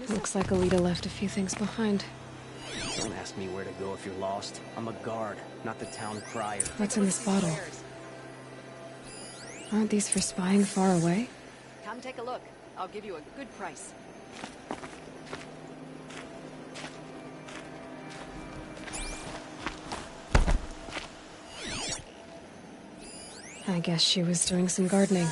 Looks like Alita left a few things behind. Don't ask me where to go if you're lost. I'm a guard, not the town crier. What's in this bottle? Aren't these for spying far away? Come take a look. I'll give you a good price. I guess she was doing some gardening.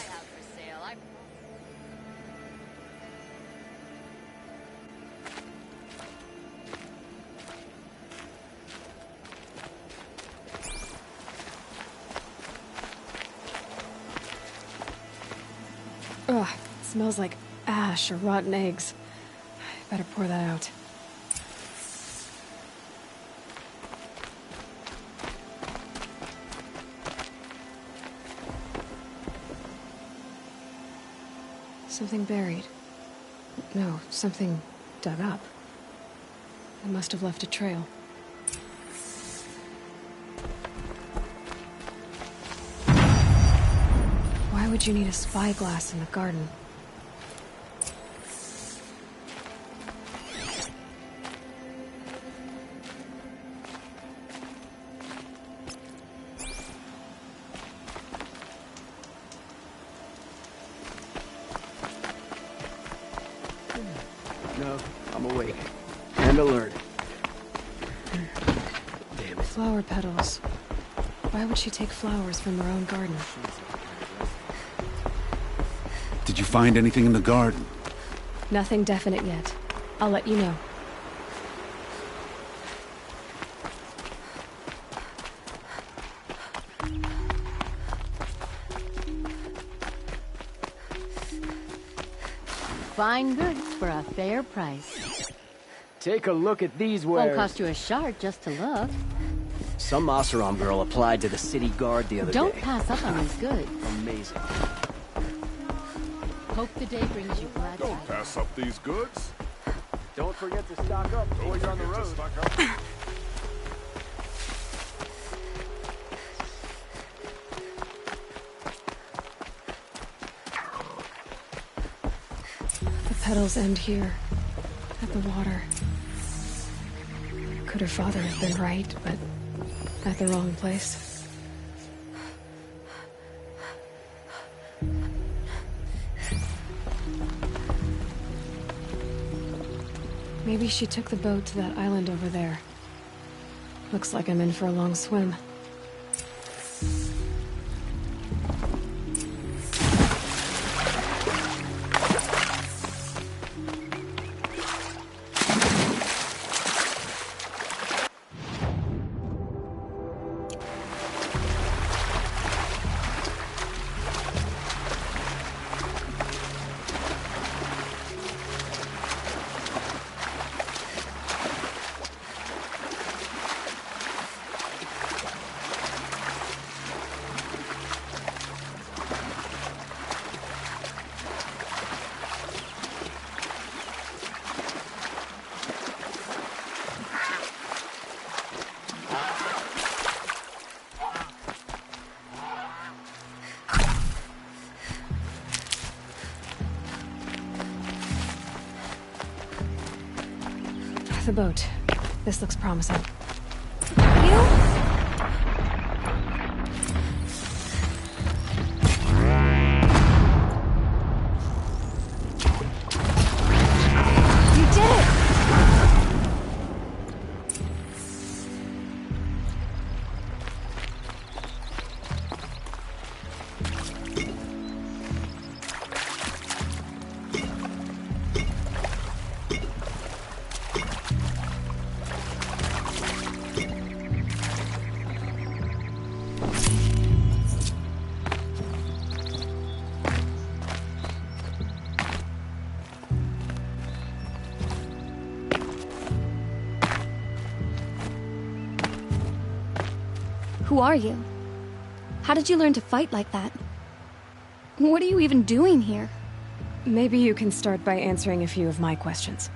Ugh, it smells like ash or rotten eggs. I better pour that out. Something buried. No, something dug up. I must have left a trail. Why would you need a spyglass in the garden? No, I'm awake. And alert. Damn it. Flower petals. Why would she take flowers from her own garden? Did you find anything in the garden? Nothing definite yet. I'll let you know. Fine goods for a fair price. Take a look at these wares. Won't cost you a shard just to look. Some Oseram girl applied to the city guard the other Don't day. pass up on these goods. Amazing. Hope the day brings you glad Don't tidings. pass up these goods. Don't forget to stock up before you're on the road. Stock up. The petals end here, at the water. Could her father have been right, but at the wrong place? Maybe she took the boat to that island over there. Looks like I'm in for a long swim. The boat. This looks promising. You? You did it! Who are you? How did you learn to fight like that? What are you even doing here? Maybe you can start by answering a few of my questions.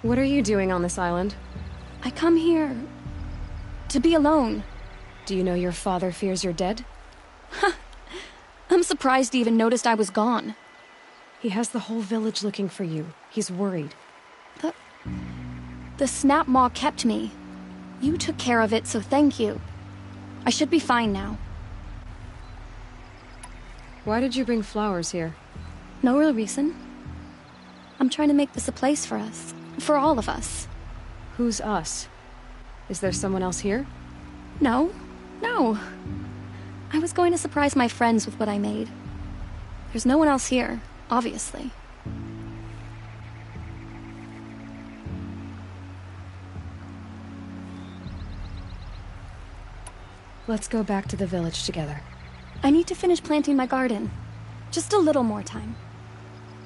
What are you doing on this island? I come here to be alone. Do you know your father fears you're dead? I'm surprised he even noticed I was gone. He has the whole village looking for you. He's worried. The Snap Maw kept me. You took care of it, so thank you. I should be fine now. Why did you bring flowers here? No real reason. I'm trying to make this a place for us. For all of us. Who's us? Is there someone else here? No. I was going to surprise my friends with what I made. There's no one else here, obviously. Let's go back to the village together. I need to finish planting my garden. Just a little more time.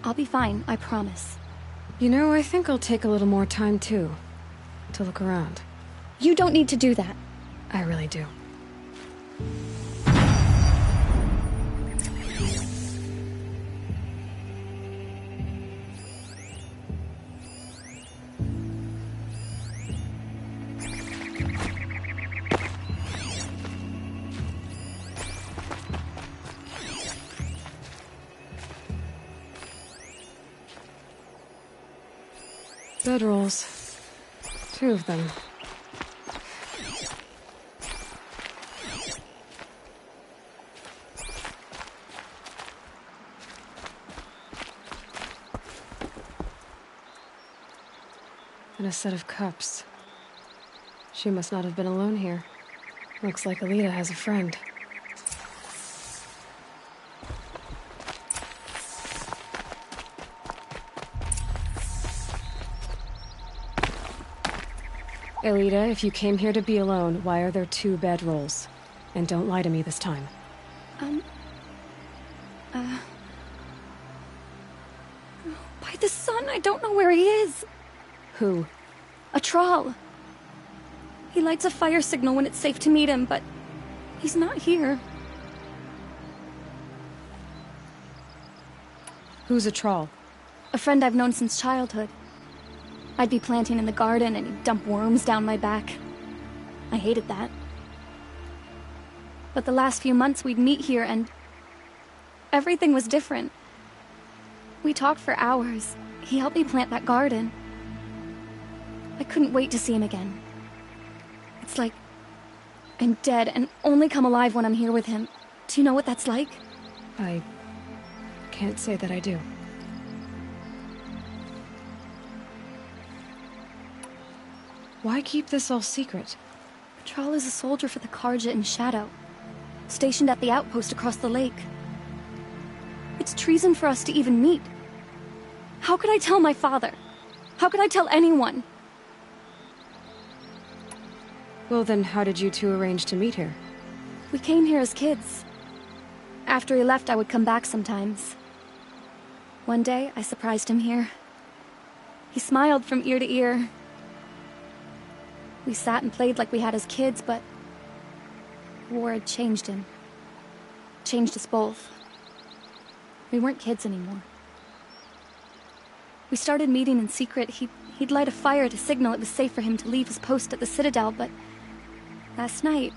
I'll be fine, I promise. You know, I think I'll take a little more time, too. To look around. You don't need to do that. I really do. Bedrolls. 2 of them. And a set of cups. She must not have been alone here. Looks like Alita has a friend. Alita, if you came here to be alone, why are there 2 bedrolls? And don't lie to me this time. By the sun, I don't know where he is. Who? A troll. He lights a fire signal when it's safe to meet him, but he's not here. Who's a troll? A friend I've known since childhood. I'd be planting in the garden and he'd dump worms down my back. I hated that. But the last few months we'd meet here and everything was different. We talked for hours. He helped me plant that garden. I couldn't wait to see him again. It's like I'm dead and only come alive when I'm here with him. Do you know what that's like? I can't say that I do. Why keep this all secret? Troll is a soldier for the Karja in Shadow, stationed at the outpost across the lake. It's treason for us to even meet. How could I tell my father? How could I tell anyone? Well then, how did you 2 arrange to meet here? We came here as kids. After he left, I would come back sometimes. One day, I surprised him here. He smiled from ear to ear. We sat and played like we had as kids, but war had changed him. Changed us both. We weren't kids anymore. We started meeting in secret. He'd light a fire to signal it was safe for him to leave his post at the Citadel, but last night...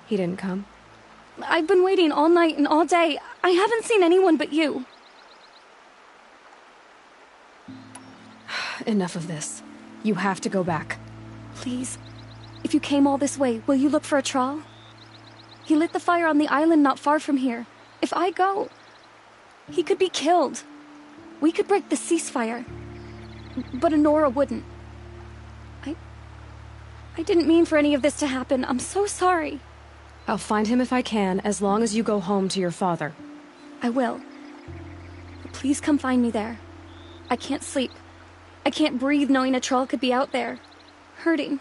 He didn't come? I've been waiting all night and all day. I haven't seen anyone but you. Enough of this. You have to go back. Please, if you came all this way, will you look for a troll? He lit the fire on the island not far from here. If I go, he could be killed. We could break the ceasefire, but Honora wouldn't. I didn't mean for any of this to happen. I'm so sorry. I'll find him if I can, as long as you go home to your father. I will. But please come find me there. I can't sleep. I can't breathe knowing a troll could be out there, hurting.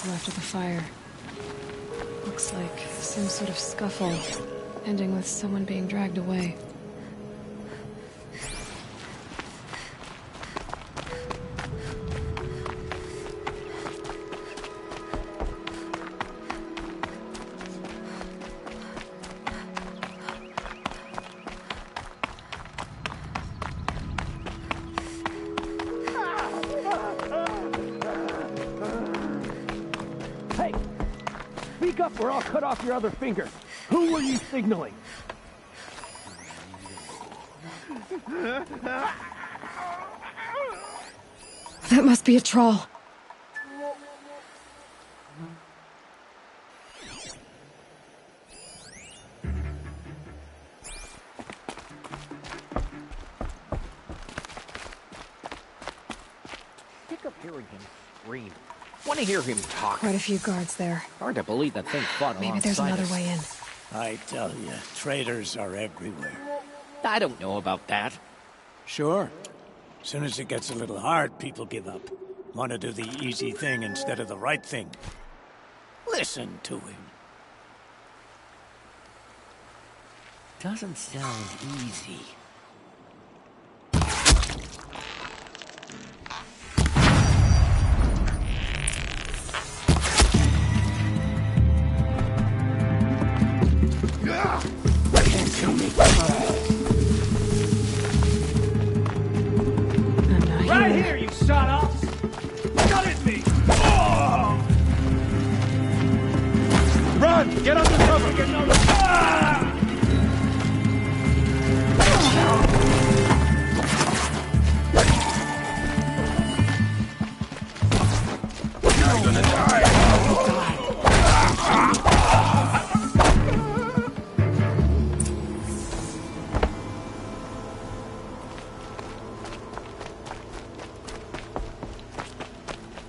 people after the fire. Looks like some sort of scuffle, ending with someone being dragged away. Hey! Speak up or I'll cut off your other finger. Who were you signaling? That must be a troll. Pick up hearing him scream. Want to hear him talk. Quite a few guards there. Hard to believe that thing fought Maybe there's alongside another us. way in. I tell you, traitors are everywhere. I don't know about that. Sure. As soon as it gets a little hard, people give up. Want to do the easy thing instead of the right thing. Listen to him. Doesn't sound easy. I'm not Right here. here, you shut-offs! Cut at me! Oh! Run! Get under cover! Ah! You're gonna die!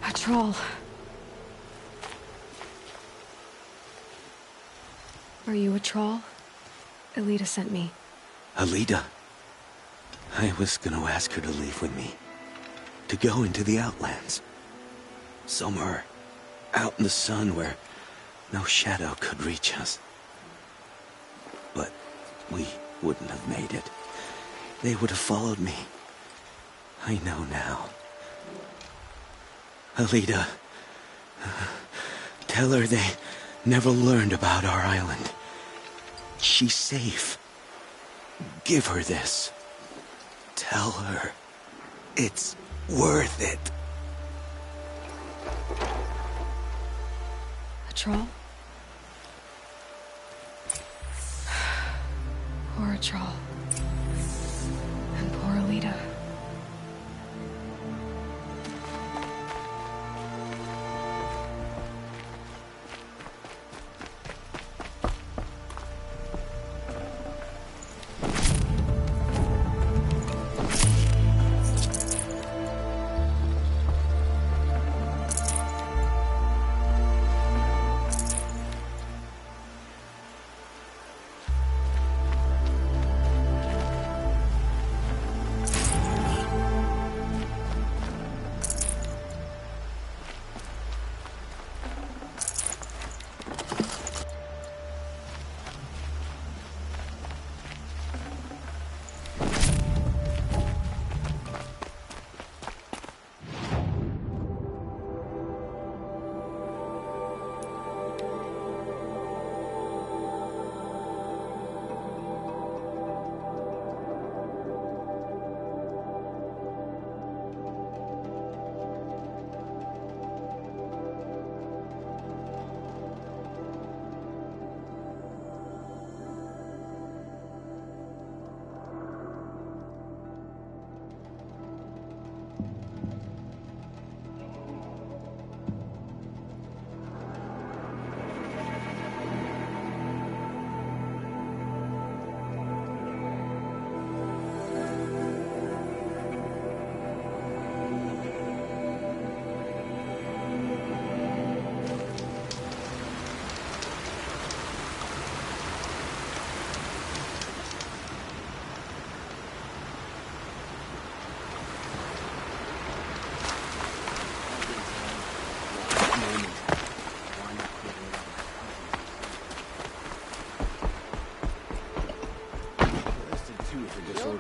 A troll. Are you a troll? Elita sent me. Alita. I was gonna ask her to leave with me. To go into the Outlands. Somewhere out in the sun where no shadow could reach us. But we wouldn't have made it. They would have followed me. I know now. Alita, tell her they never learned about our island. She's safe. Give her this. Tell her it's worth it. A troll? Poor troll. And poor Alita.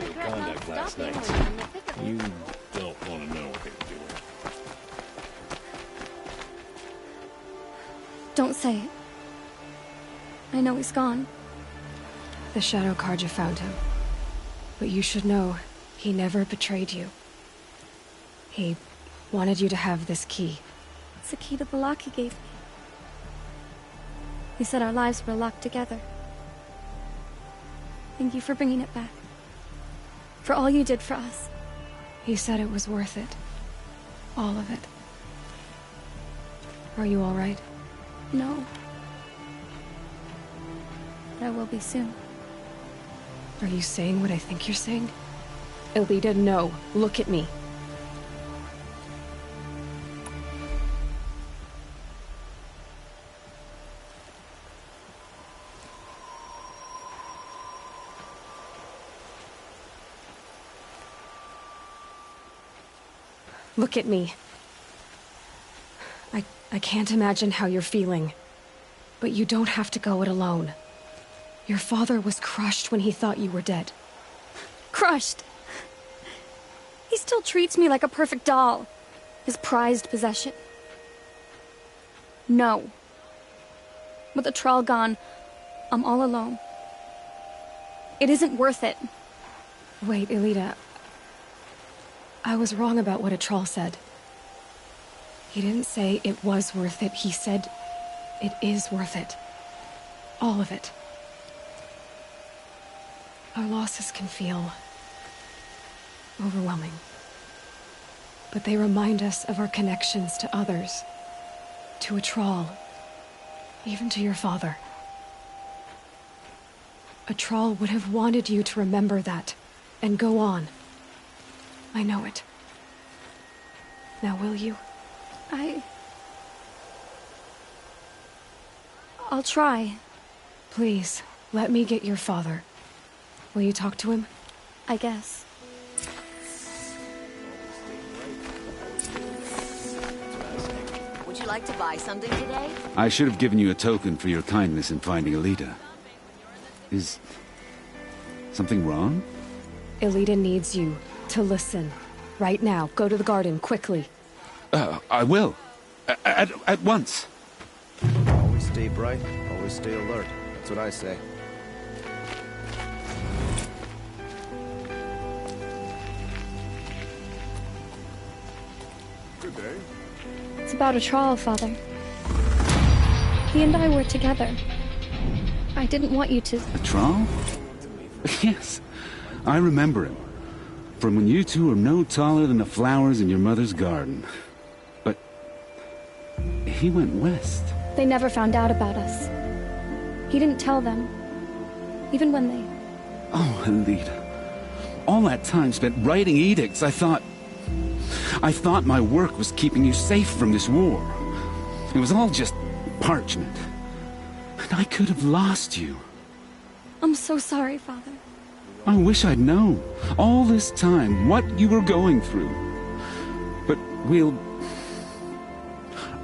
illegal regret not conduct last stopping night. when you're in the thick of it. You don't want to know what they were doing. Don't say it. I know he's gone. The Shadow Carja found him. But you should know, he never betrayed you. He wanted you to have this key. It's the key to the lock he gave me. He said our lives were locked together. Thank you for bringing it back. For all you did for us. He said it was worth it. All of it. Are you all right? No. But I will be soon. Are you saying what I think you're saying? Elita, no. Look at me. Look at me. I can't imagine how you're feeling. But you don't have to go it alone. Your father was crushed when he thought you were dead. Crushed! He still treats me like a perfect doll. His prized possession. No. With the Troll gone, I'm all alone. It isn't worth it. Wait, Elita. I was wrong about what a troll said. He didn't say it was worth it. He said it is worth it. All of it. Our losses can feel overwhelming. But they remind us of our connections to others. To a troll. Even to your father. A troll would have wanted you to remember that and go on. I know it. Now will you? I'll try. Please, let me get your father. Will you talk to him? I guess. Would you like to buy something today? I should have given you a token for your kindness in finding Elita. Is something wrong? Elita needs you to listen. Right now. Go to the garden, quickly. I will. At once. Always stay bright, always stay alert. That's what I say. Good day. It's about a troll, Father. He and I were together. I didn't want you to... A troll? Yes. I remember him. From when you two were no taller than the flowers in your mother's garden. But he went west. They never found out about us. He didn't tell them. Even when they... Oh, Elita. All that time spent writing edicts, I thought my work was keeping you safe from this war. It was all just parchment. And I could have lost you. I'm so sorry, Father. I wish I'd known, all this time, what you were going through. But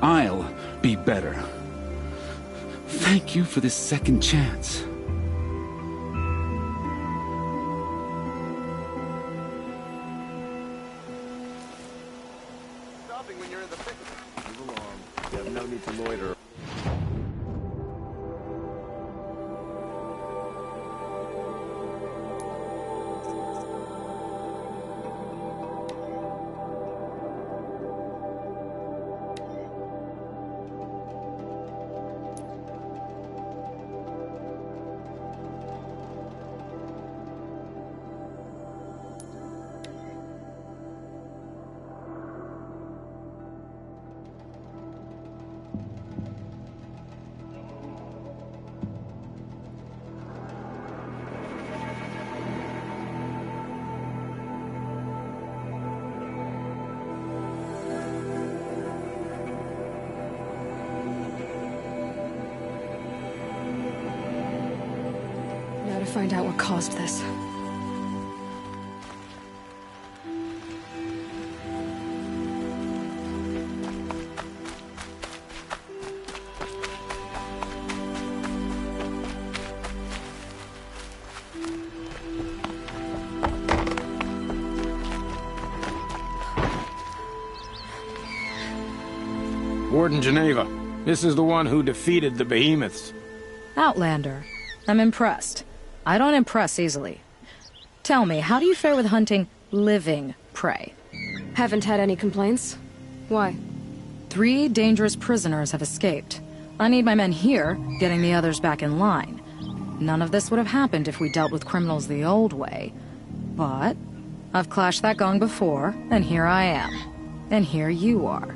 I'll be better. Thank you for this second chance. Stopping when you're in the thick. Move along. You have no need to loiter. Now to find out what caused this. Warden Geneva. This is the one who defeated the behemoths. Outlander. I'm impressed. I don't impress easily. Tell me, how do you fare with hunting living prey? Haven't had any complaints. Why? 3 dangerous prisoners have escaped. I need my men here, getting the others back in line. None of this would have happened if we dealt with criminals the old way. But I've clashed that gong before, and here I am. And here you are.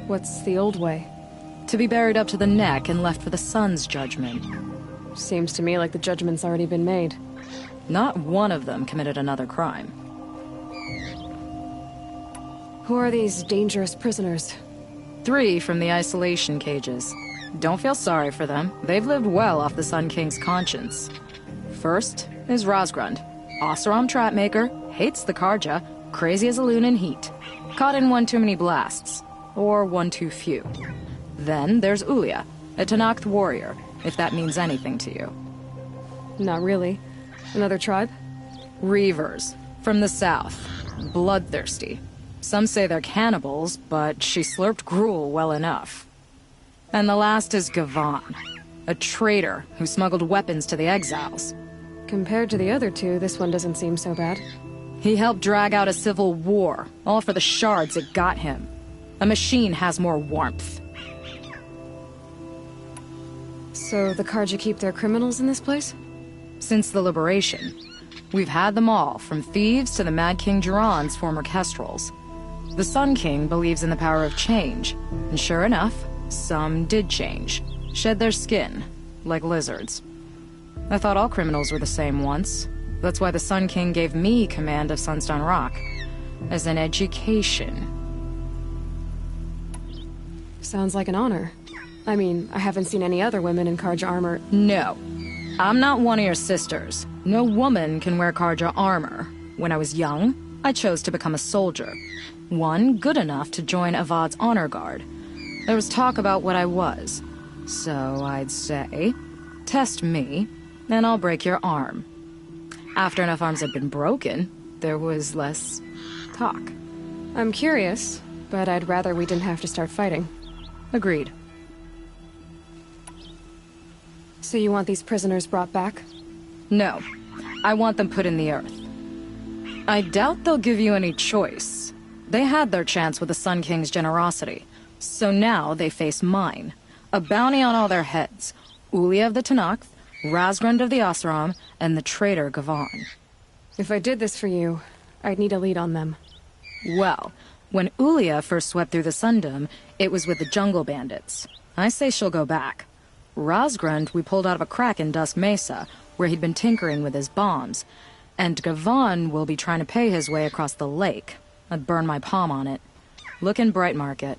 What's the old way? To be buried up to the neck and left for the sun's judgment. Seems to me like the judgment's already been made. Not one of them committed another crime. Who are these dangerous prisoners? 3 from the isolation cages. Don't feel sorry for them. They've lived well off the Sun King's conscience. First is Rosgrund. Oseram trapmaker, hates the Karja, crazy as a loon in heat. Caught in one too many blasts. Or one too few. Then there's Ulia, a Tanakh warrior, if that means anything to you. Not really. Another tribe? Reavers, from the south. Bloodthirsty. Some say they're cannibals, but she slurped gruel well enough. And the last is Gavan, a traitor who smuggled weapons to the exiles. Compared to the other 2, this one doesn't seem so bad. He helped drag out a civil war, all for the shards it got him. A machine has more warmth. So the Karja keep their criminals in this place? Since the liberation. We've had them all, from thieves to the Mad King Jiran's former kestrels. The Sun King believes in the power of change, and sure enough, some did change. Shed their skin, like lizards. I thought all criminals were the same once. That's why the Sun King gave me command of Sunstone Rock. As an education. Sounds like an honor. I mean, I haven't seen any other women in Karja armor. No. I'm not one of your sisters. No woman can wear Karja armor. When I was young, I chose to become a soldier. One good enough to join Avad's honor guard. There was talk about what I was. So I'd say, test me, and I'll break your arm. After enough arms had been broken, there was less talk. I'm curious, but I'd rather we didn't have to start fighting. Agreed. So you want these prisoners brought back? No. I want them put in the earth. I doubt they'll give you any choice. They had their chance with the Sun King's generosity. So now they face mine. A bounty on all their heads. Ulia of the Tanakh, Razgrund of the Oseram, and the traitor Gavan. If I did this for you, I'd need a lead on them. Well, when Ulia first swept through the Sundom, it was with the jungle bandits. I say she'll go back. Razgrund we pulled out of a crack in Dusk Mesa, where he'd been tinkering with his bombs. And Gavan will be trying to pay his way across the lake. I'd burn my palm on it. Look in Bright Market.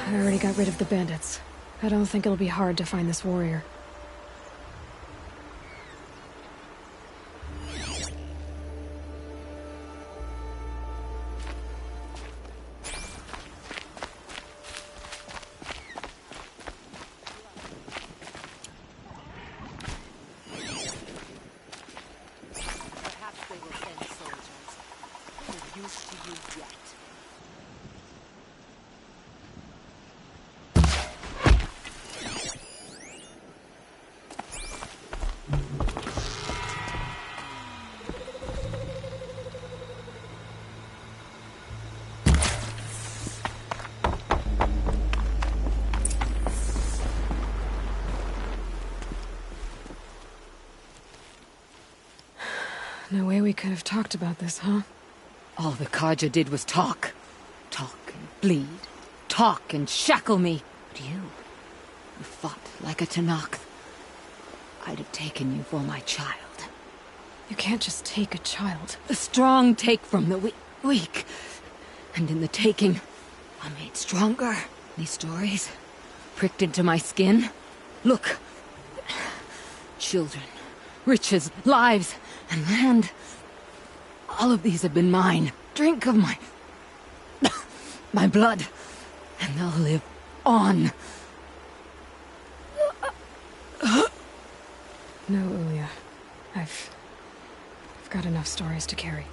I already got rid of the bandits. I don't think it'll be hard to find this warrior. Perhaps they will send soldiers. They're used to you yet. No way we could have talked about this, huh? All the Karja did was talk. Talk and bleed. Talk and shackle me. But you fought like a Tanakh. I'd have taken you for my child. You can't just take a child. The strong take from the weak. And in the taking, I'm made stronger. These stories pricked into my skin. Look. Children, riches, lives, and land. All of these have been mine. Drink of my blood, and they'll live on. No, Ulia. I've got enough stories to carry.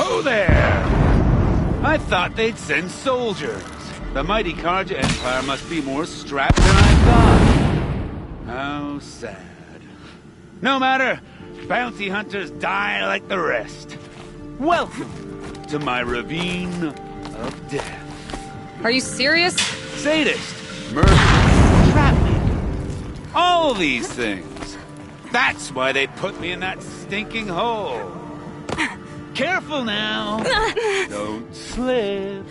Ho there! I thought they'd send soldiers. The mighty Karja Empire must be more strapped than I thought. How sad. No matter, bounty hunters die like the rest. Welcome to my ravine of death. Are you serious? Sadist, murderer, trapmaker. All these things. That's why they put me in that stinking hole. Careful now. Don't slip.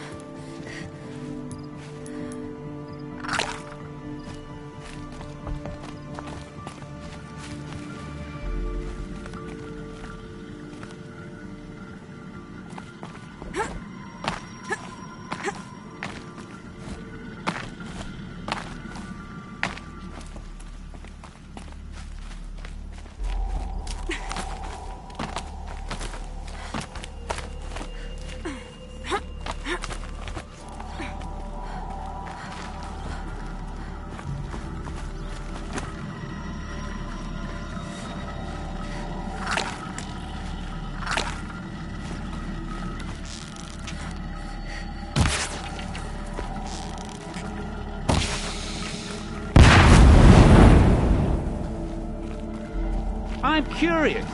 I'm curious.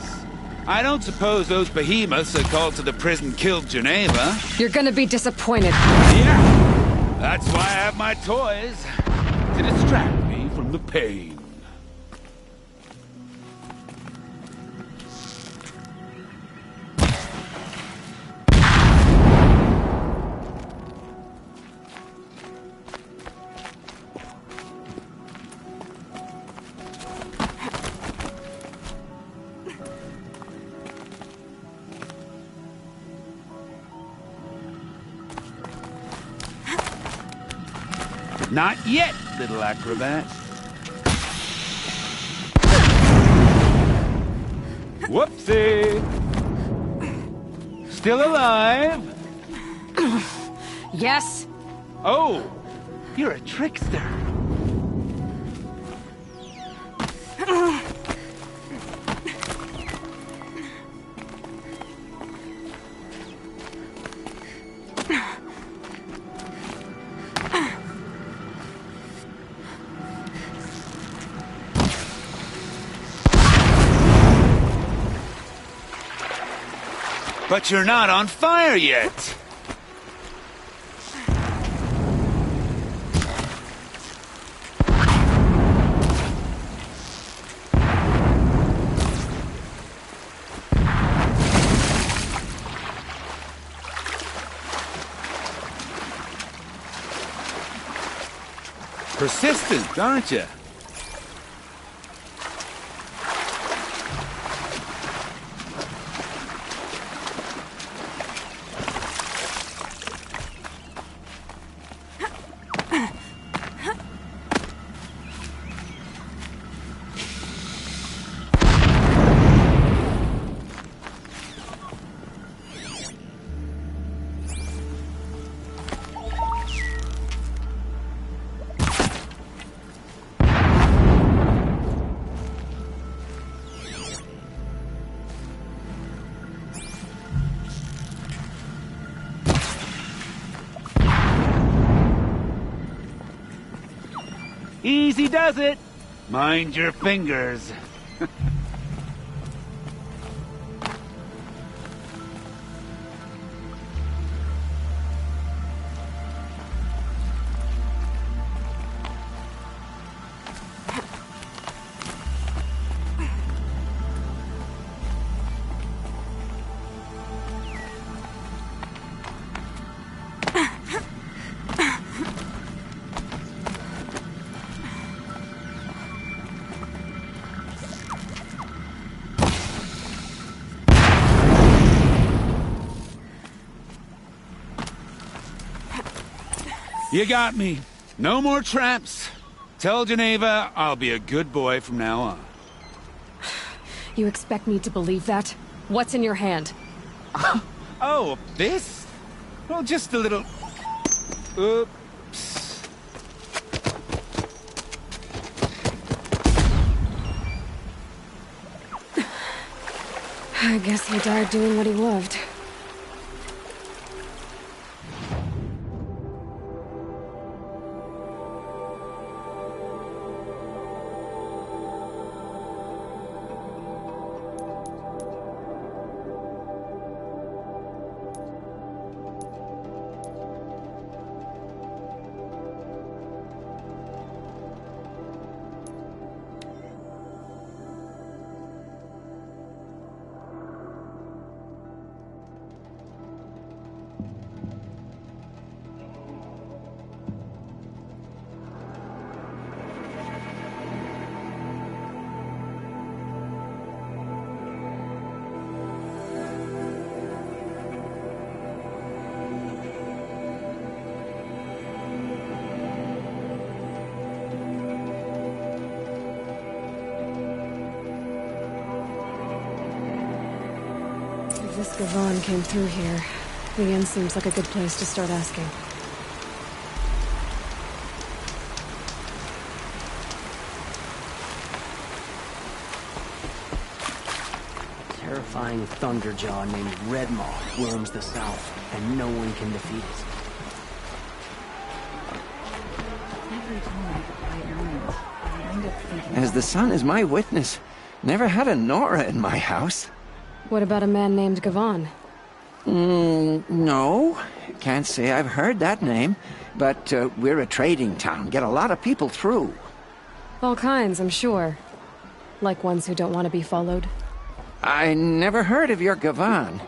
I don't suppose those behemoths that called to the prison killed Geneva. You're gonna be disappointed. Yeah. That's why I have my toys. To distract me from the pain. Not yet, little acrobat. Whoopsie! Still alive? Yes? Oh, you're a trickster. But you're not on fire yet. Persistent, aren't you? Easy does it. Mind your fingers. You got me. No more traps. Tell Geneva I'll be a good boy from now on. You expect me to believe that? What's in your hand? Oh, this? Well, just a little... Oops. I guess he died doing what he loved. Gavon came through here. The inn seems like a good place to start asking. Terrifying thunderjaw named Redmaw roams the south, and no one can defeat it. As the sun is my witness, never had a Nora in my house. What about a man named Gavon? No. Can't say I've heard that name. But we're a trading town. Get a lot of people through. All kinds, I'm sure. Like ones who don't want to be followed. I never heard of your Gavon.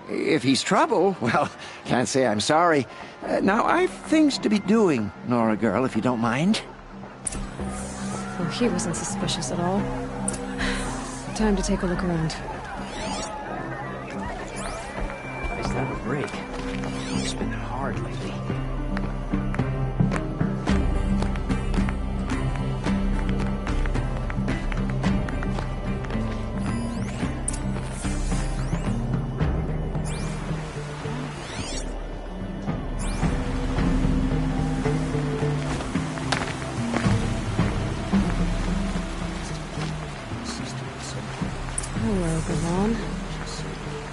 If he's trouble, well, can't say I'm sorry. Now, I've things to be doing, Nora girl, if you don't mind. Well, he wasn't suspicious at all. Time to take a look around. Nice to have a break. It's been hard lately. Hello, Gavon.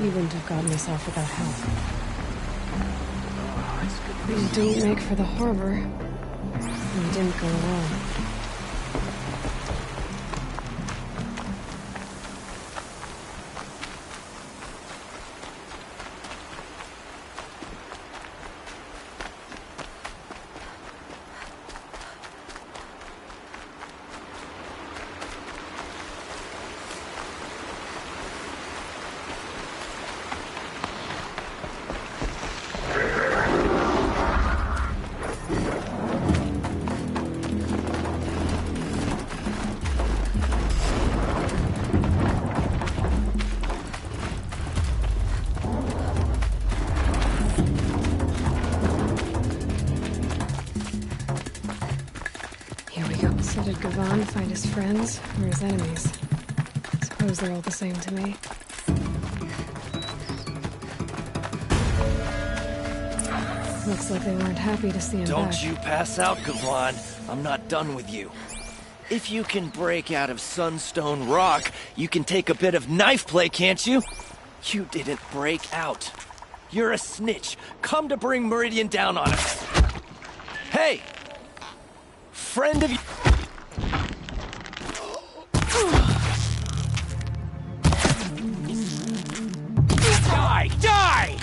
You wouldn't have gotten us off without help. We didn't make for the harbor. We didn't go alone. So did Gavon find his friends or his enemies? Suppose they're all the same to me. Looks like they weren't happy to see him back. Don't you pass out, Gavon. I'm not done with you. If you can break out of Sunstone Rock, you can take a bit of knife play, can't you? You didn't break out. You're a snitch. Come to bring Meridian down on us. Hey! Friend of you... Die! Die!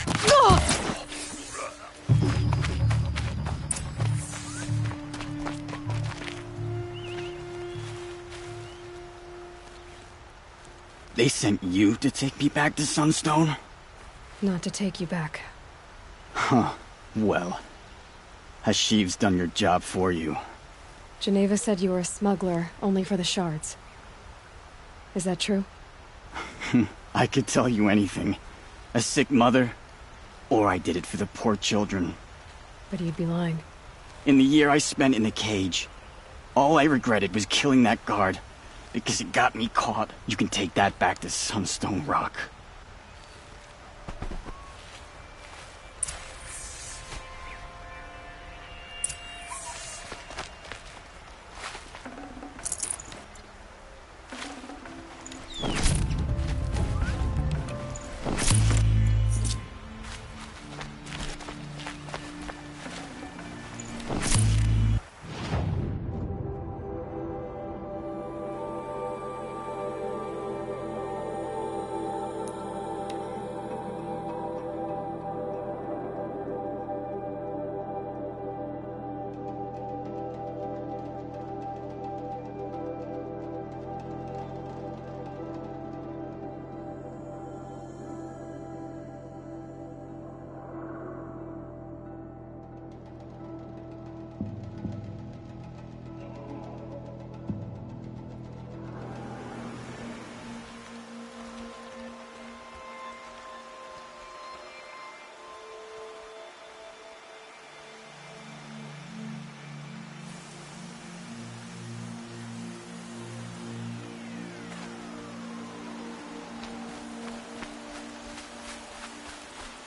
They sent you to take me back to Sunstone? Not to take you back. Huh. Well, Hashiv's done your job for you. Geneva said you were a smuggler, only for the shards. Is that true? I could tell you anything. A sick mother, or I did it for the poor children. But you'd be lying. In the year I spent in the cage, all I regretted was killing that guard, because it got me caught. You can take that back to Sunstone Rock.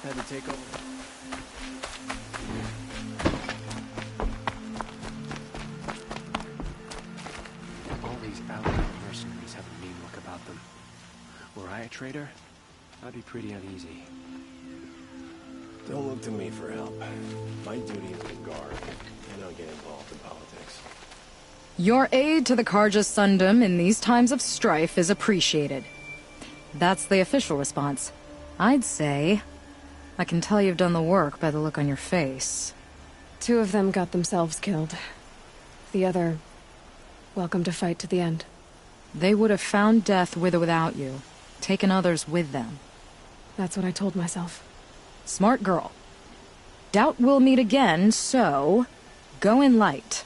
Had to take over. All these outlaw mercenaries have a mean look about them. Were I a traitor, I'd be pretty uneasy. Don't look to me for help. My duty is to guard. I don't get involved in politics. Your aid to the Karja Sundom in these times of strife is appreciated. That's the official response. I'd say... I can tell you've done the work by the look on your face. 2 of them got themselves killed. The other... welcome to fight to the end. They would have found death with or without you. Taken others with them. That's what I told myself. Smart girl. Doubt we'll meet again, so... go in light.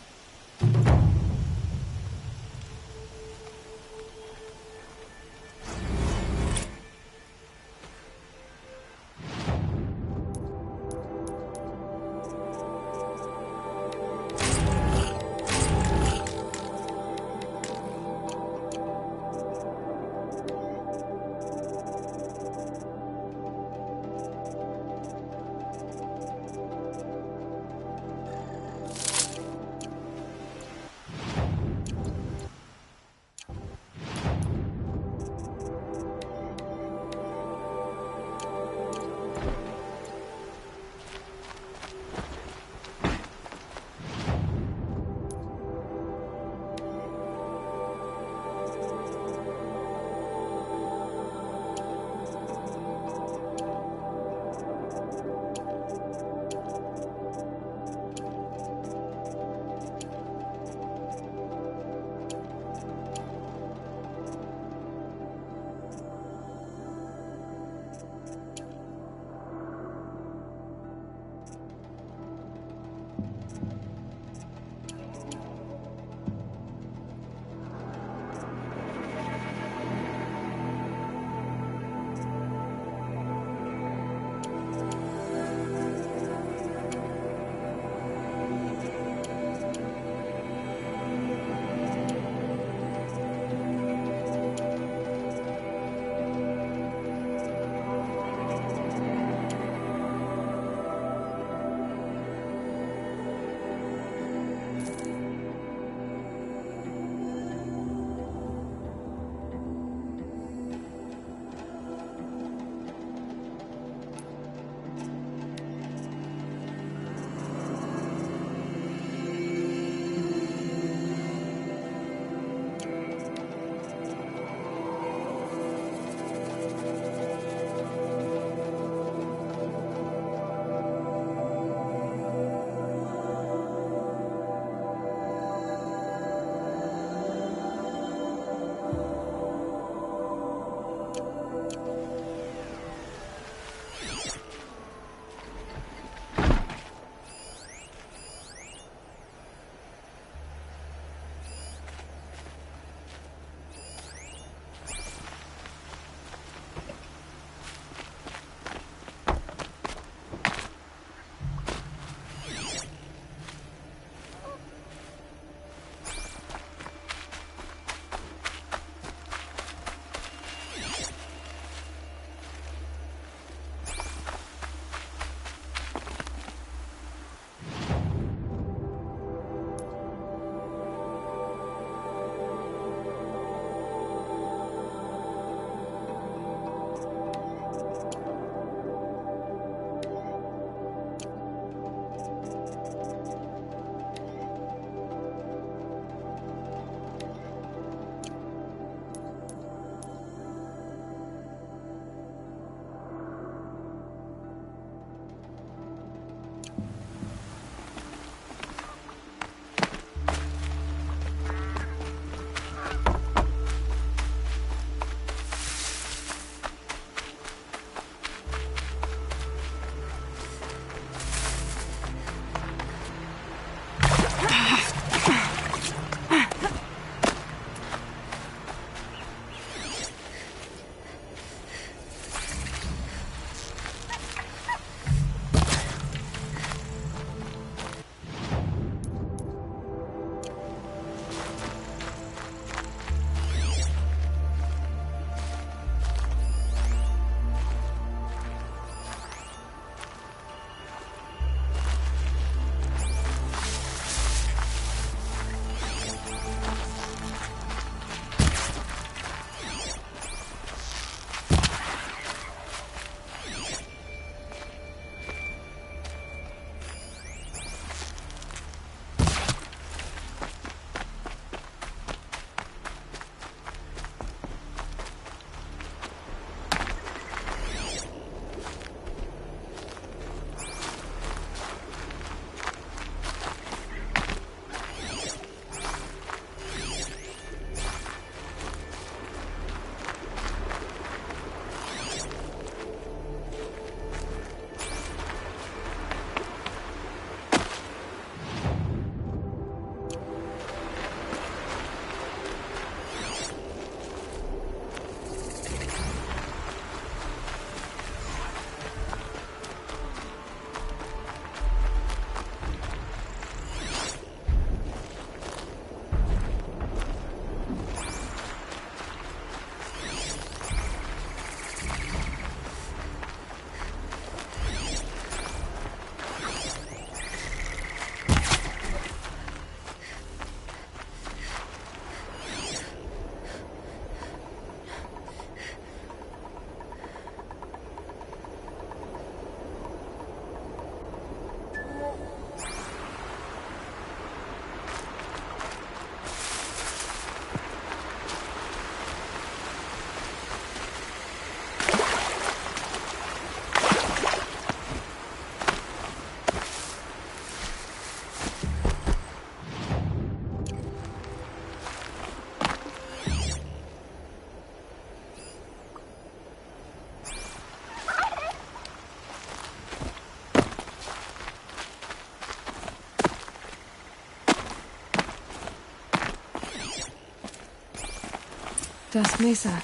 Dust Mesa.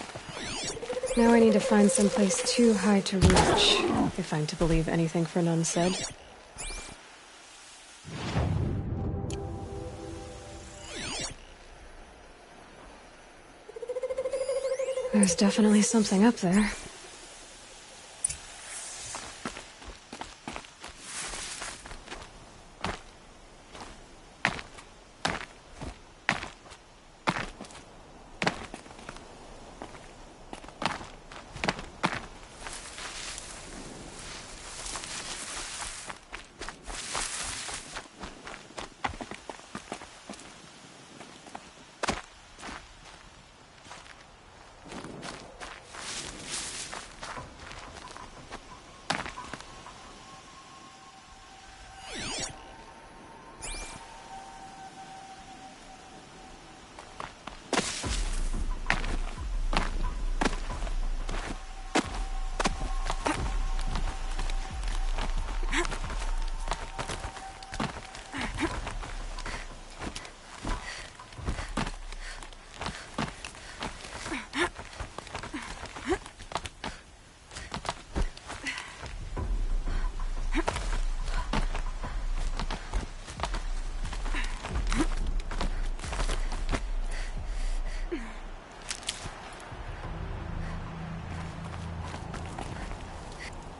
Now I need to find someplace too high to reach, if I'm to believe anything Fernan said. There's definitely something up there.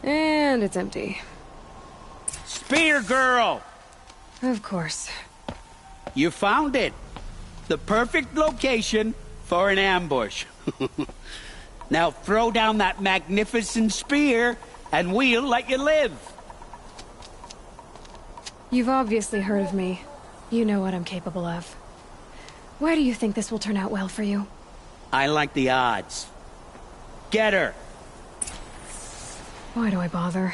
And it's empty. Spear girl! Of course. You found it. The perfect location for an ambush. Now throw down that magnificent spear, and we'll let you live. You've obviously heard of me. You know what I'm capable of. Why do you think this will turn out well for you? I like the odds. Get her! Why do I bother?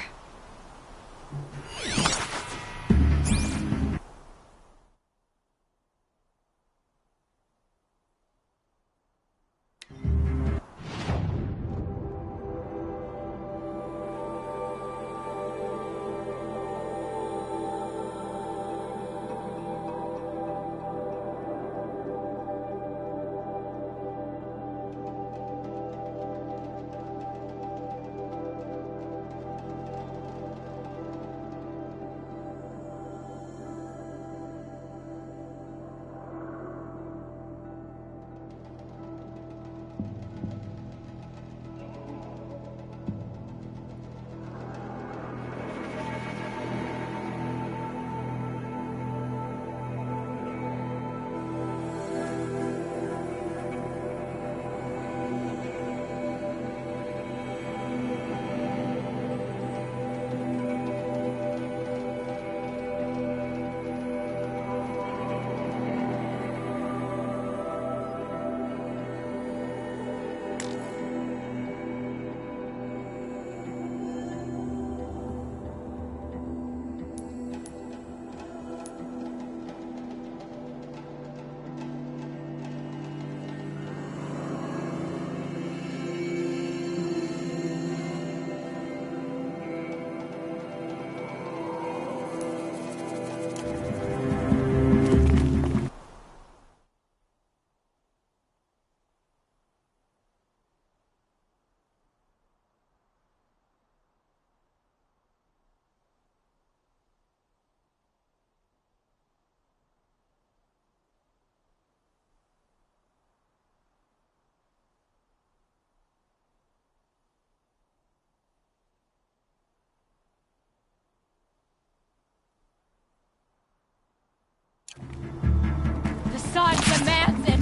The sun demands it!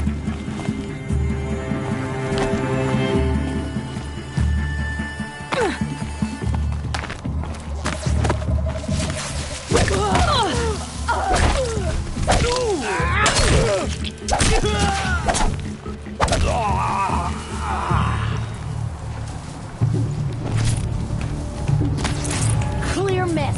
Clear miss!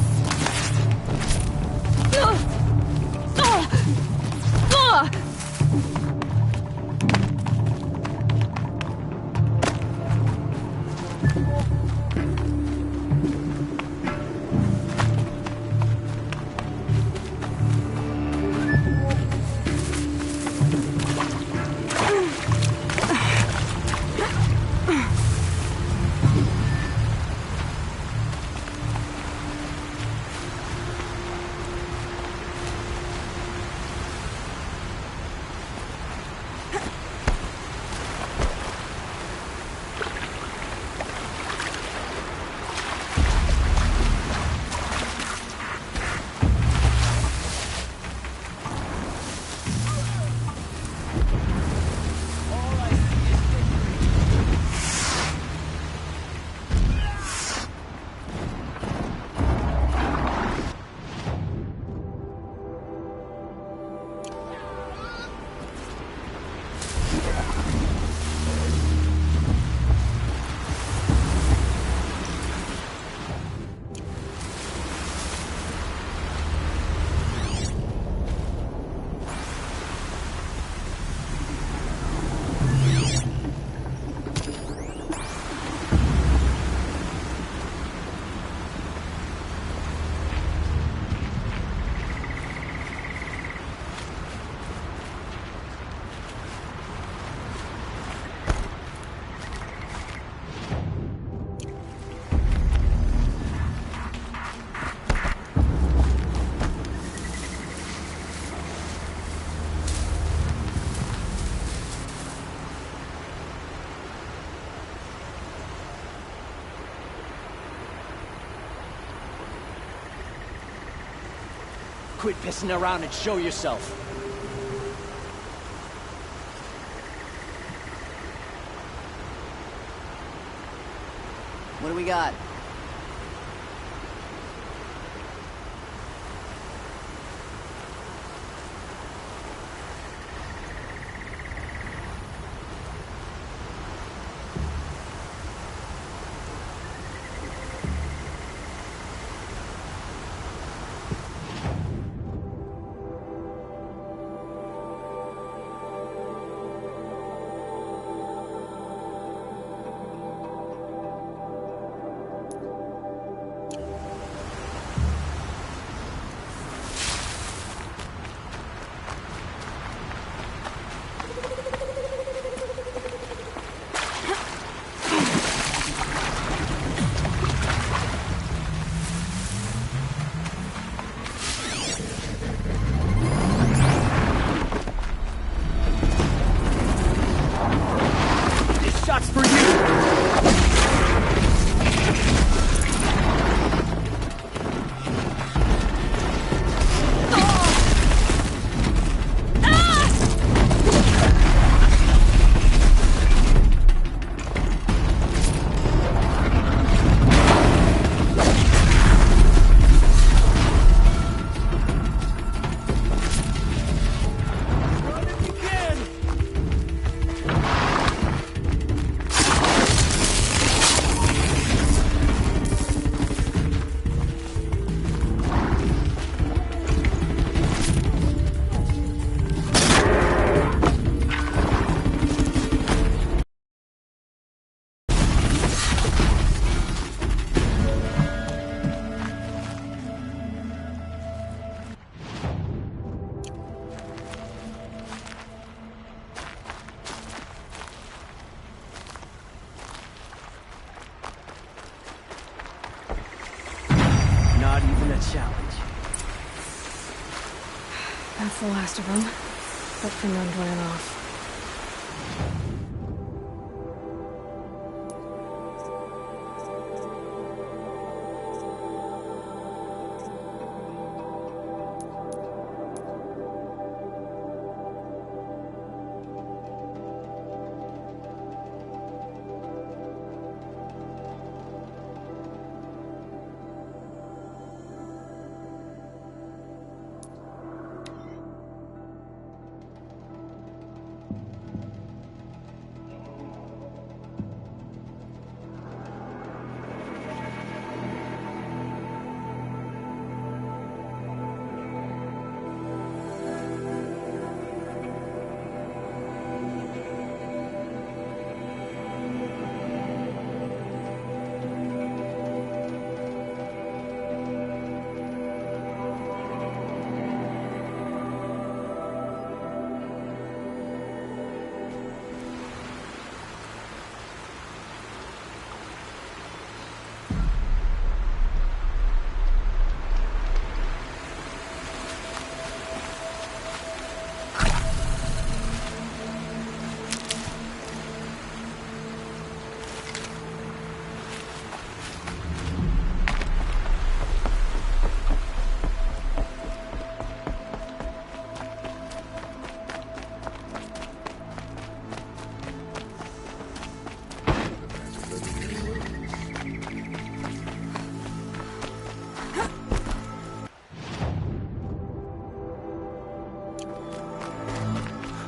Quit pissing around and show yourself. What do we got? Not even a challenge. That's the last of them. But Fernand ran off.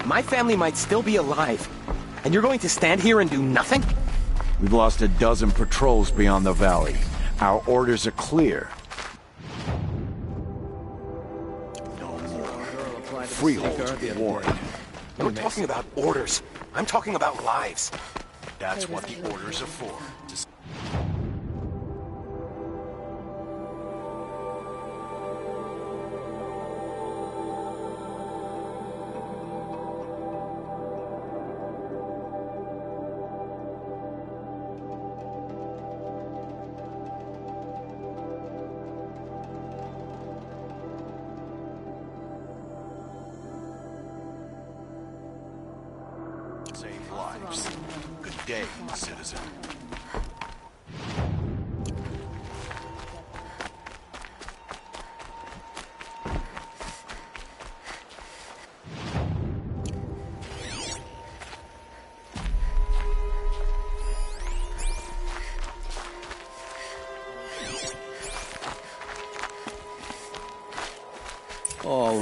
My family might still be alive, and you're going to stand here and do nothing? We've lost a dozen patrols beyond the valley. Our orders are clear. No more. Freeholds be warned. We're talking about orders. I'm talking about lives. That's what the orders are for. Save lives. Good day, citizen.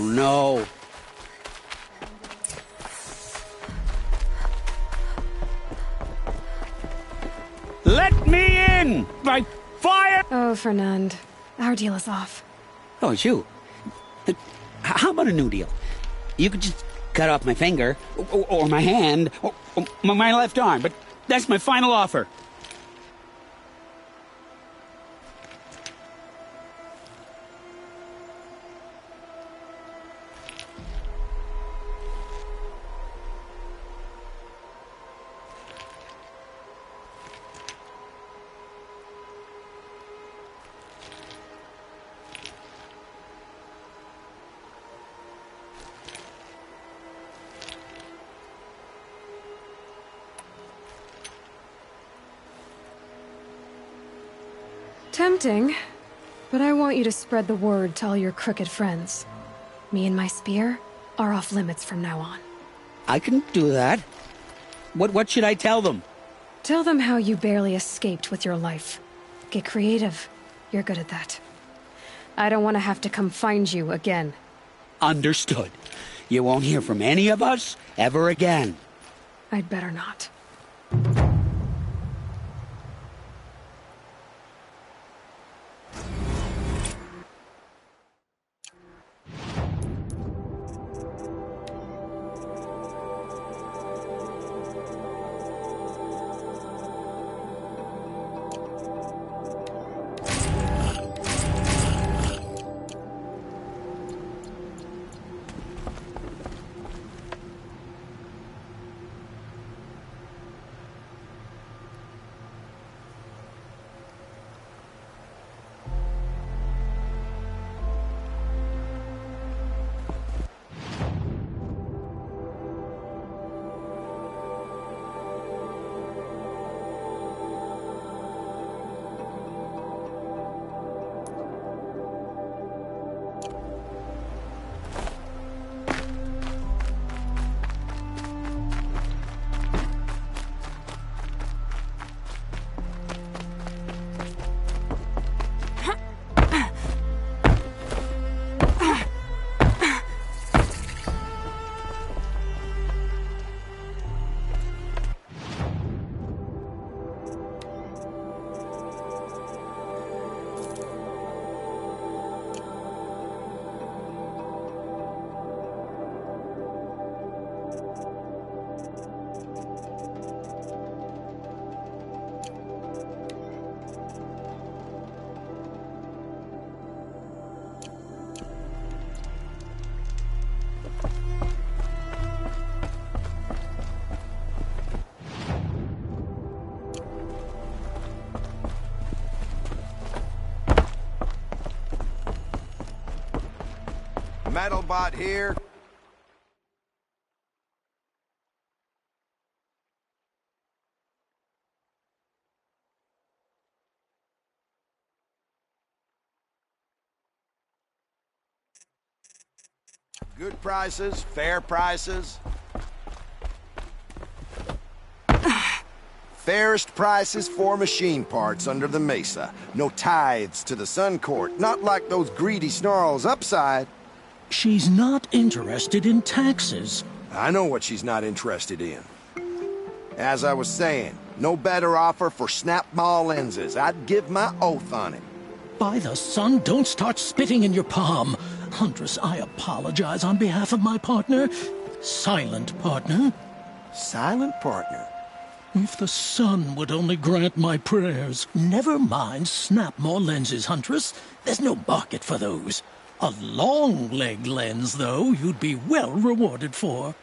no. Let me in! By fire! Oh, Fernand. Our deal is off. Oh, it's you. How about a new deal? You could just cut off my finger, or my hand, or my left arm, but that's my final offer. Tempting, but I want you to spread the word to all your crooked friends. Me and my spear are off limits from now on. I can do that. What should I tell them? Tell them how you barely escaped with your life. Get creative. You're good at that. I don't want to have to come find you again. Understood. You won't hear from any of us ever again. I'd better not. Metalbot here. Good prices, fair prices. Fairest prices for machine parts under the mesa. No tithes to the Sun Court, not like those greedy snarls upside. She's not interested in taxes. I know what she's not interested in. As I was saying, no better offer for snap-maw lenses. I'd give my oath on it. By the sun, don't start spitting in your palm. Huntress, I apologize on behalf of my partner. Silent partner. Silent partner? If the sun would only grant my prayers. Never mind snap-maw lenses, Huntress. There's no market for those. A long-leg lens, though, you'd be well rewarded for.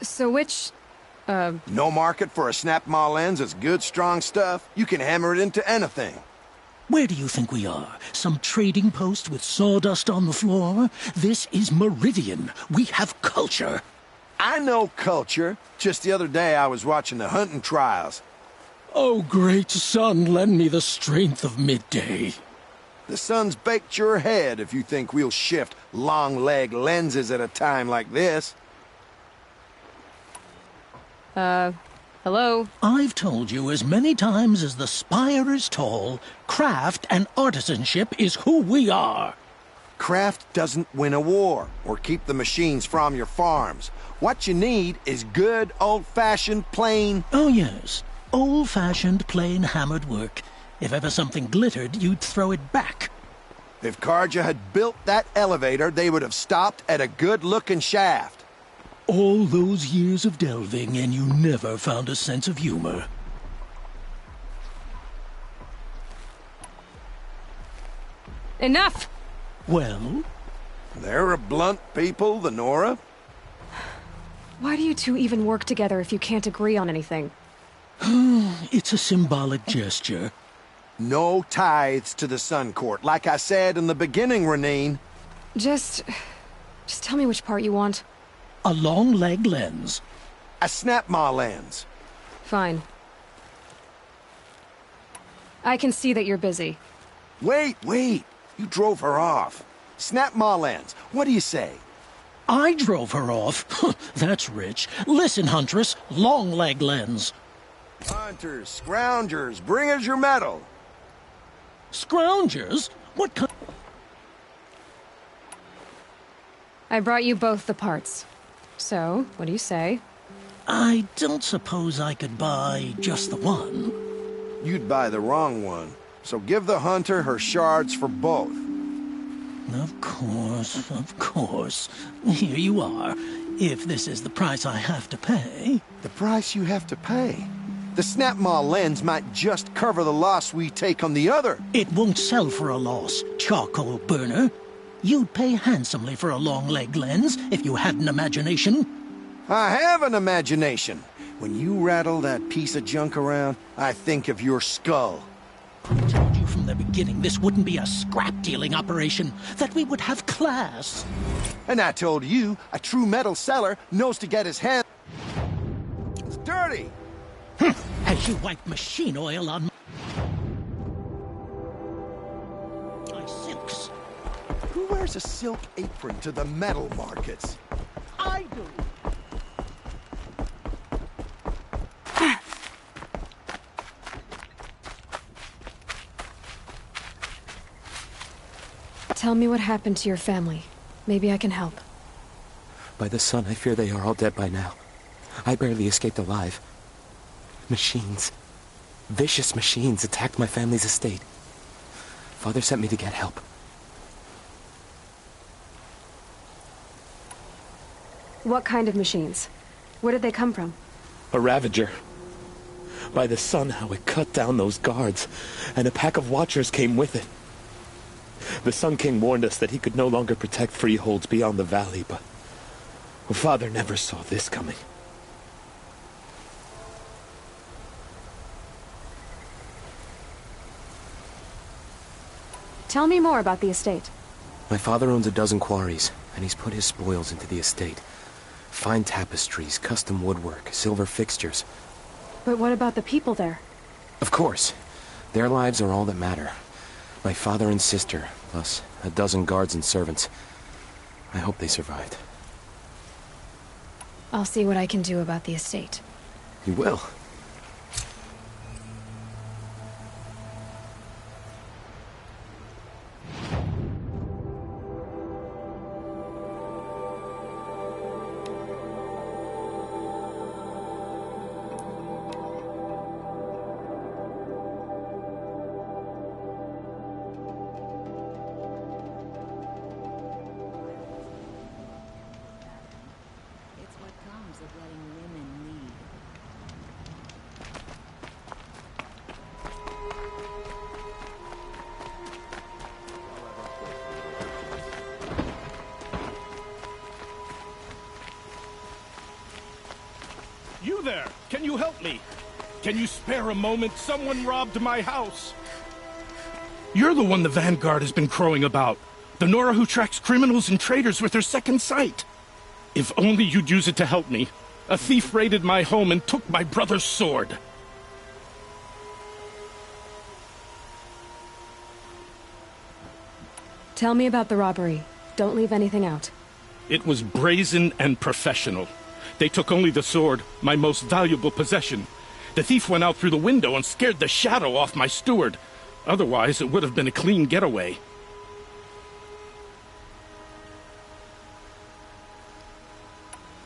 So which, No market for a snap-maw lens is good, strong stuff. You can hammer it into anything. Where do you think we are? Some trading post with sawdust on the floor? This is Meridian. We have culture. I know culture. Just the other day I was watching the hunting trials. Oh, great sun, lend me the strength of midday. The sun's baked your head if you think we'll shift long-leg lenses at a time like this. Hello? I've told you as many times as the spire is tall, craft and artisanship is who we are. Craft doesn't win a war or keep the machines from your farms. What you need is good, old-fashioned, plain... Oh, yes. Old-fashioned, plain hammered work. If ever something glittered, you'd throw it back. If Karja had built that elevator, they would have stopped at a good-looking shaft. All those years of delving, and you never found a sense of humor. Enough! Well? They're a blunt people, the Nora. Why do you two even work together if you can't agree on anything? It's a symbolic gesture. No tithes to the Sun Court, like I said in the beginning, Renine. Just tell me which part you want. A long leg lens. A snap-maw lens. Fine. I can see that you're busy. Wait. You drove her off. Snap-maw lens. What do you say? I drove her off? That's rich. Listen, Huntress. Long leg lens. Hunters, scroungers, bring us your medal. Scroungers? What kind? I brought you both the parts. So, what do you say? I don't suppose I could buy just the one. You'd buy the wrong one. So give the hunter her shards for both. Of course. Here you are. If this is the price I have to pay... The price you have to pay? The snap-maw lens might just cover the loss we take on the other. It won't sell for a loss, charcoal burner. You'd pay handsomely for a long leg lens if you had an imagination. I have an imagination. When you rattle that piece of junk around, I think of your skull. I told you from the beginning this wouldn't be a scrap-dealing operation, that we would have class. And I told you, a true metal seller knows to get his hands dirty. As you wipe machine oil on my silks. Who wears a silk apron to the metal markets? I do. Tell me what happened to your family. Maybe I can help. By the sun, I fear they are all dead by now. I barely escaped alive. Machines. Vicious machines attacked my family's estate. Father sent me to get help. What kind of machines? Where did they come from? A Ravager. By the sun, how it cut down those guards, and a pack of watchers came with it. The Sun King warned us that he could no longer protect freeholds beyond the valley, but Father never saw this coming. Tell me more about the estate. My father owns a dozen quarries, and he's put his spoils into the estate. Fine tapestries, custom woodwork, silver fixtures. But what about the people there? Of course. Their lives are all that matter. My father and sister, plus a dozen guards and servants. I hope they survived. I'll see what I can do about the estate. You will? You there! Can you help me? Can you spare a moment? Someone robbed my house! You're the one the Vanguard has been crowing about. The Nora who tracks criminals and traitors with her second sight. If only you'd use it to help me. A thief raided my home and took my brother's sword. Tell me about the robbery. Don't leave anything out. It was brazen and professional. They took only the sword, my most valuable possession. The thief went out through the window and scared the shadow off my steward. Otherwise, it would have been a clean getaway.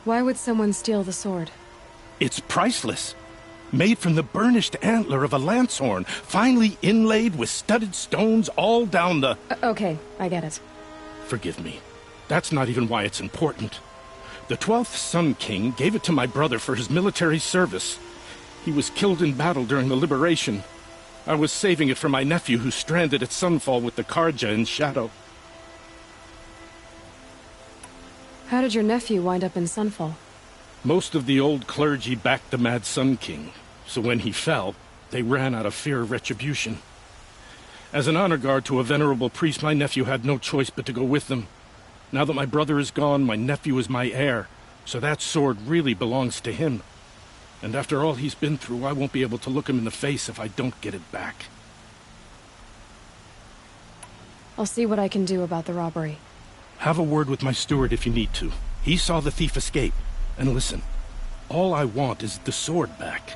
Why would someone steal the sword? It's priceless. Made from the burnished antler of a lancehorn, finely inlaid with studded stones all down the... Okay, I get it. Forgive me. That's not even why it's important. The 12th Sun King gave it to my brother for his military service. He was killed in battle during the liberation. I was saving it for my nephew who's stranded at Sunfall with the Karja in Shadow. How did your nephew wind up in Sunfall? Most of the old clergy backed the Mad Sun King, so when he fell, they ran out of fear of retribution. As an honor guard to a venerable priest, my nephew had no choice but to go with them. Now that my brother is gone, my nephew is my heir, so that sword really belongs to him. And after all he's been through, I won't be able to look him in the face if I don't get it back. I'll see what I can do about the robbery. Have a word with my steward if you need to. He saw the thief escape. And listen, all I want is the sword back.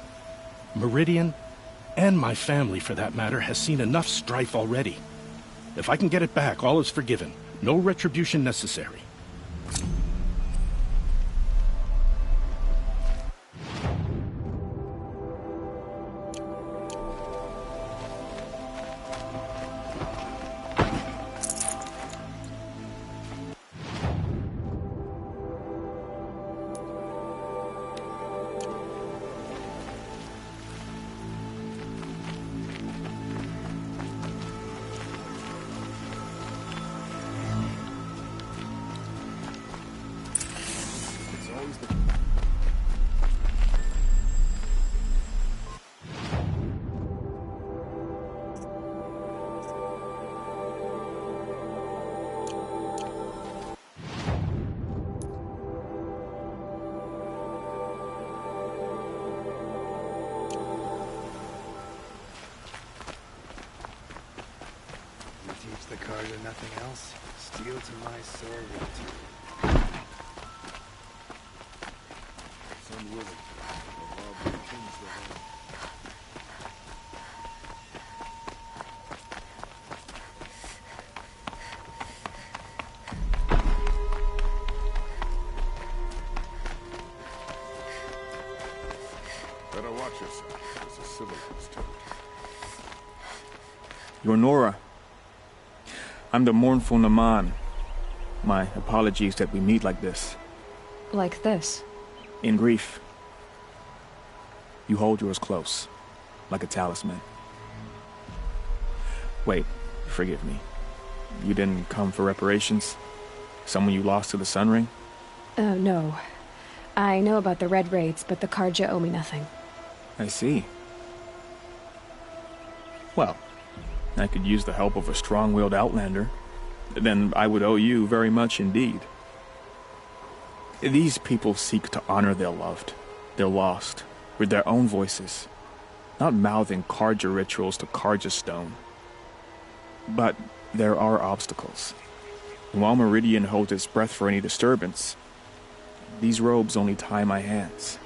Meridian, and my family for that matter, has seen enough strife already. If I can get it back, all is forgiven. No retribution necessary. The card or nothing else. Steel to my sword root. Some willing. Of all the kings that have. Better watch yourself, as a civilized toad. You're Nora. I'm the mournful Naman. My apologies that we meet like this. Like this? In grief. You hold yours close, like a talisman. Wait, forgive me. You didn't come for reparations? Someone you lost to the Sun Ring? No. I know about the Red Raids, but the Karja owe me nothing. I see. Well, I could use the help of a strong-willed outlander. Then I would owe you very much indeed. These people seek to honor their loved, their lost, with their own voices, not mouthing Karja rituals to Karja stone. But there are obstacles. And while Meridian holds its breath for any disturbance, these robes only tie my hands.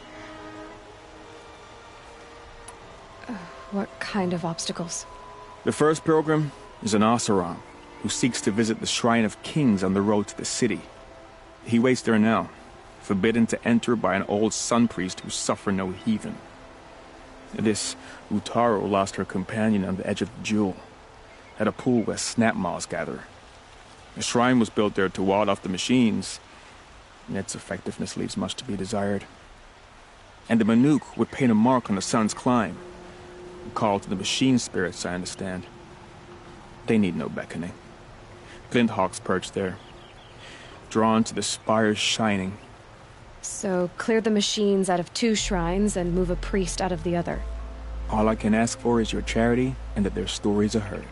What kind of obstacles? The first pilgrim is an Oseram, who seeks to visit the Shrine of Kings on the road to the city. He waits there now, forbidden to enter by an old sun priest who suffer no heathen. This Utaro lost her companion on the edge of the Jewel, at a pool where snap moths gather. The shrine was built there to ward off the machines, and its effectiveness leaves much to be desired. And the Manuk would paint a mark on the sun's climb, a call to the machine spirits, I understand. They need no beckoning. Glint hawks perch there, drawn to the spires shining. So clear the machines out of 2 shrines and move a priest out of the other. All I can ask for is your charity and that their stories are heard.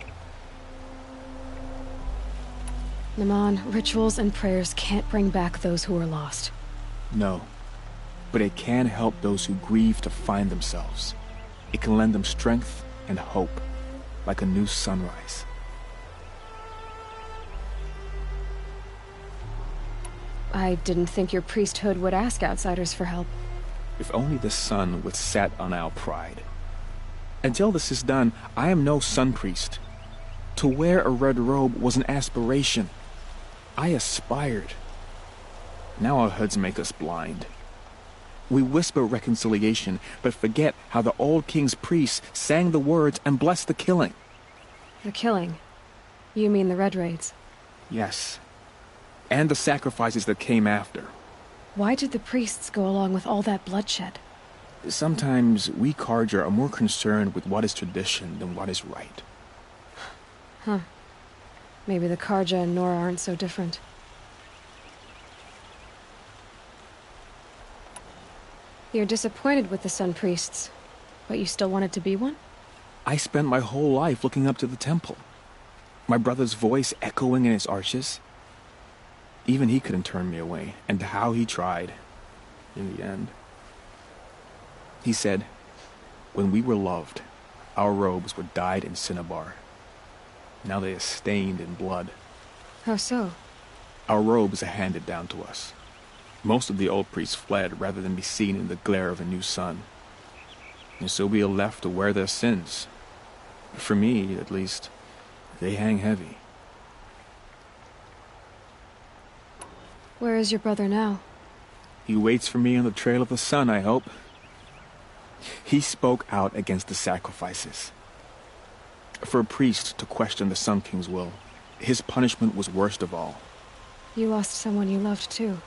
Naman, rituals and prayers can't bring back those who are lost. No, but it can help those who grieve to find themselves. It can lend them strength and hope, like a new sunrise. I didn't think your priesthood would ask outsiders for help. If only the sun would set on our pride. Until this is done, I am no sun priest. To wear a red robe was an aspiration. I aspired. Now our hoods make us blind. We whisper reconciliation, but forget how the old king's priests sang the words and blessed the killing. The killing? You mean the Red Raids? Yes. And the sacrifices that came after. Why did the priests go along with all that bloodshed? Sometimes we Carja are more concerned with what is tradition than what is right. Huh. Maybe the Carja and Nora aren't so different. You're disappointed with the Sun Priests, but you still wanted to be one? I spent my whole life looking up to the temple. My brother's voice echoing in its arches. Even he couldn't turn me away, and how he tried, in the end. He said, when we were loved, our robes were dyed in cinnabar. Now they are stained in blood. How so? Our robes are handed down to us. Most of the old priests fled rather than be seen in the glare of a new sun. And so we are left to wear their sins. For me, at least, they hang heavy. Where is your brother now? He waits for me on the trail of the sun, I hope. He spoke out against the sacrifices. For a priest to question the Sun King's will, his punishment was worst of all. You lost someone you loved too.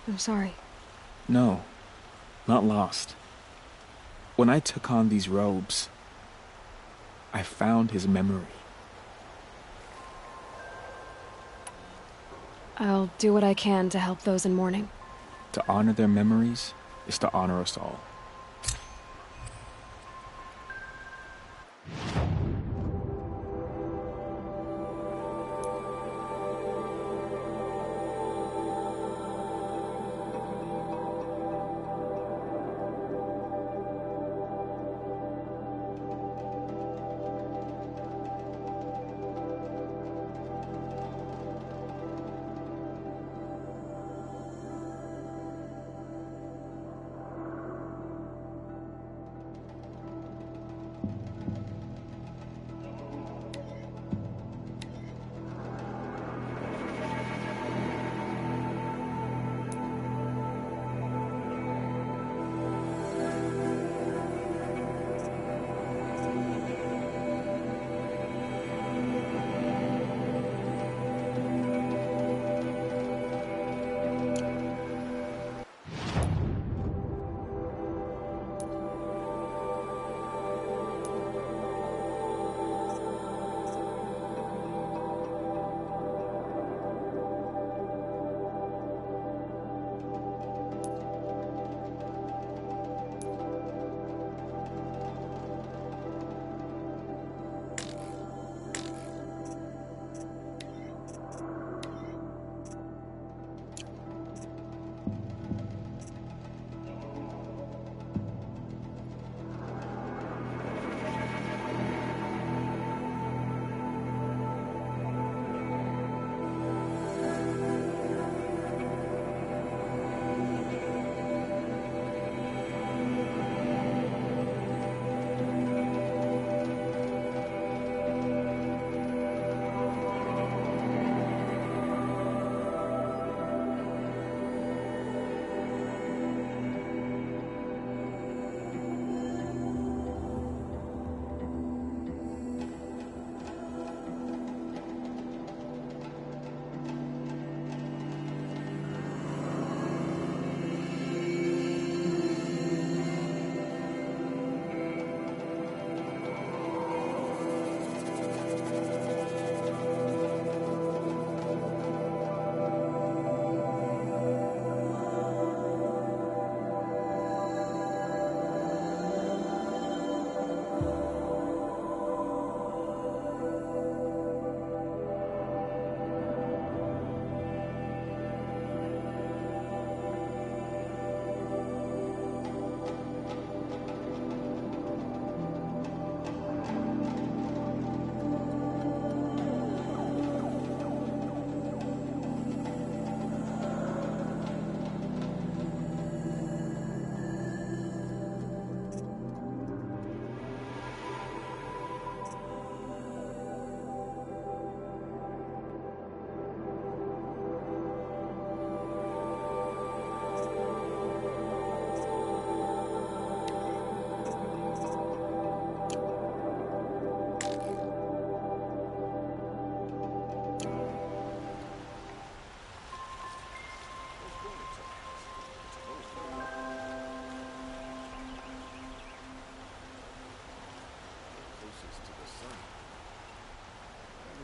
I'm sorry. No, not lost. When I took on these robes, I found his memory. I'll do what I can to help those in mourning. To honor their memories is to honor us all.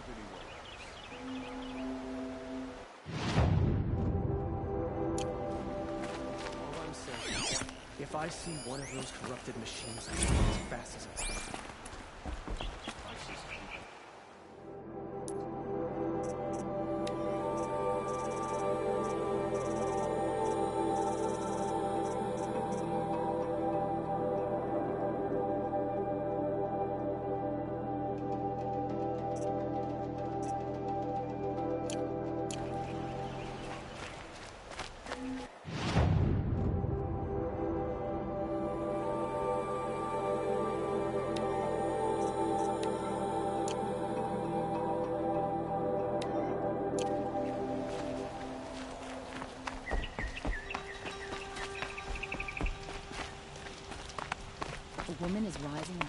All I'm saying is, if I see one of those corrupted machines, I'll go as fast as I can. A woman is rising up.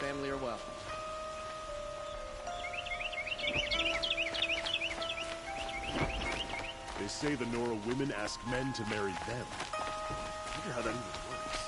family are welcome. They say the Nora women ask men to marry them. I wonder how that even works.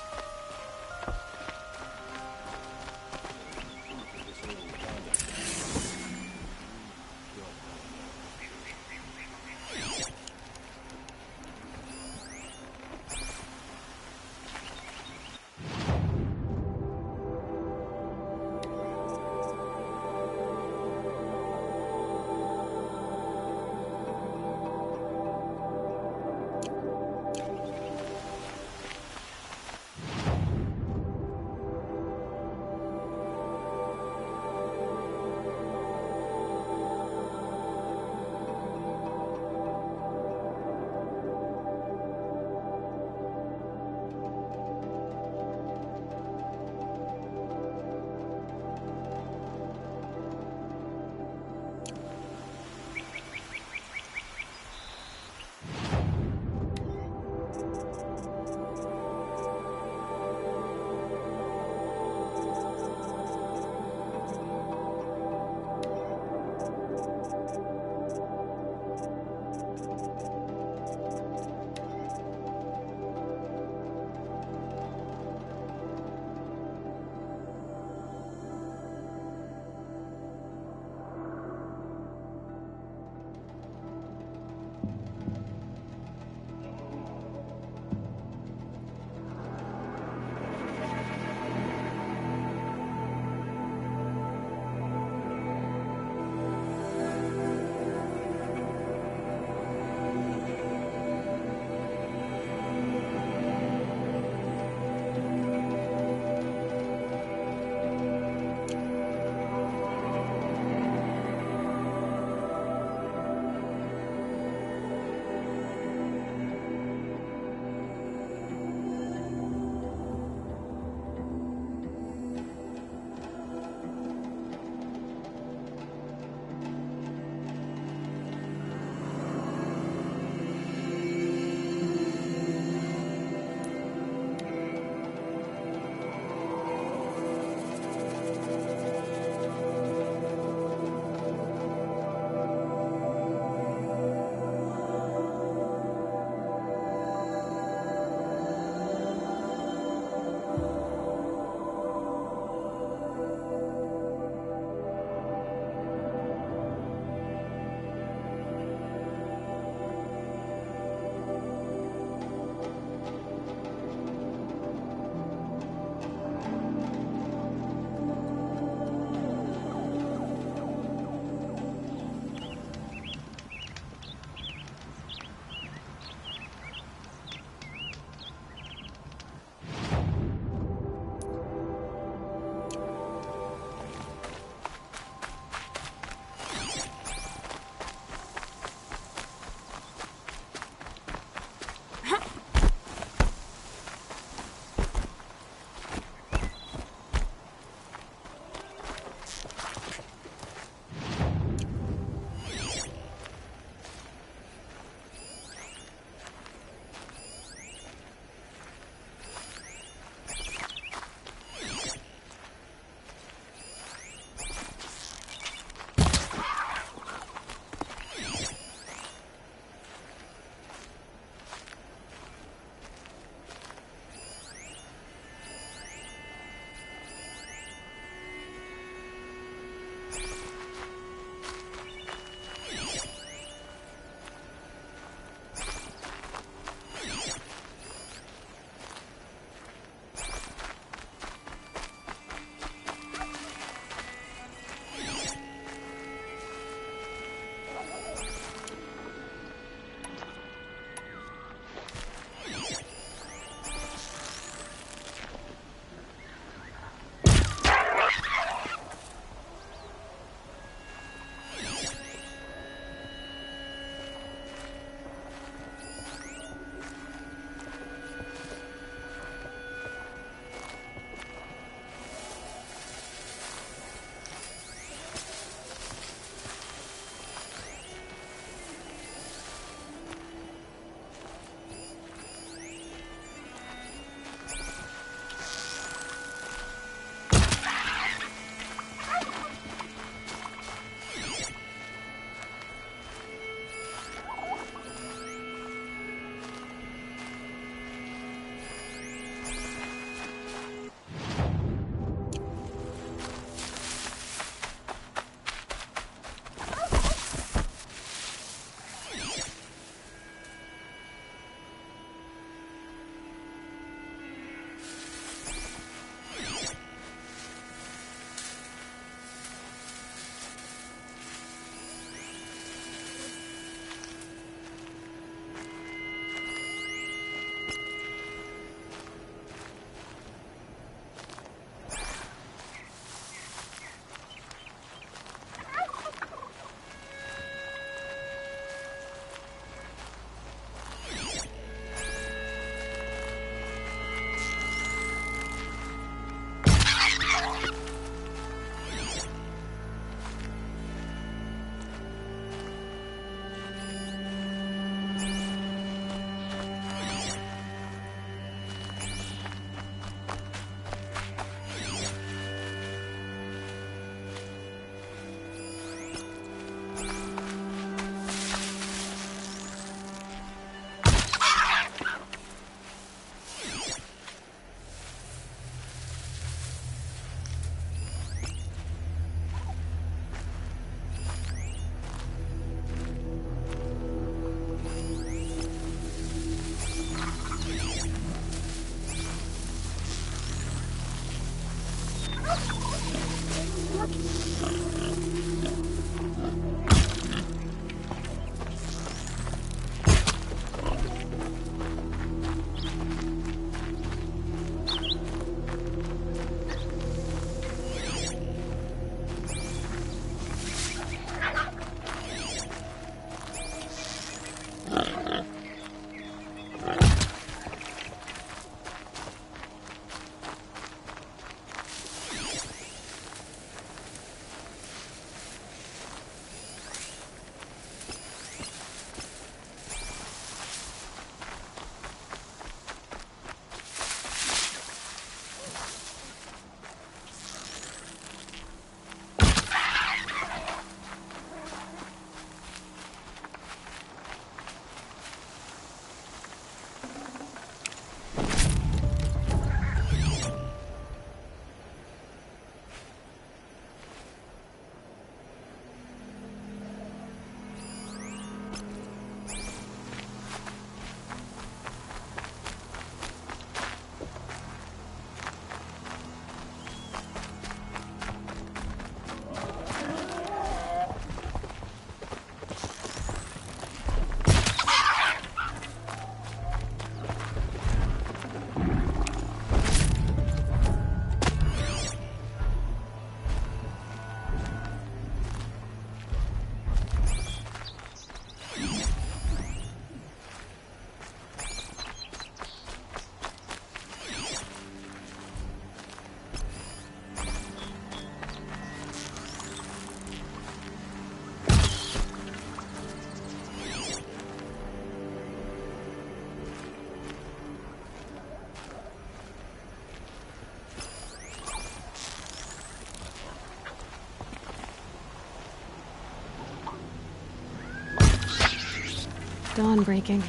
dawn breaking.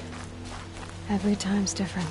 Every time's different.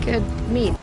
Good meat.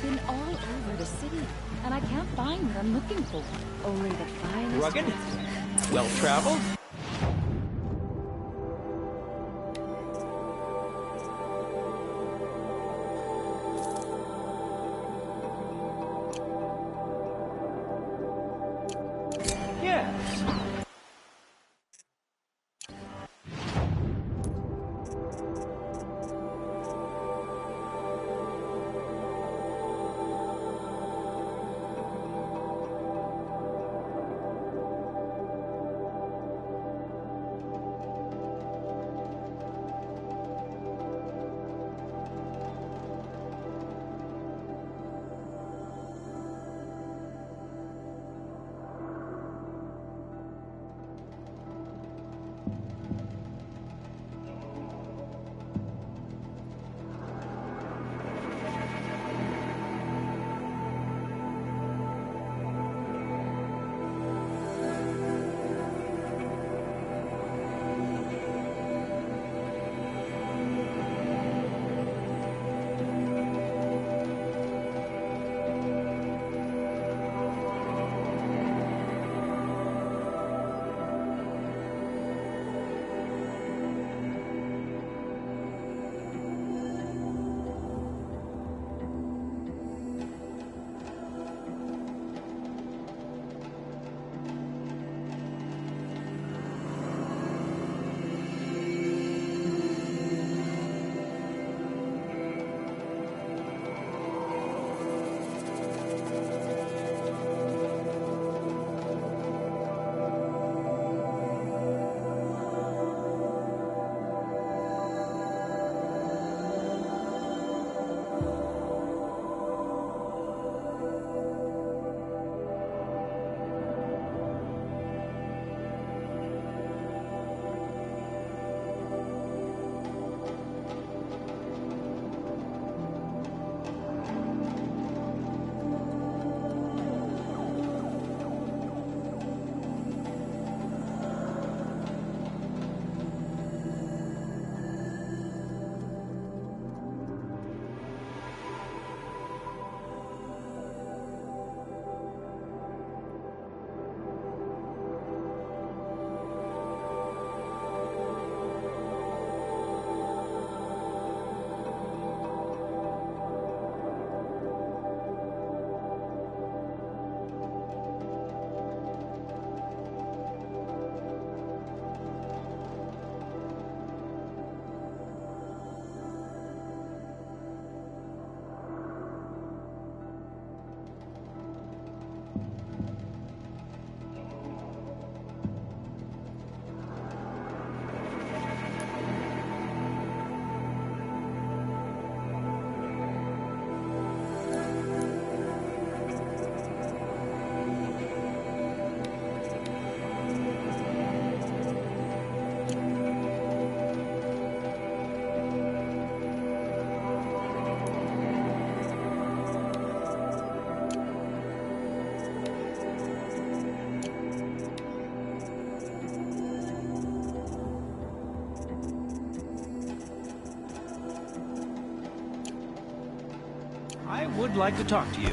Been all over the city, and I can't find what I'm looking for. Only the finest. Rugged? Well-traveled? Yes. I would like to talk to you.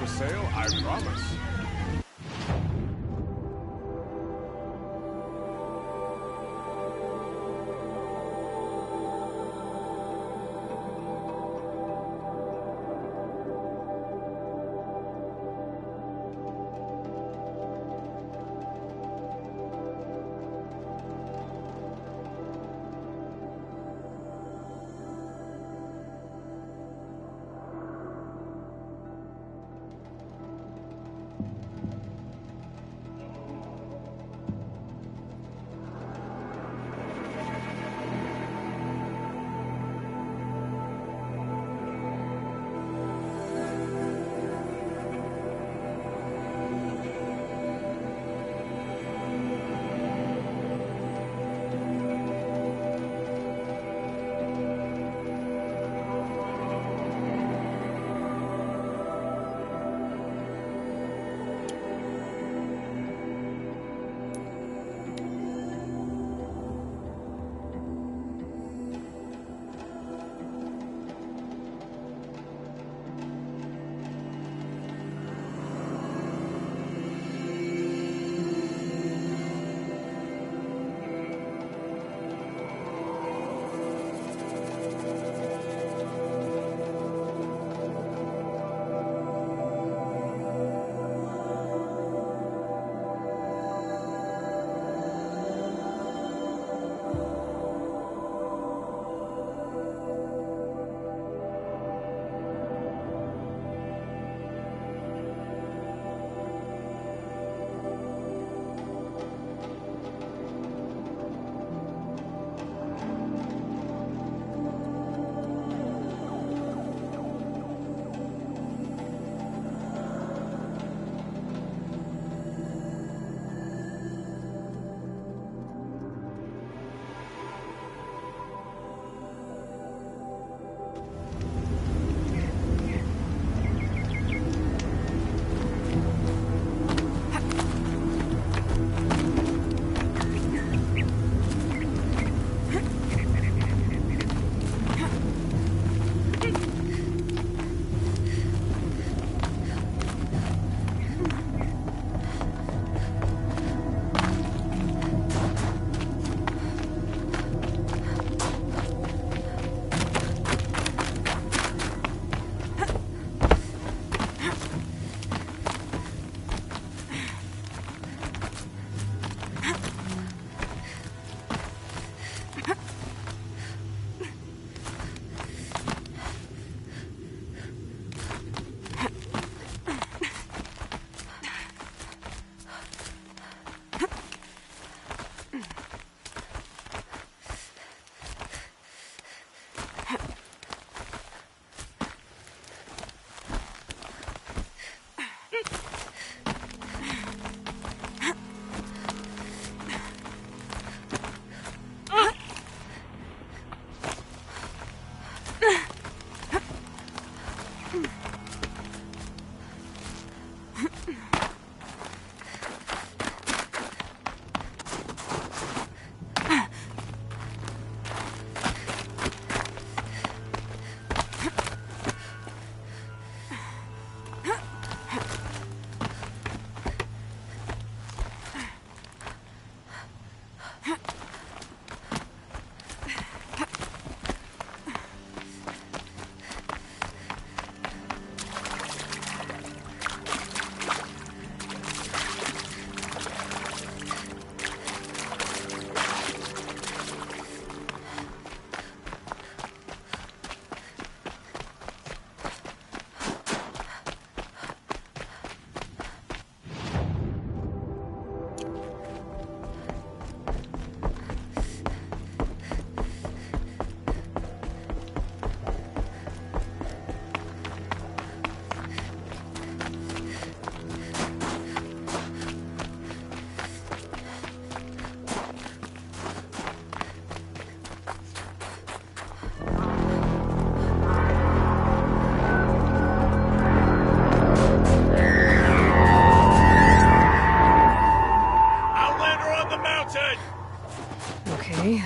for sale, I promise.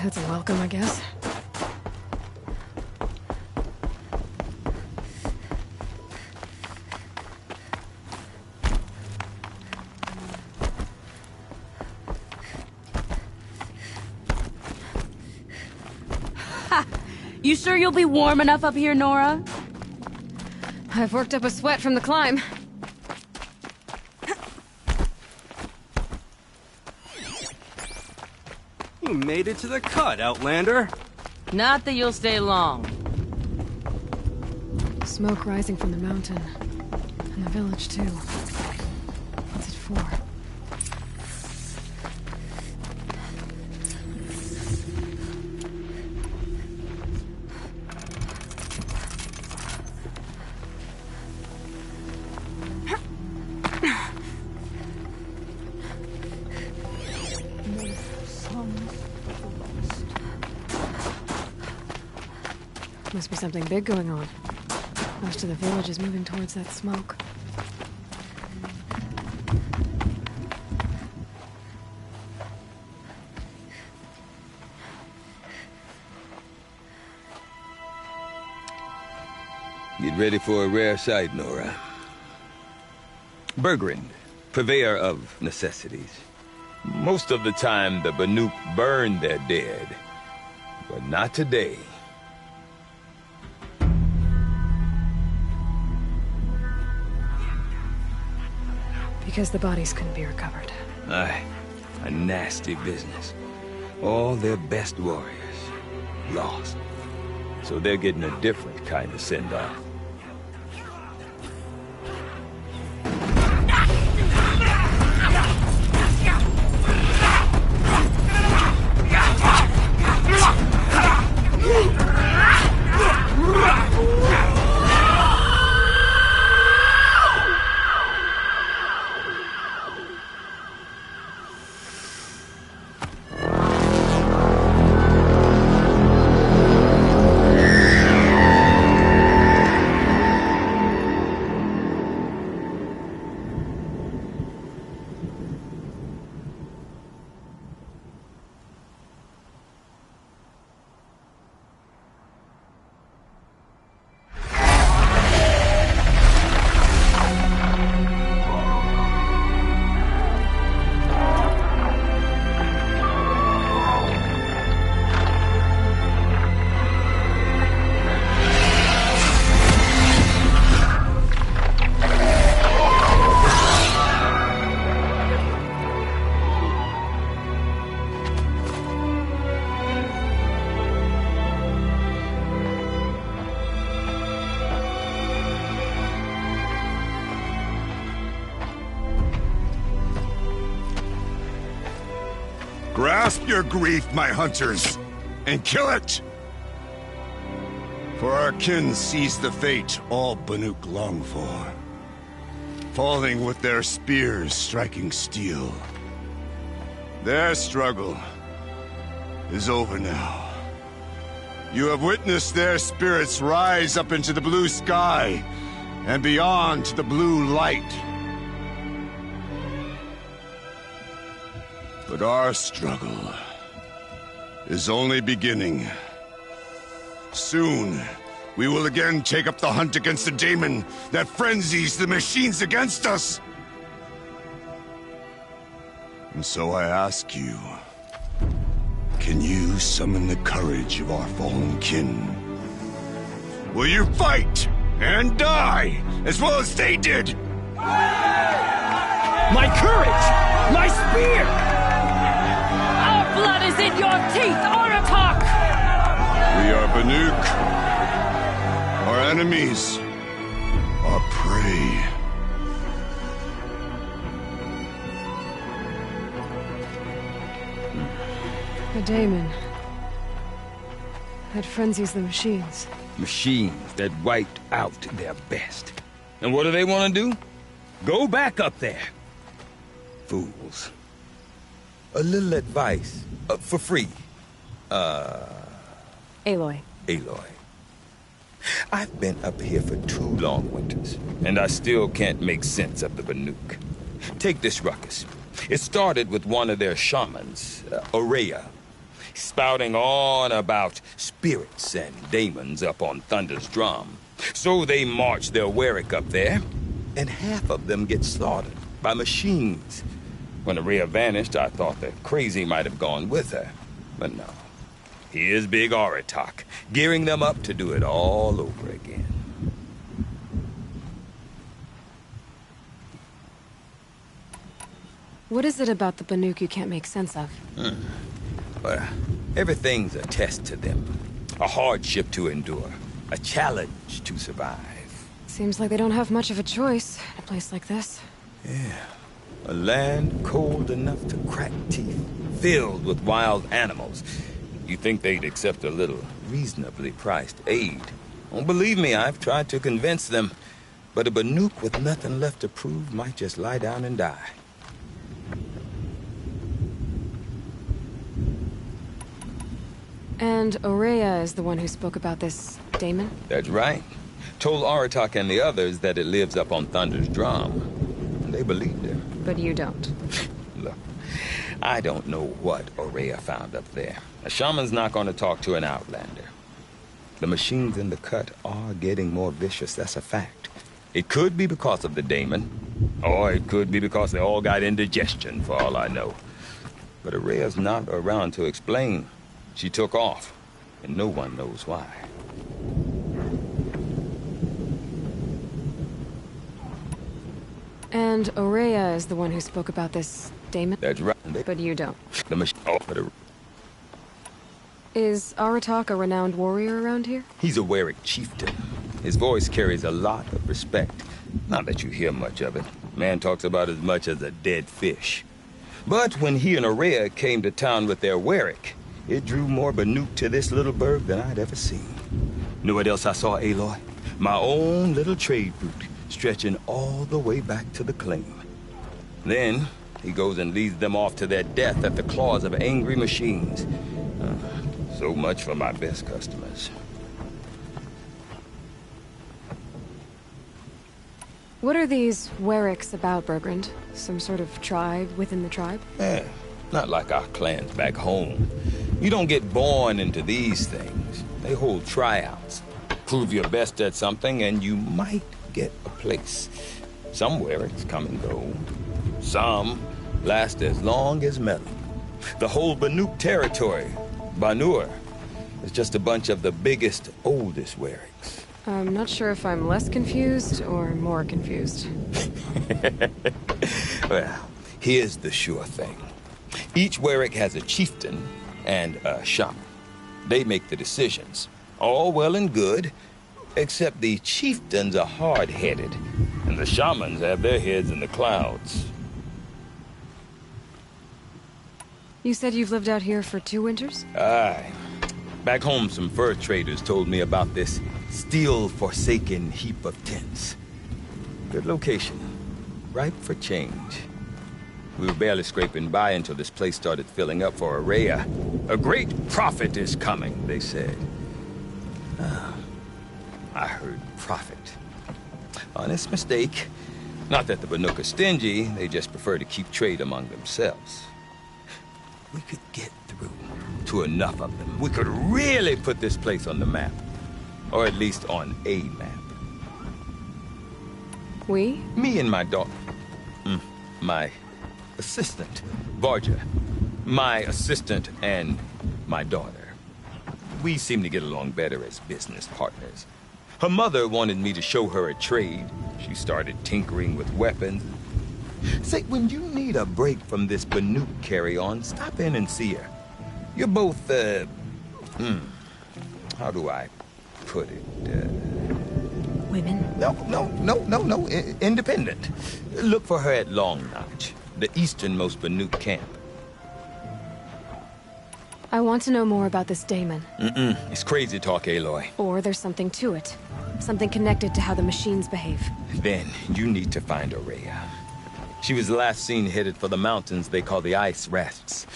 That's a welcome, I guess. You sure you'll be warm enough up here, Nora? I've worked up a sweat from the climb. You made it to the cut, Outlander. Not that you'll stay long. Smoke rising from the mountain. And the village, too. What's it for? Must be something big going on. Most of the village is moving towards that smoke. Get ready for a rare sight, Nora. Bergrind, purveyor of necessities. Most of the time, the Banuk burn their dead. But not today. Because the bodies couldn't be recovered. Aye, a nasty business. All their best warriors lost. So they're getting a different kind of send-off. Grasp your grief, my hunters, and kill it! For our kin sees the fate all Banuk long for. Falling with their spears striking steel. Their struggle is over now. You have witnessed their spirits rise up into the blue sky and beyond to the blue light. But our struggle is only beginning. Soon, we will again take up the hunt against the daemon that frenzies the machines against us. And so I ask you, can you summon the courage of our fallen kin? Will you fight and die as well as they did? My courage! My spear! Our blood is in your teeth, Oratok! We are Banuk. Our enemies are prey. The daemon that frenzies the machines. Machines that wiped out their best. And what do they want to do? Go back up there. Fools. A little advice, for free. Aloy. Aloy. I've been up here for 2 long winters, and I still can't make sense of the Banuk. Take this ruckus. It started with one of their shamans, Aurea, spouting on about spirits and daemons up on Thunder's drum. So they march their Warwick up there, and half of them get slaughtered by machines. When Aurea vanished, I thought the crazy might have gone with her, but no. Here's Big Aratak, gearing them up to do it all over again. What is it about the Banuk you can't make sense of? Well, everything's a test to them. A hardship to endure. A challenge to survive. Seems like they don't have much of a choice in a place like this. Yeah. A land cold enough to crack teeth, filled with wild animals. You think they'd accept a little reasonably priced aid? Oh, believe me, I've tried to convince them. But a Banuk with nothing left to prove might just lie down and die. And Aurea is the one who spoke about this daemon? That's right. Told Aratak and the others that it lives up on Thunder's drum. And they believed her. But you don't. Look, I don't know what Aurea found up there. A shaman's not going to talk to an outlander. The machines in the cut are getting more vicious, that's a fact. It could be because of the daemon, or it could be because they all got indigestion, for all I know. But Aurea's not around to explain. She took off, and no one knows why. And Aurea is the one who spoke about this daemon? That's right. But you don't. The machine. Oh, but Is Aratak a renowned warrior around here? he's a Warwick chieftain. His voice carries a lot of respect. Not that you hear much of it. Man talks about as much as a dead fish. But when he and Aurea came to town with their Warwick, it drew more Banuk to this little burg than I'd ever seen. Know what else I saw, Aloy? My own little trade route, stretching all the way back to the claim. Then, he goes and leads them off to their death at the claws of angry machines. So much for my best customers. What are these Warwicks about, Bergrand? Some sort of tribe within the tribe? Not like our clans back home. You don't get born into these things. They hold tryouts. Prove your best at something and you might get a place. Some Warwicks come and go. Some last as long as metal. The whole Banuk territory, Banur, is just a bunch of the biggest, oldest Warwicks. I'm not sure if I'm less confused or more confused. Well, here's the sure thing. Each Warwick has a chieftain and a shaman. They make the decisions. All well and good, except the chieftains are hard-headed, and the shamans have their heads in the clouds. You said you've lived out here for 2 winters? Aye. Back home, some fur traders told me about this steel-forsaken heap of tents. Good location. Ripe for change. We were barely scraping by until this place started filling up for Aurea. A great prophet is coming, they said. I heard prophet. Honest mistake. Not that the Banuk are stingy, they just prefer to keep trade among themselves. We could get through to enough of them. We could really put this place on the map. Or at least on a map. We? Me and my daughter. My assistant, Varja. My assistant and my daughter. We seem to get along better as business partners. Her mother wanted me to show her a trade. She started tinkering with weapons. Say, when you need a break from this Banuk carry-on, stop in and see her. You're both, how do I put it? Women? No, independent. Look for her at Long Notch, the easternmost Banuk camp. I want to know more about this daemon. It's crazy talk, Aloy. Or there's something to it. Something connected to how the machines behave. Then you need to find Aurea. She was last seen headed for the mountains they call the Ice Rests.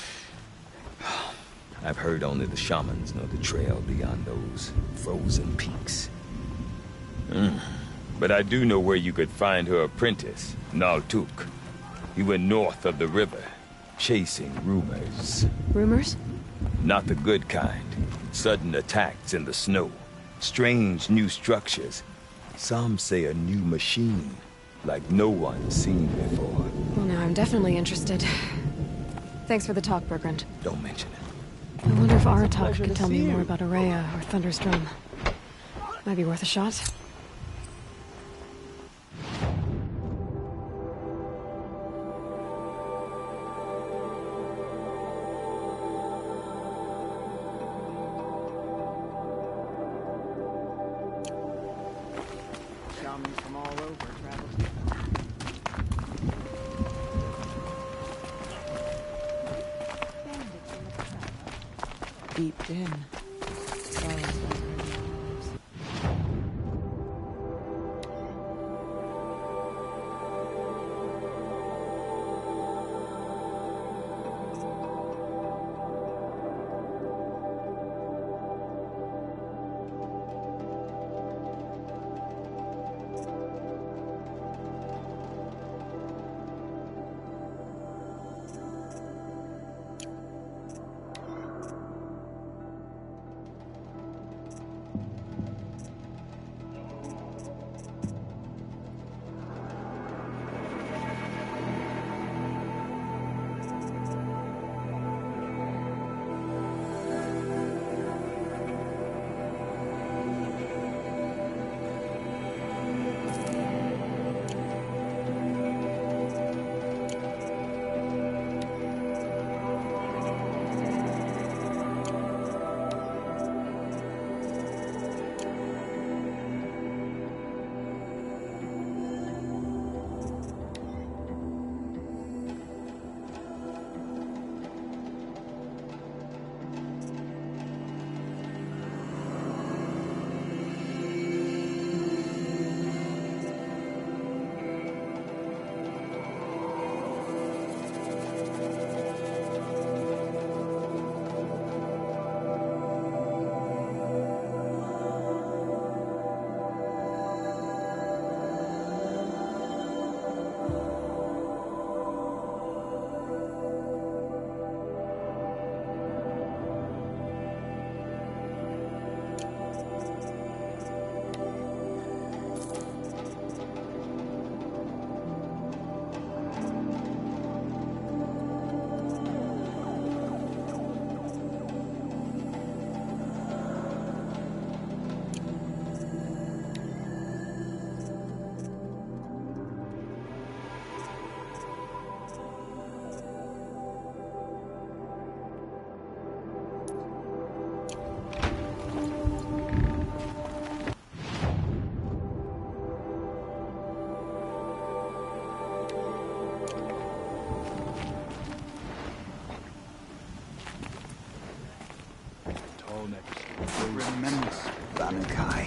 I've heard only the shamans know the trail beyond those frozen peaks. But I do know where you could find her apprentice, Naltuk. He went north of the river, chasing rumors. Rumors? Not the good kind. Sudden attacks in the snow. Strange new structures. Some say a new machine, like no one's seen before. Well, now I'm definitely interested. Thanks for the talk, Bergrand. Don't mention it. I wonder if Aratak could tell me more about Araya or Thunder's drum. Might be worth a shot. Shamans from all over travel. Deep in. Remember, Banakai,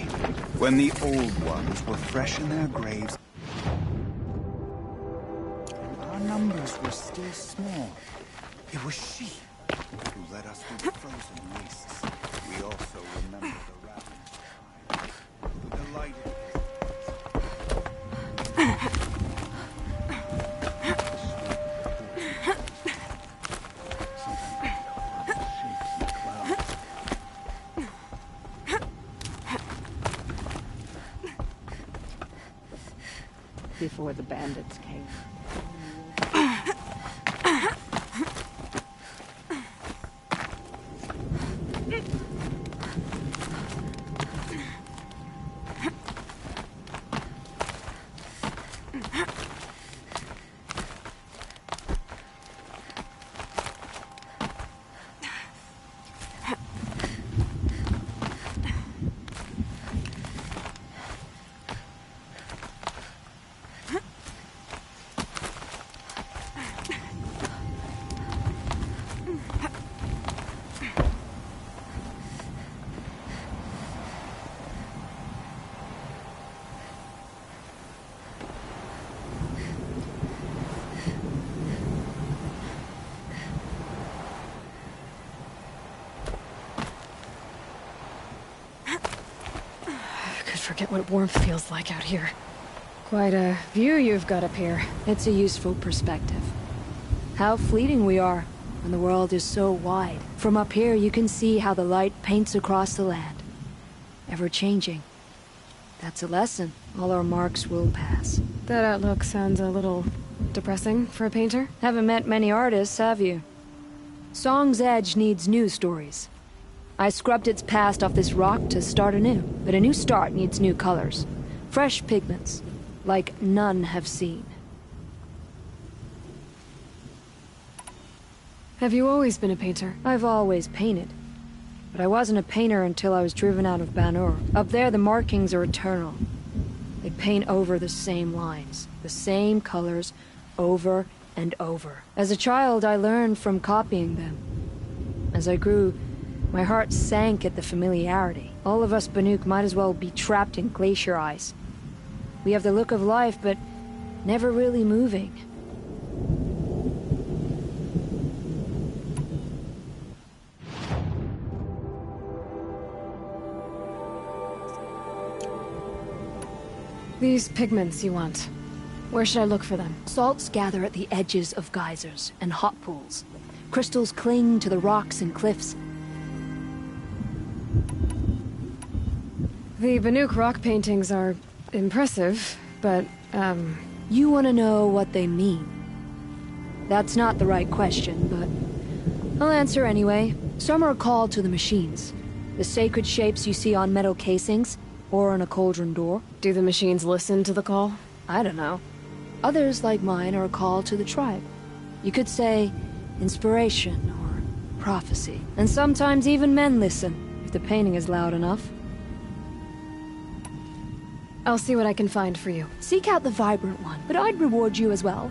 when the old ones were fresh in their graves, and our numbers were still small. It was she who led us through the frozen wastes. We also remember the ravenous tribe who delighted before the bandits came. Forget what warmth feels like out here. Quite a view you've got up here. It's a useful perspective. How fleeting we are when the world is so wide. From up here you can see how the light paints across the land. Ever changing. That's a lesson. All our marks will pass. That outlook sounds a little depressing for a painter. Haven't met many artists, have you? Song's Edge needs new stories. I scrubbed its past off this rock to start anew, but a new start needs new colors. Fresh pigments, like none have seen. Have you always been a painter? I've always painted. But I wasn't a painter until I was driven out of Banur. Up there, the markings are eternal. They paint over the same lines, the same colors, over and over. As a child, I learned from copying them. As I grew, my heart sank at the familiarity. All of us Banuk might as well be trapped in glacier ice. We have the look of life, but never really moving. These pigments you want. Where should I look for them? Salts gather at the edges of geysers and hot pools. Crystals cling to the rocks and cliffs. The Banuk rock paintings are impressive, but, You want to know what they mean? That's not the right question, but I'll answer anyway. Some are called to the machines. The sacred shapes you see on metal casings, or on a cauldron door. Do the machines listen to the call? I don't know. Others, like mine, are a call to the tribe. You could say inspiration or prophecy. And sometimes even men listen, if the painting is loud enough. I'll see what I can find for you. Seek out the vibrant one, but I'd reward you as well.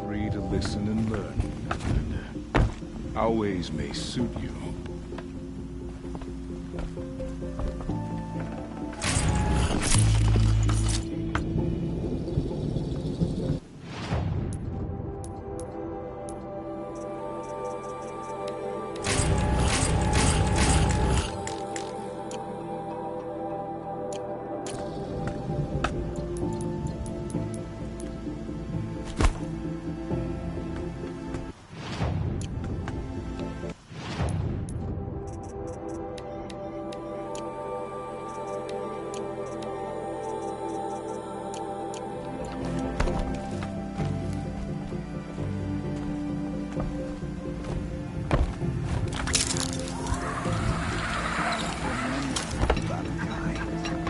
Free to listen and learn, and our ways may suit you.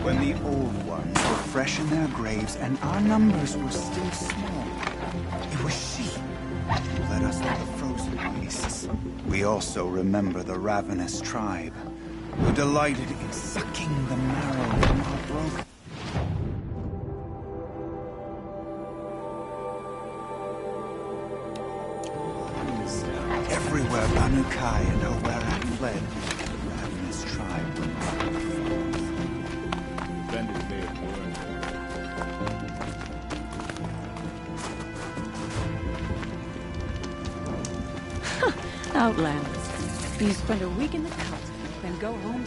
When the old ones were fresh in their graves and our numbers were still small, it was she who led us to the frozen wastes. We also remember the ravenous tribe, who delighted in sucking the marrow from our broken. Everywhere Banukai and Howerak fled, the ravenous tribe remarked. Outlanders. You spend a week in the cut, then go home.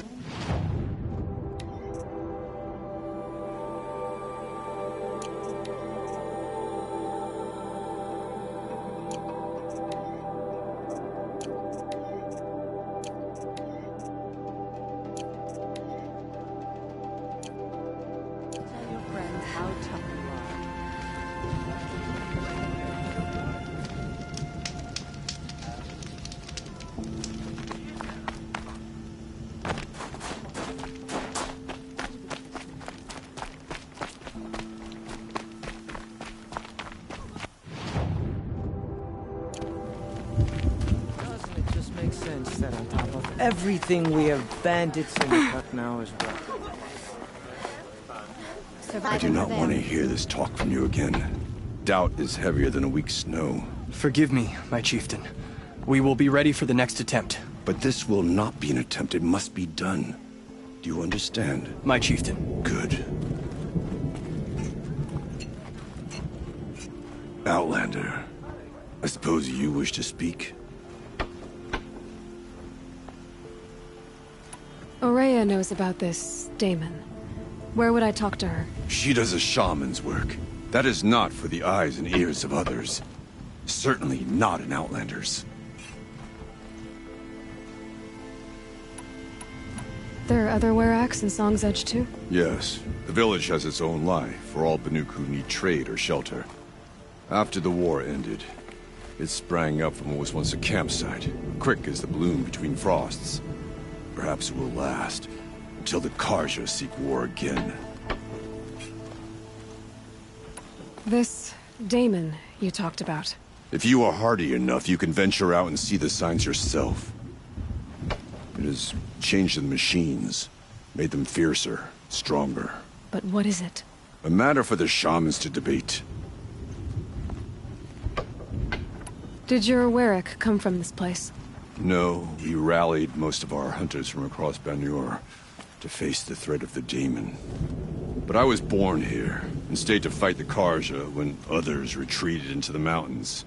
Tell your friends how tough you are. Doesn't it just make sense that on top of everything we have bandits in the cut now as well? I do not want to hear this talk from you again. Doubt is heavier than a week's snow. Forgive me, my chieftain. We will be ready for the next attempt. But this will not be an attempt. It must be done. Do you understand? My chieftain. Good. Outlander, I suppose you wish to speak? Aurea knows about this Damon. Where would I talk to her? She does a shaman's work. That is not for the eyes and ears of others. Certainly not an Outlander's. There are other Weraks in Song's Edge too? Yes. The village has its own life for all Banuk who need trade or shelter. After the war ended, it sprang up from what was once a campsite, quick as the bloom between frosts. Perhaps it will last, until the Karja seek war again. This Damon you talked about. If you are hardy enough, you can venture out and see the signs yourself. It has changed the machines, made them fiercer, stronger. But what is it? A matter for the shamans to debate. Did your Werak come from this place? No, we rallied most of our hunters from across Banur to face the threat of the Daemon. But I was born here, and stayed to fight the Karja when others retreated into the mountains.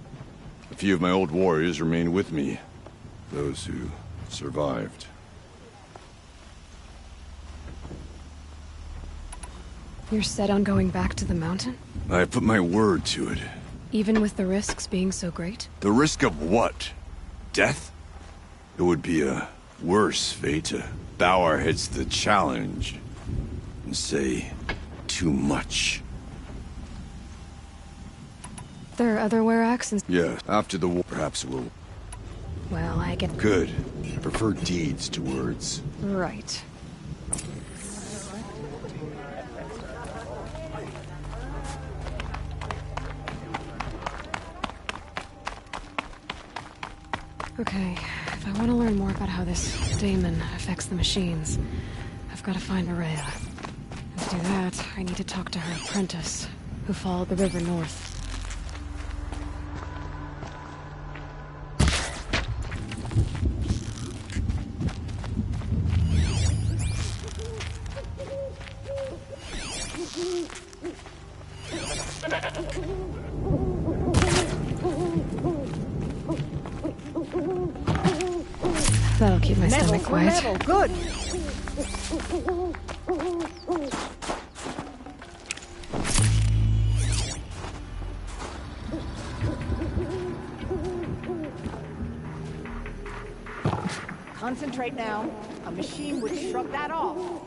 A few of my old warriors remained with me, those who survived. You're set on going back to the mountain? I put my word to it. Even with the risks being so great? The risk of what? Death? It would be a worse fate to bow our heads to the challenge and say too much. There are other Weraks and... Yes, after the war, perhaps it will... Well, I get... Good. I prefer deeds to words. Right. Okay, if I want to learn more about how this Daemon affects the machines, I've got to find Aurea. And to do that, I need to talk to her apprentice, who followed the river north. That'll keep my stomach quiet. Metal, good. Concentrate now. A machine would shrug that off.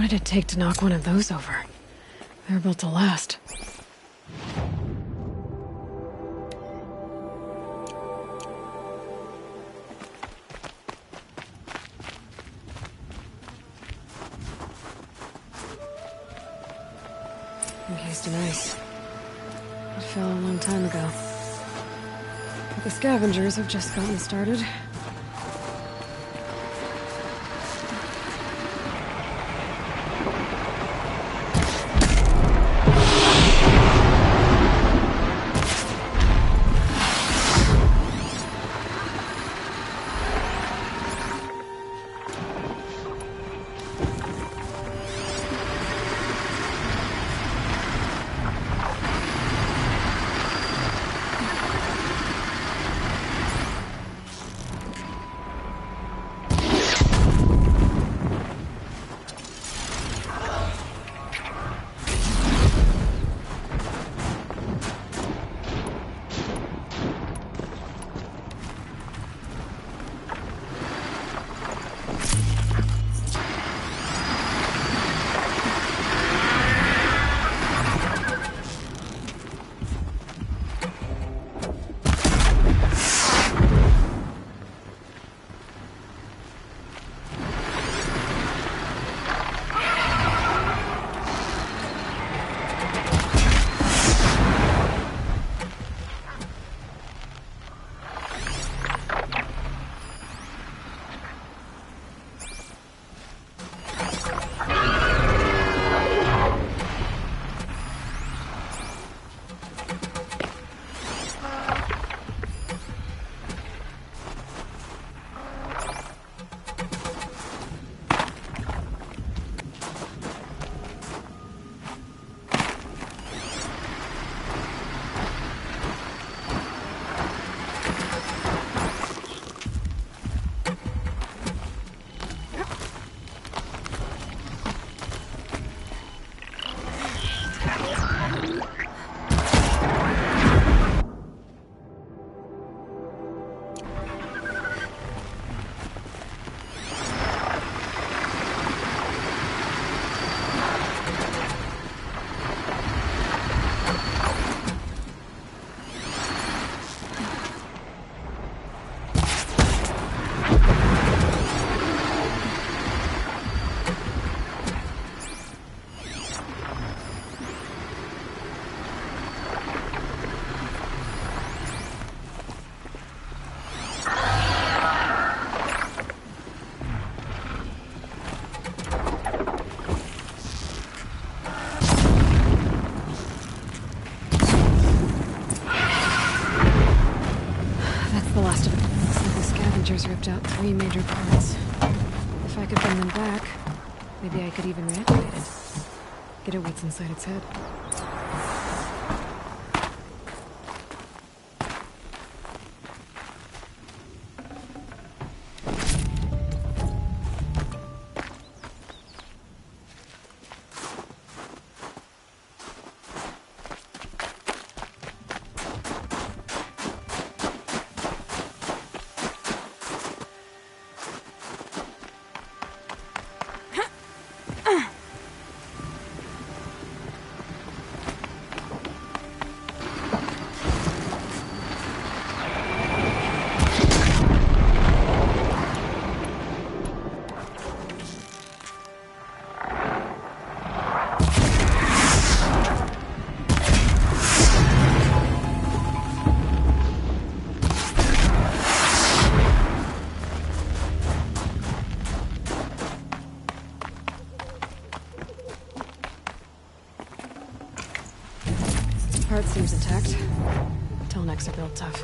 What did it take to knock one of those over? They're built to last. Encased in ice. It fell a long time ago. But the scavengers have just gotten started. could bring them back, maybe I could even reactivate it. Get at what's inside its head. Part seems intact. Telnecks are built tough.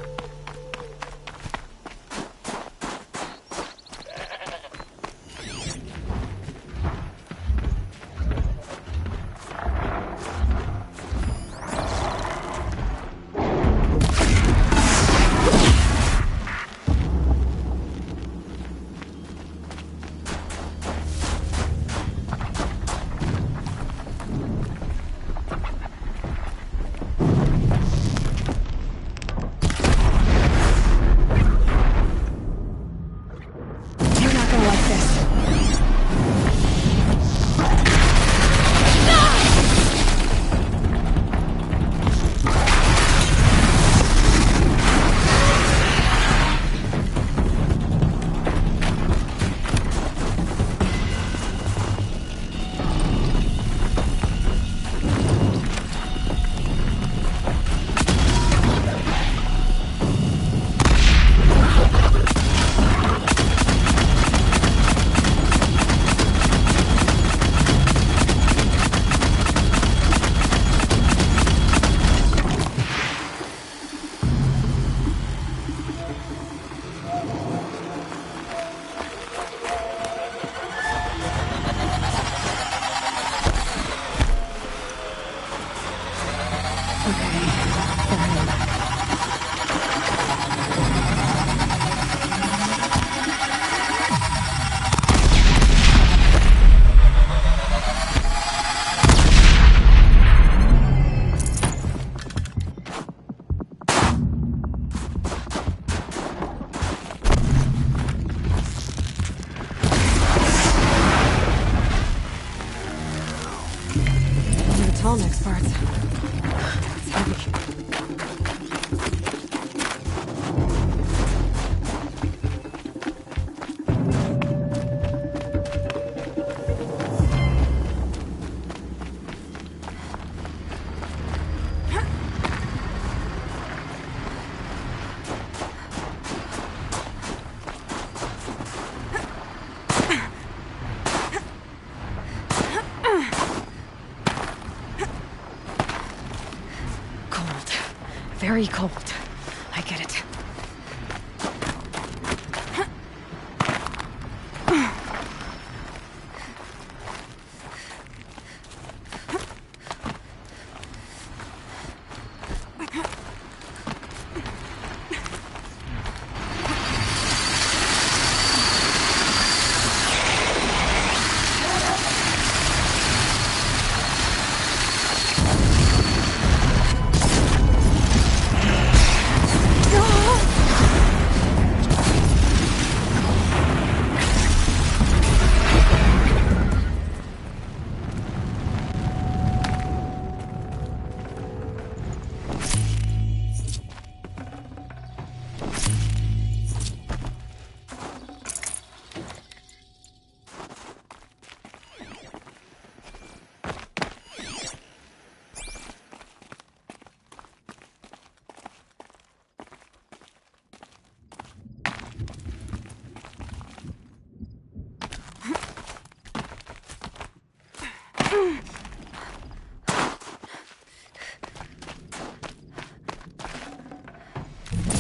Next parts. It's heavy. Very cold. I get it.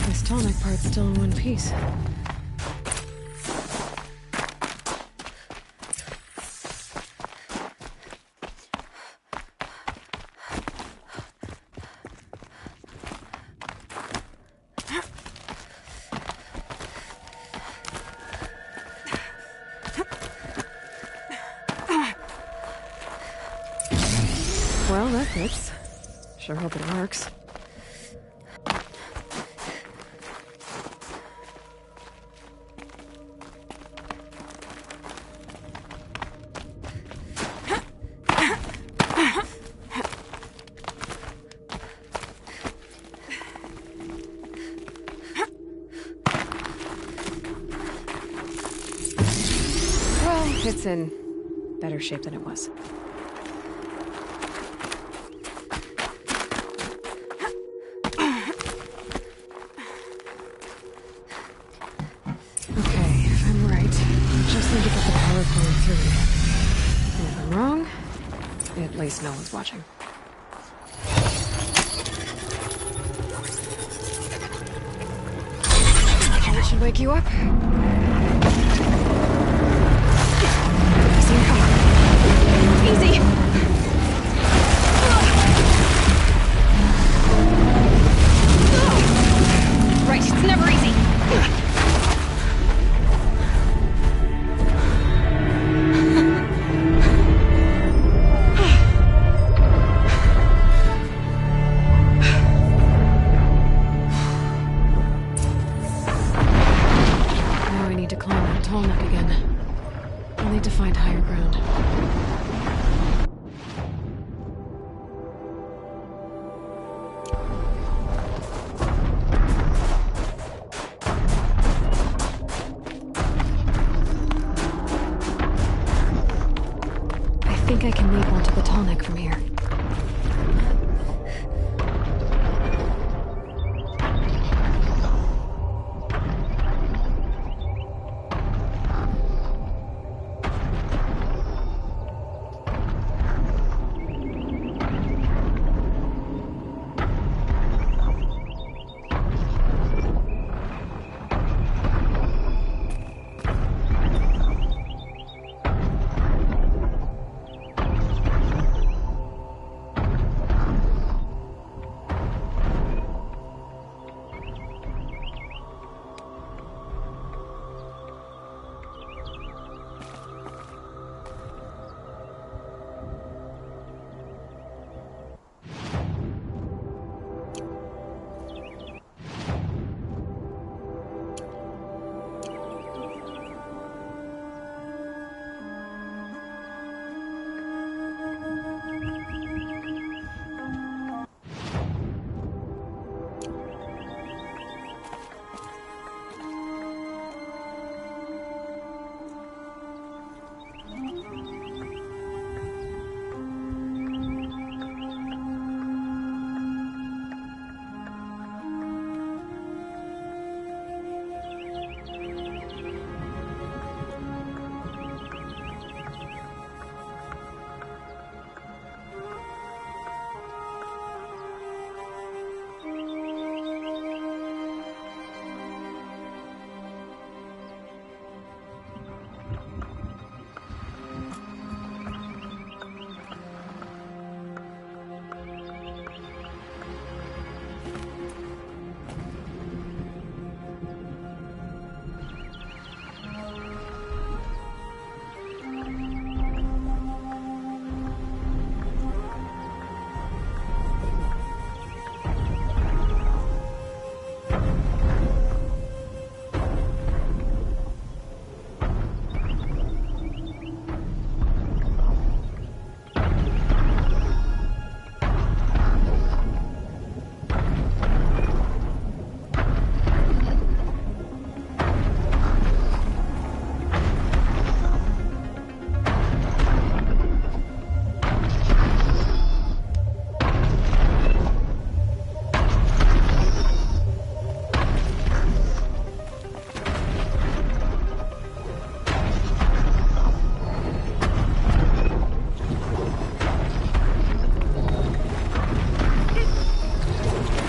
This tonic part's still in one piece. Well, that fits. Sure hope it works. Well, it's in better shape than it was. At least no one's watching. That should wake you up. Easy. Right, it's never easy.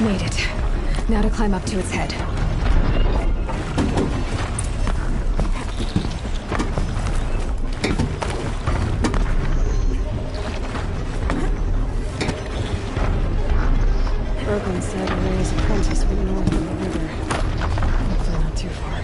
Made it. Now to climb up to its head. Berglund said Ray's apprentice went north of the river. Hopefully not too far.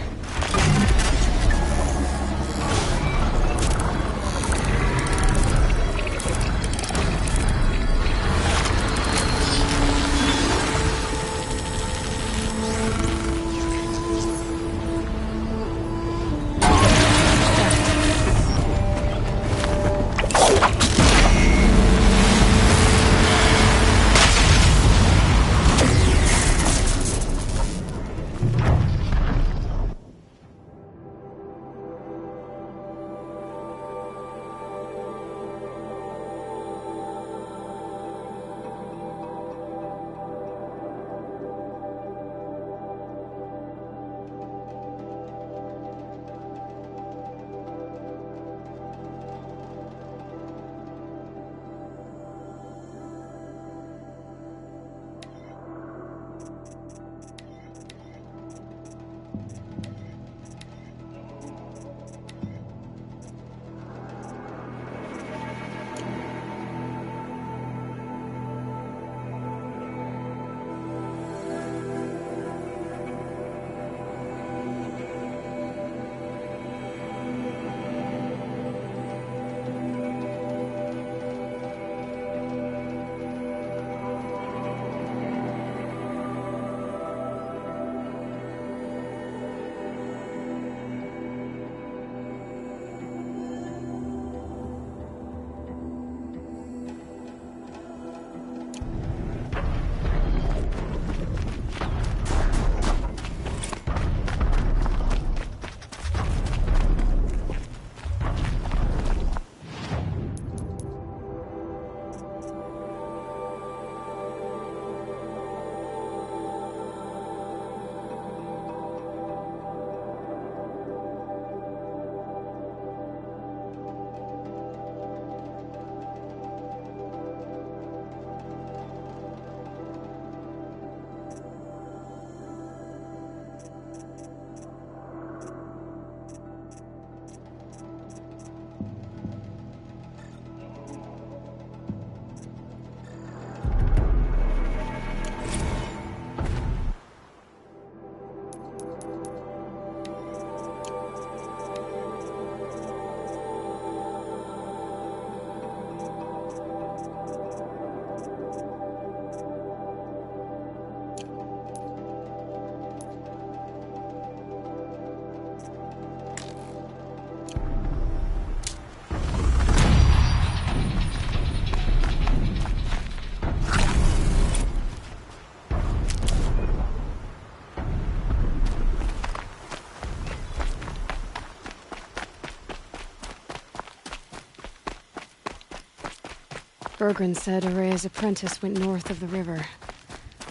Bergren said Araya's apprentice went north of the river.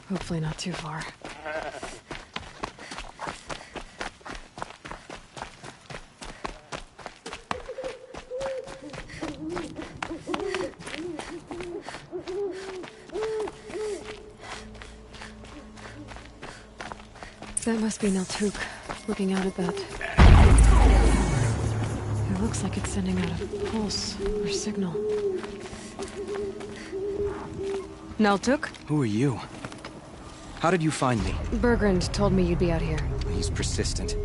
Hopefully not too far. That must be Naltuk, looking out at that. It looks like it's sending out a pulse or signal. Naltuk? Who are you? How did you find me? Bergrand told me you'd be out here. He's persistent.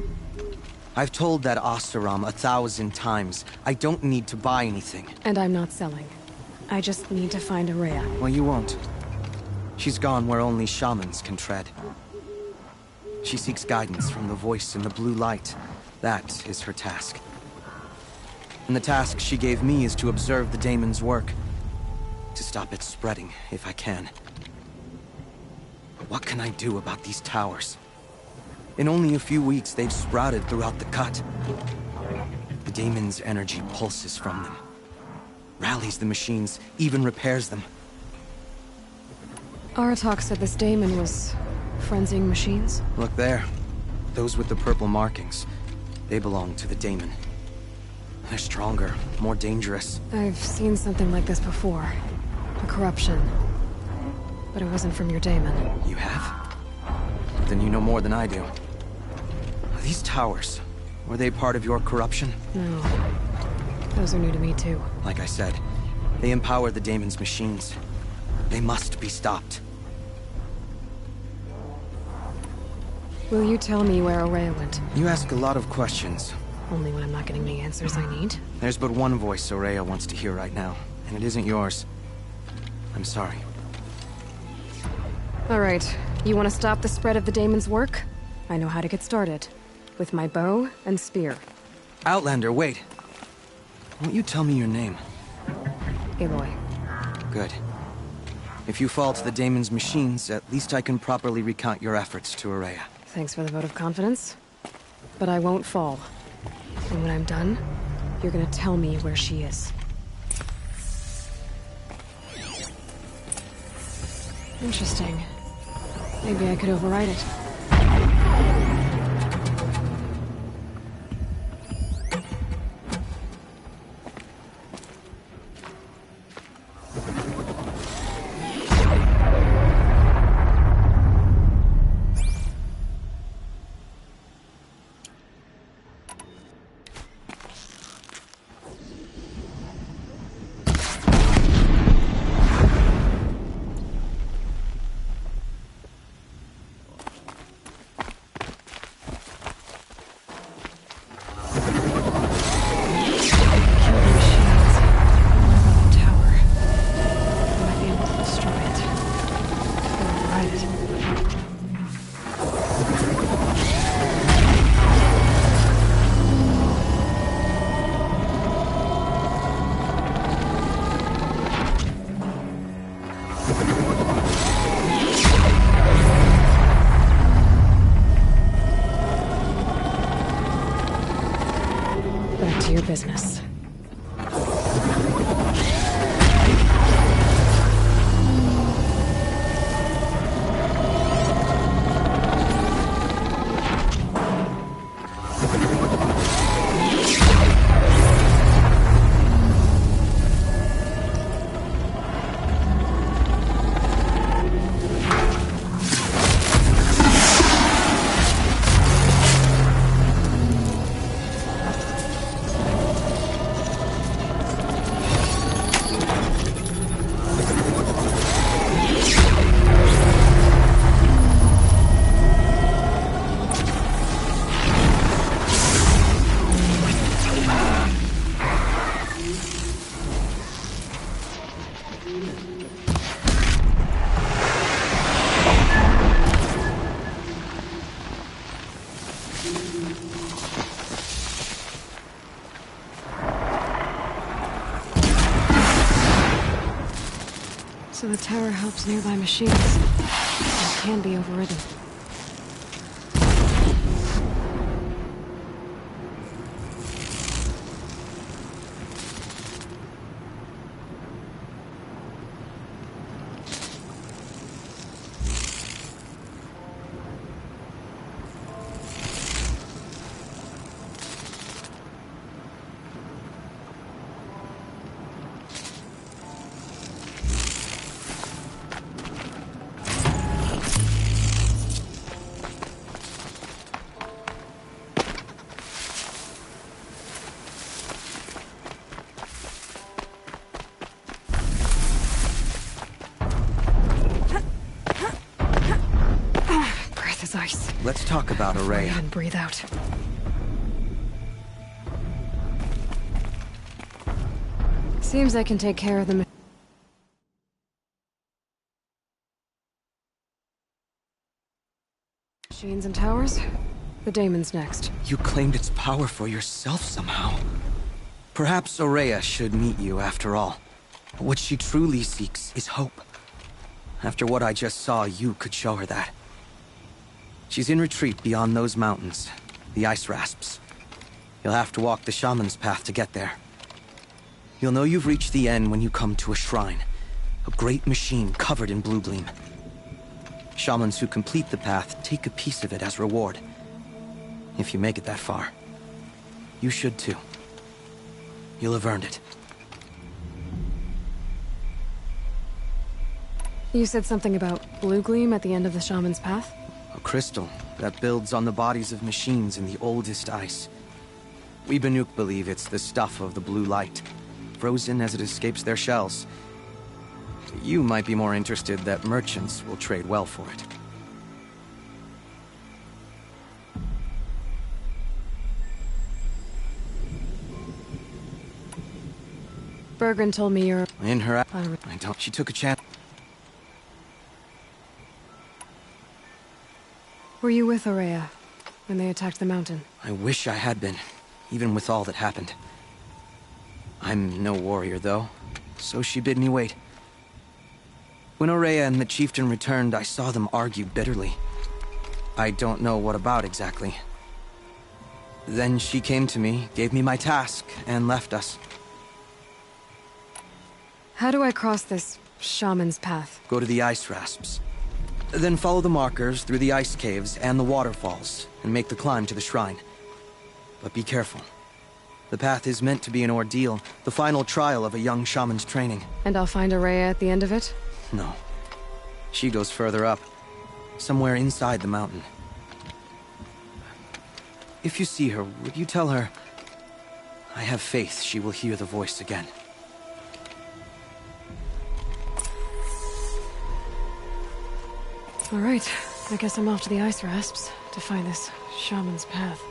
I've told that Oseram 1,000 times. I don't need to buy anything. And I'm not selling. I just need to find Araya. Well, you won't. She's gone where only shamans can tread. She seeks guidance from the voice in the blue light. That is her task. And the task she gave me is to observe the daemon's work. To stop it spreading, if I can. But what can I do about these towers? In only a few weeks, they've sprouted throughout the cut. The daemon's energy pulses from them. Rallies the machines, even repairs them. Aratak said this daemon was frenzying machines? Look there. Those with the purple markings. They belong to the daemon. They're stronger, more dangerous. I've seen something like this before. A corruption. But it wasn't from your daemon. You have? Then you know more than I do. These towers, were they part of your corruption? No. Those are new to me too. Like I said, they empower the daemon's machines. They must be stopped. Will you tell me where Araya went? You ask a lot of questions. Only when I'm not getting the answers I need. There's but one voice Araya wants to hear right now, and it isn't yours. I'm sorry. All right. You want to stop the spread of the daemon's work? I know how to get started. With my bow and spear. Outlander, wait. Won't you tell me your name? Aloy. Good. If you fall to the daemon's machines, at least I can properly recount your efforts to Araya. Thanks for the vote of confidence. But I won't fall. And when I'm done, you're gonna tell me where she is. Interesting. Maybe I could override it. Back to your business. So the tower helps nearby machines. It can be overridden. talk about Araya. And breathe out. Seems I can take care of the machines and towers. The daemon's next. You claimed its power for yourself somehow. Perhaps Araya should meet you after all. What she truly seeks is hope. After what I just saw, you could show her that. She's in retreat beyond those mountains, the ice rasps. You'll have to walk the shaman's path to get there. You'll know you've reached the end when you come to a shrine, a great machine covered in blue gleam. Shamans who complete the path take a piece of it as reward. If you make it that far, you should too. You'll have earned it. You said something about blue gleam at the end of the shaman's path? A crystal that builds on the bodies of machines in the oldest ice. We Banuk believe it's the stuff of the blue light, frozen as it escapes their shells. You might be more interested that merchants will trade well for it. Bergren told me you're... In her... I don't... She took a chance. Were you with Araya when they attacked the mountain? I wish I had been, even with all that happened. I'm no warrior, though, so she bid me wait. When Araya and the chieftain returned, I saw them argue bitterly. I don't know what about exactly. Then she came to me, gave me my task, and left us. How do I cross this shaman's path? Go to the ice rasps. Then follow the markers through the ice caves and the waterfalls, and make the climb to the shrine. But be careful. The path is meant to be an ordeal, the final trial of a young shaman's training. And I'll find Araya at the end of it? No. She goes further up, somewhere inside the mountain. If you see her, would you tell her... I have faith she will hear the voice again. All right, I guess I'm off to the ice rasps to find this shaman's path.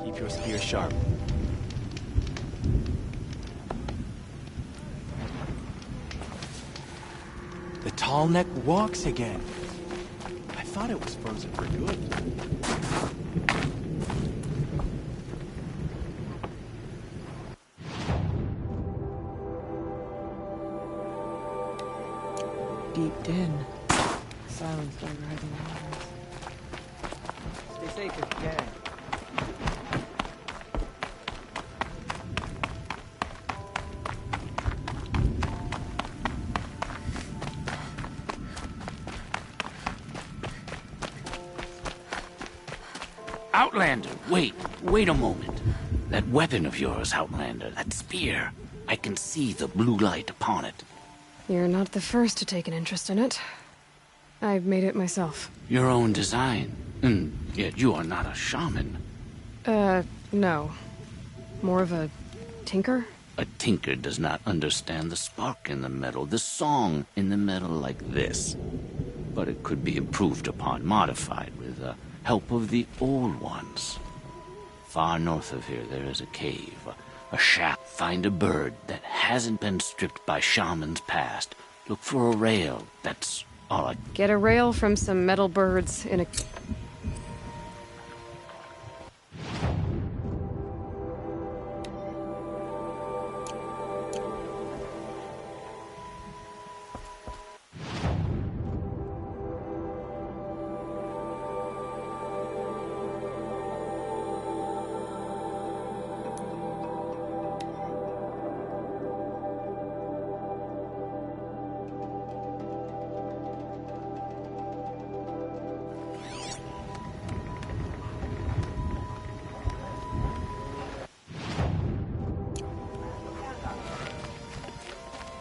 Keep your spear sharp. The tall neck walks again. I thought it was frozen for good. Deep din. Silenced by rising waters. Stay safe if you can. Outlander, wait a moment. That weapon of yours, Outlander, that spear. I can see the blue light upon it. You're not the first to take an interest in it. I've made it myself. Your own design. And yet you are not a shaman. No. More of a tinker? A tinker does not understand the spark in the metal, the song in the metal like this. But it could be improved upon, modified with the help of the old ones. Far north of here there is a cave, a shack. Find a bird that hasn't been stripped by shamans past. Look for a rail, that's all I... Get a rail from some metal birds in a...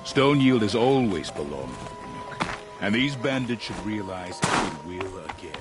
Stone Yield has always belonged to the Banuk, and these bandits should realize it will again.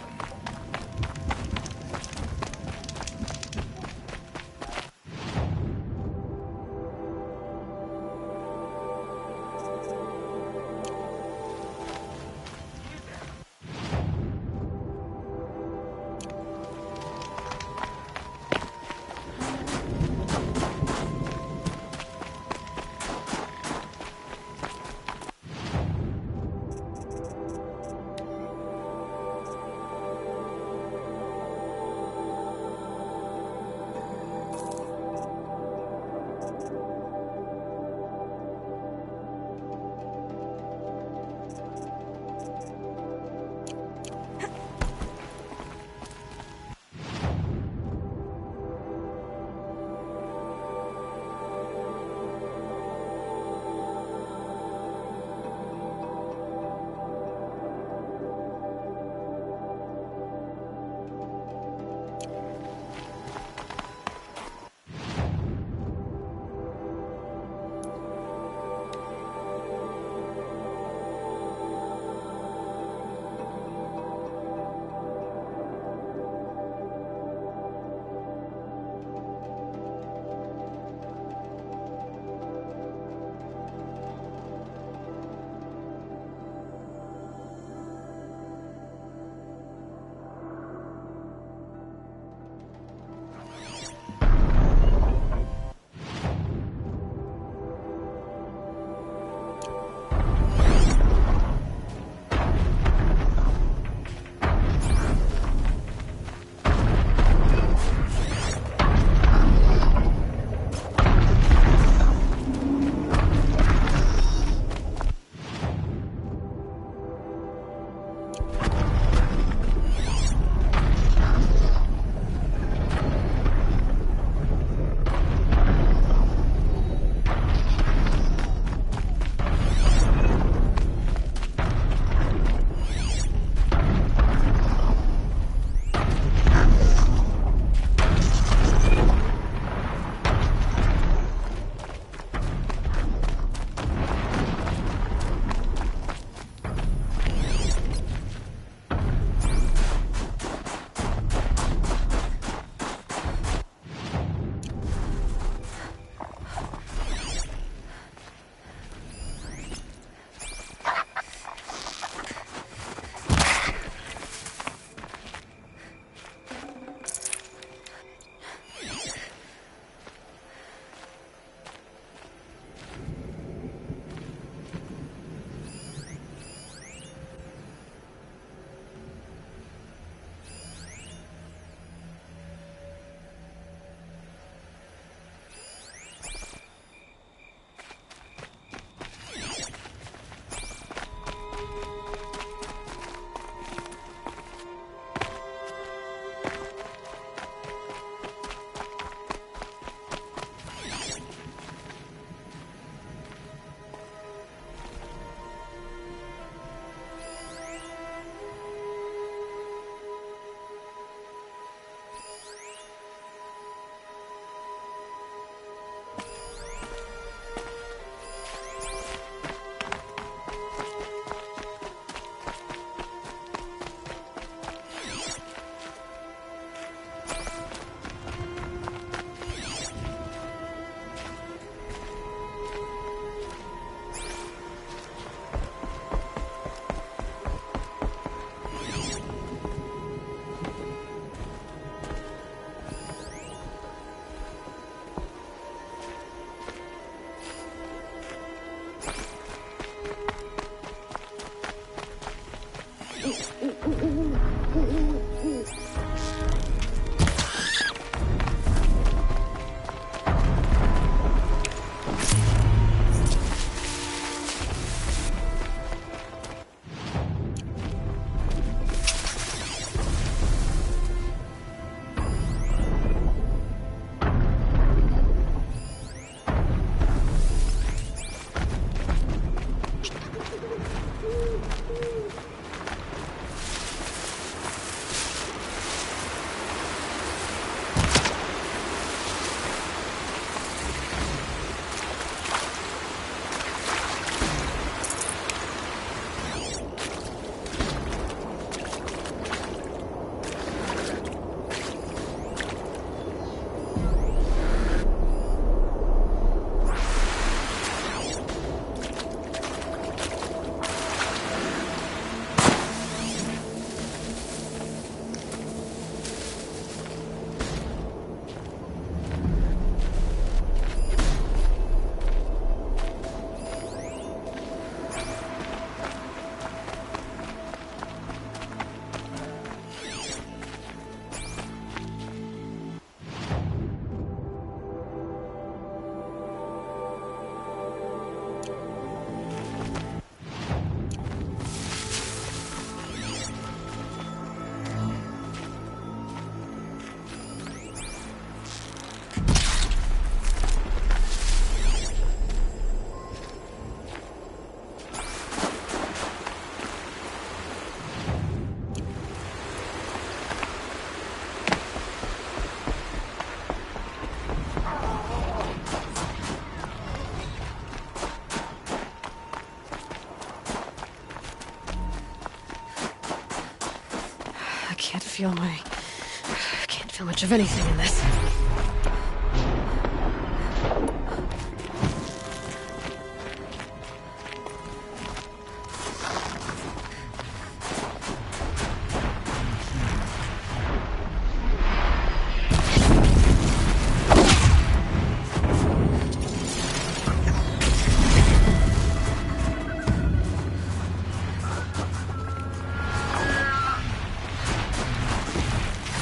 can't feel much of anything in this.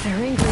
They're angry.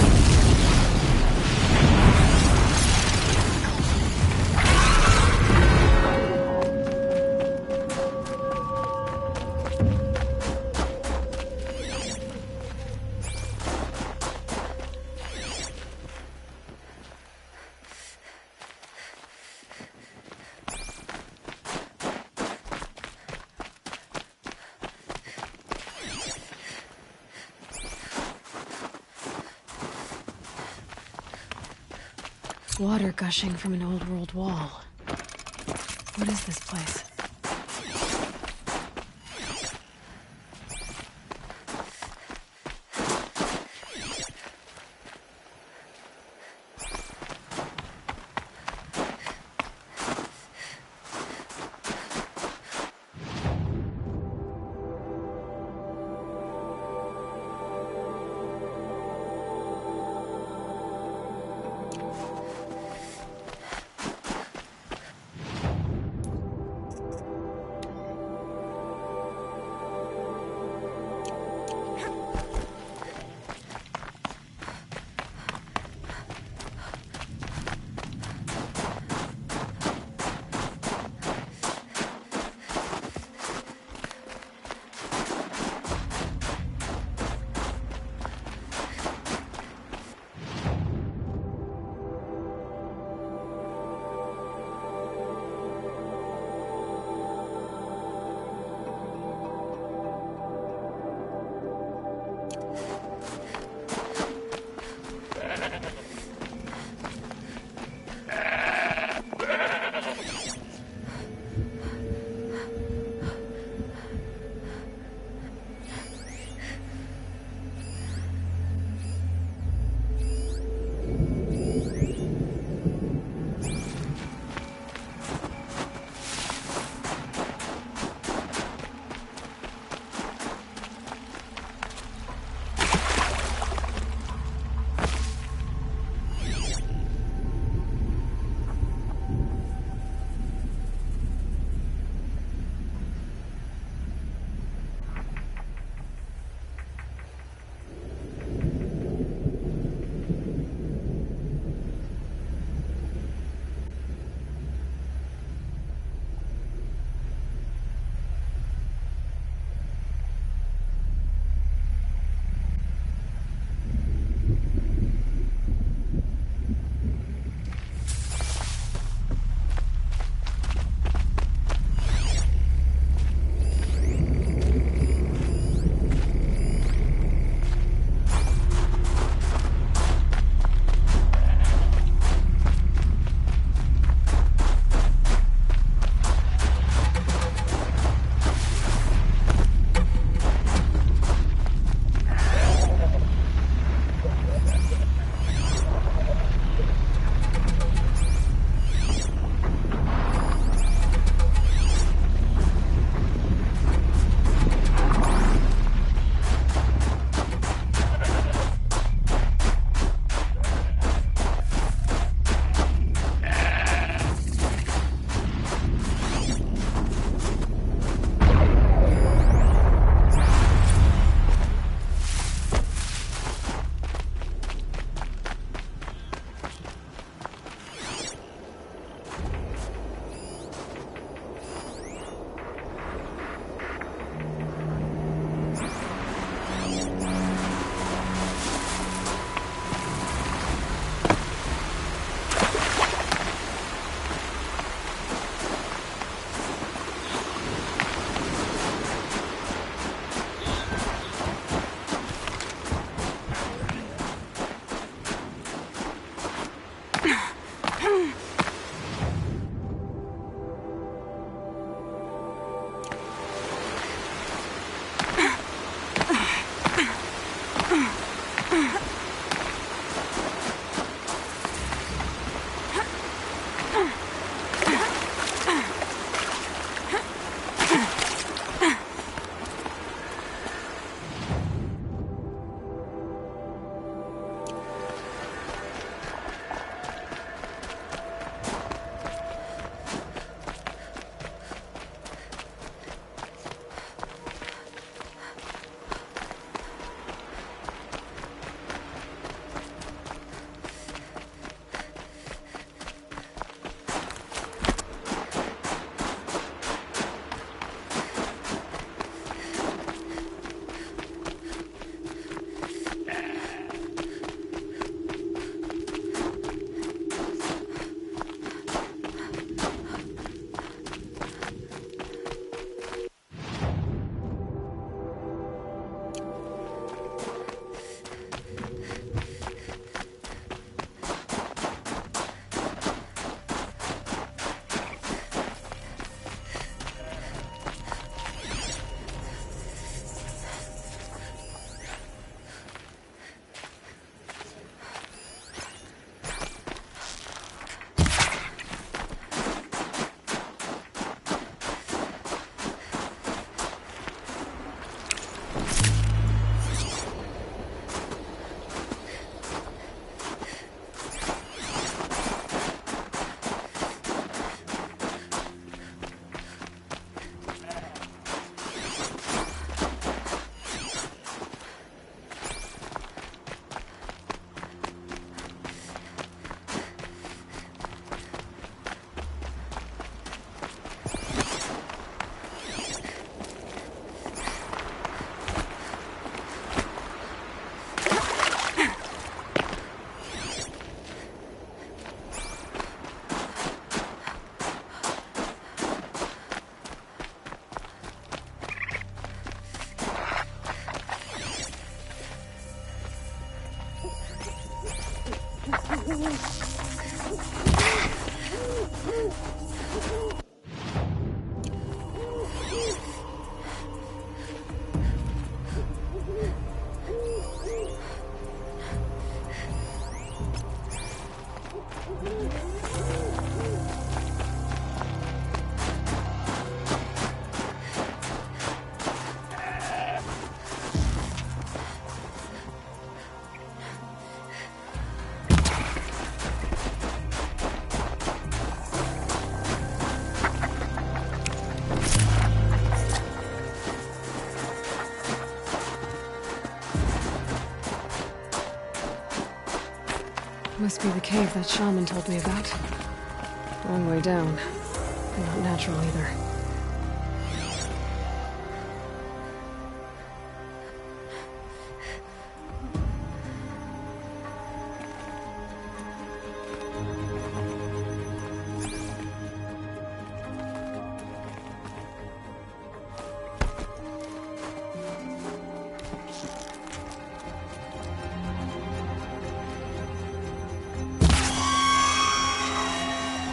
Water gushing from an old world wall. What is this place? Must be the cave that shaman told me about. Long way down. Not natural either.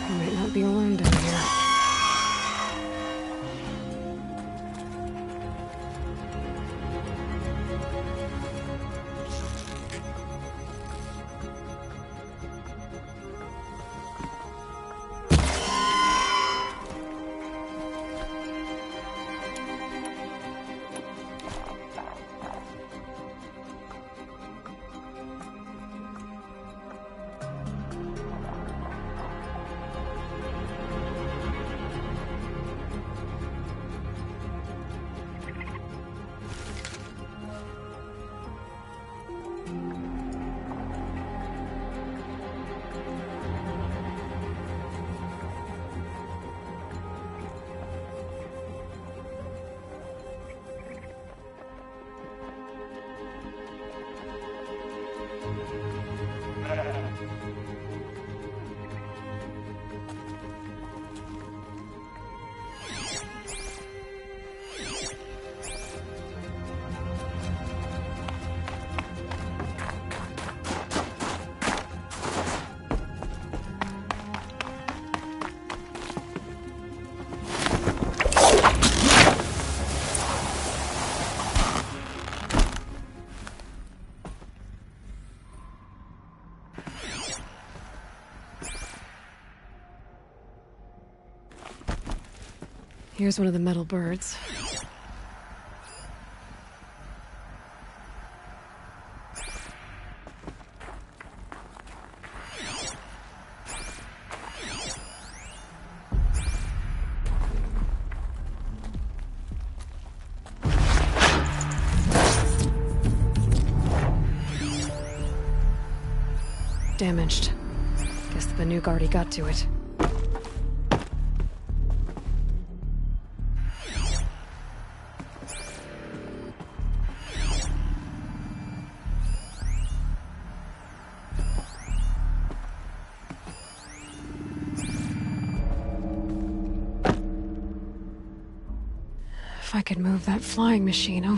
Might not be alone down here. Here's one of the metal birds. Damaged. Guess the Banuk already got to it. If I could move that flying machine over.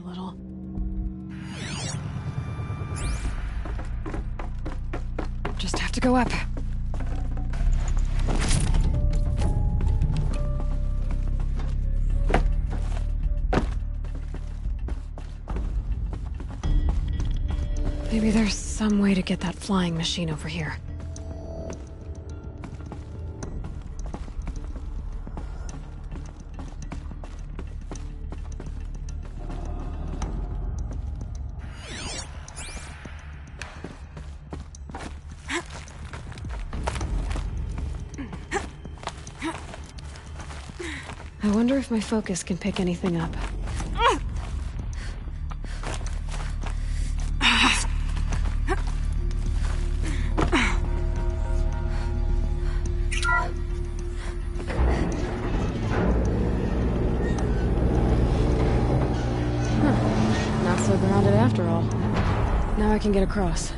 little. Just have to go up. Maybe there's some way to get that flying machine over here. I wonder if my focus can pick anything up. Not so grounded after all. Now I can get across.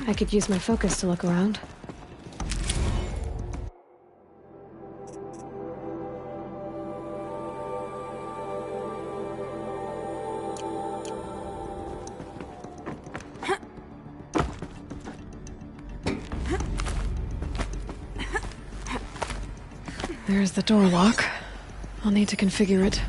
I could use my focus to look around. There's the door lock. I'll need to configure it.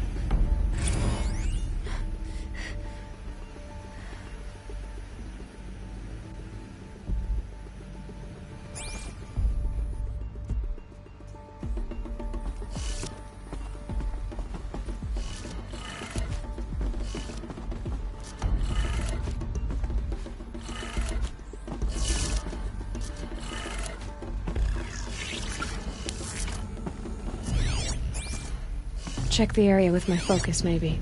Check the area with my focus, maybe.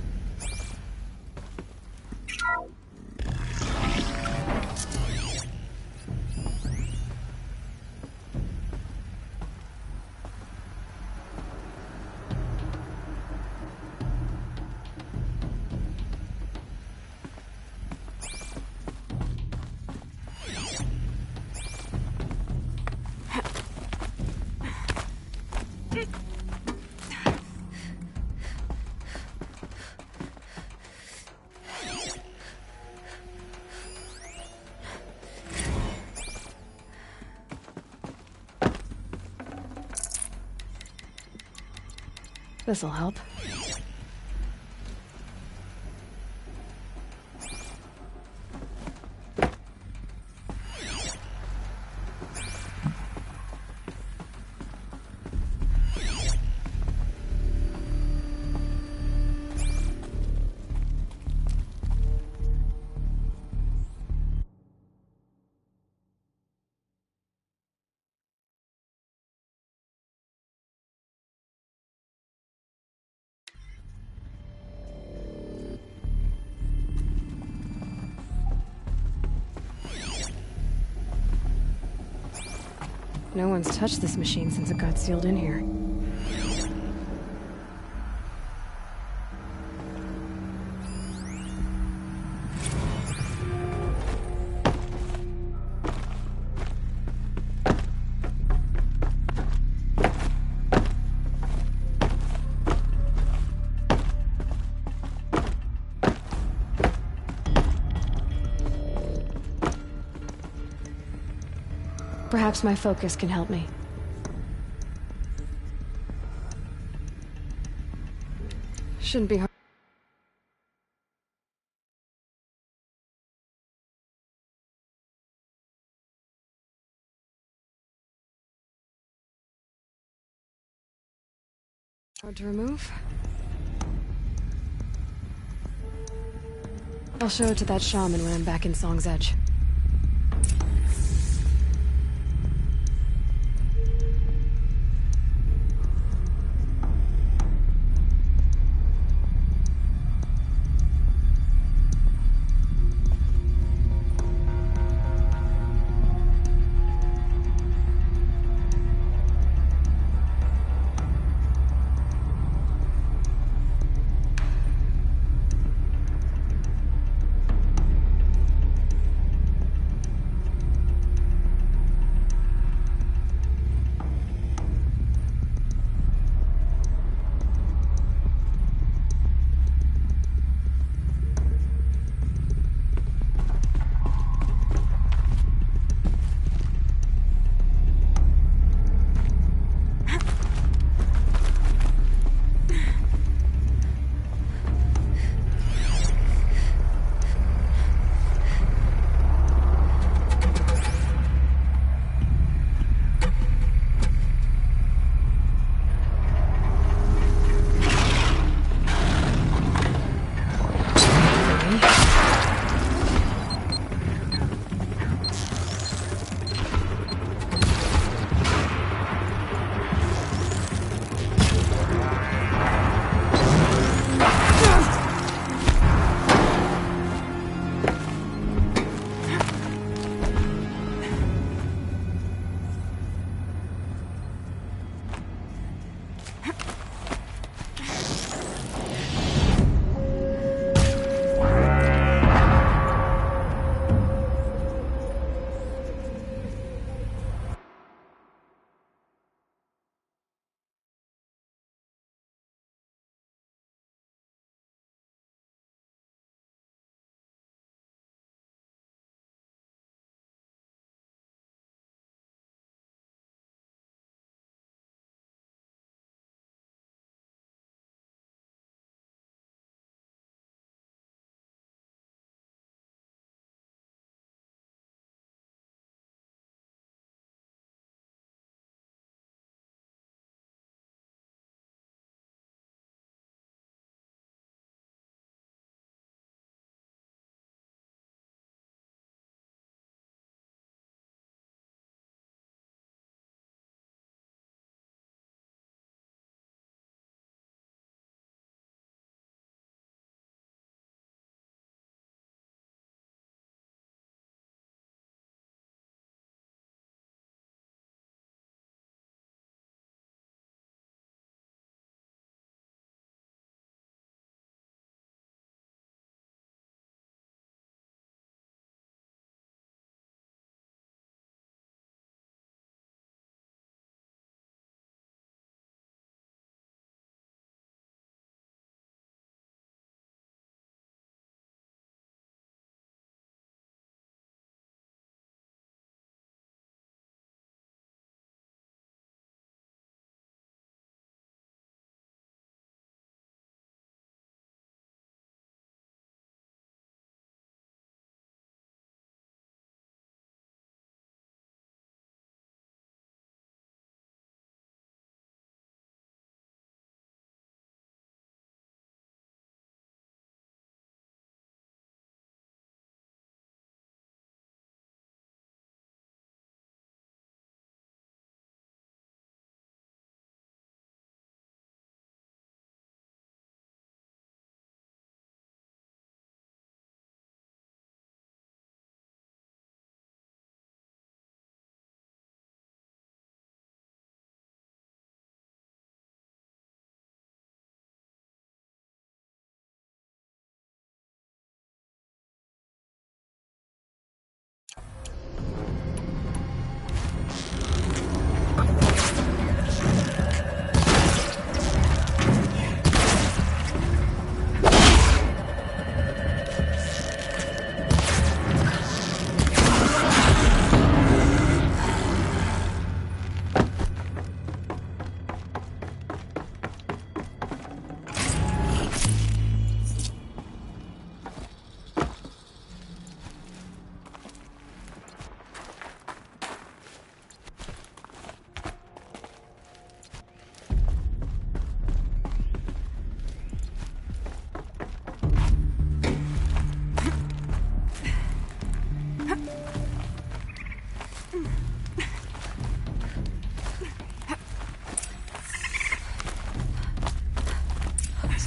This'll help. No one's touched this machine since it got sealed in here. Perhaps my focus can help me. Shouldn't be hard. Hard to remove? I'll show it to that shaman when I'm back in Song's Edge.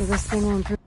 So this thing will improve.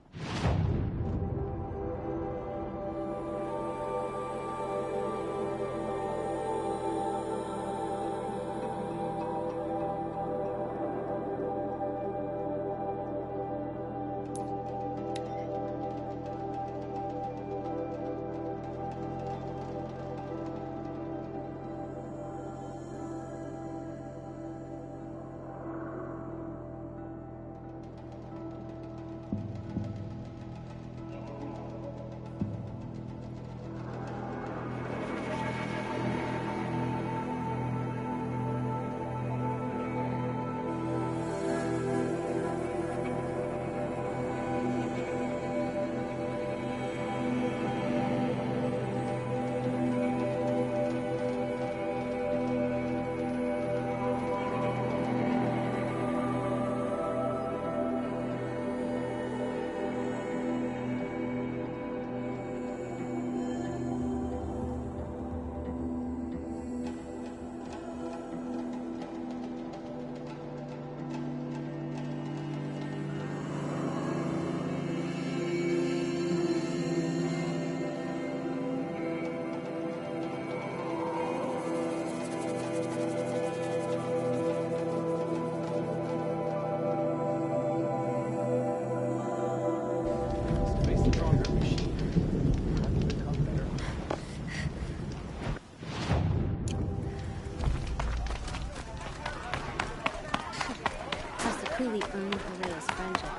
completely earned Helena's friendship.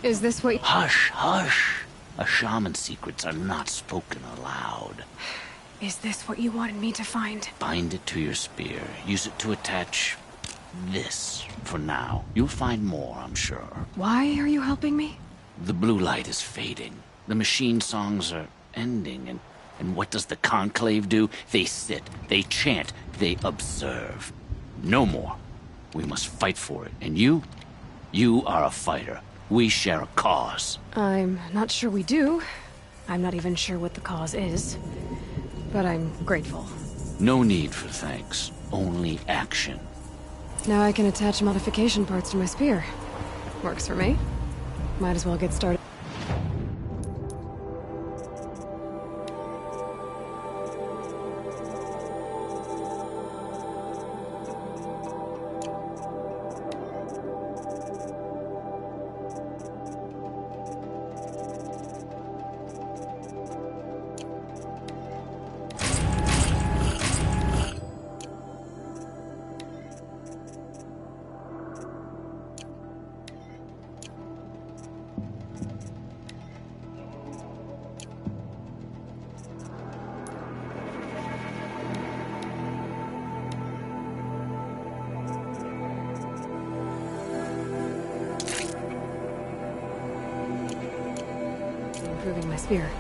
Is this what— Hush, hush. A shaman's secrets are not spoken aloud. Is this what you wanted me to find? Bind it to your spear. Use it to attach this for now. You'll find more, I'm sure. Why are you helping me? The blue light is fading. The machine songs are ending, and what does the conclave do? They sit, they chant, they observe. No more. We must fight for it. And you are a fighter. We share a cause. I'm not sure we do. I'm not even sure what the cause is. But I'm grateful. No need for thanks. Only action. Now I can attach modification parts to my spear. Works for me. Might as well get started. Improving my spear.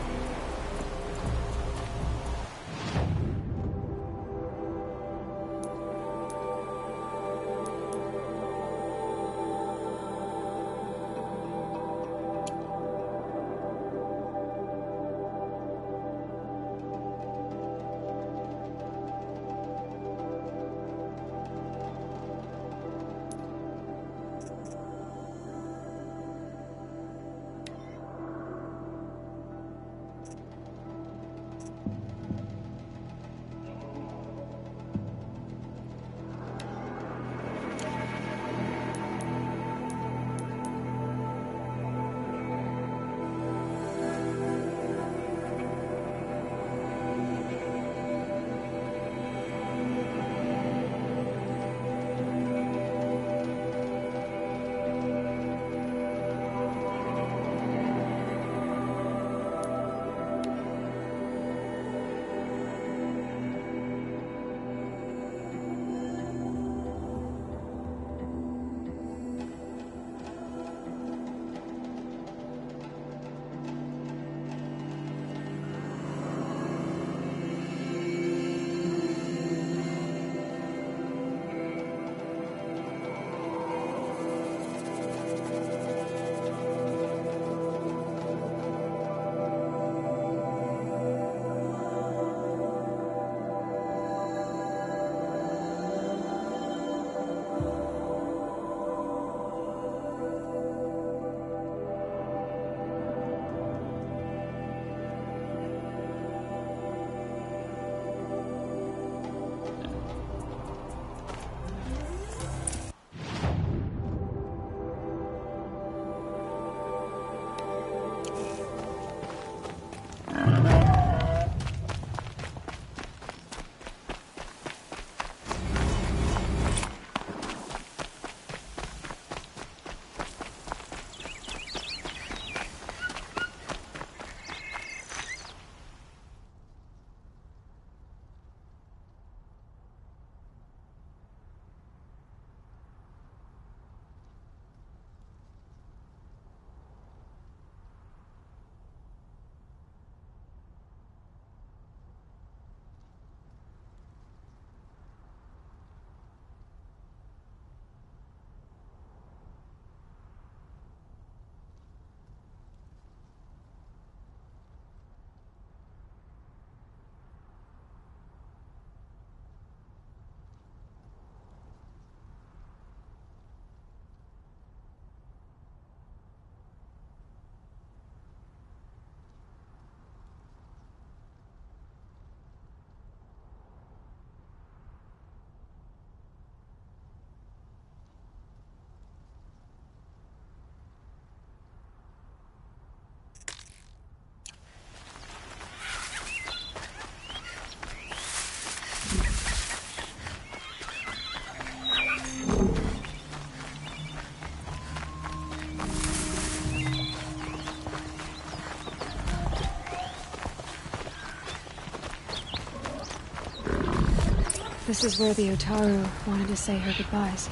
This is where the Otaru wanted to say her goodbyes.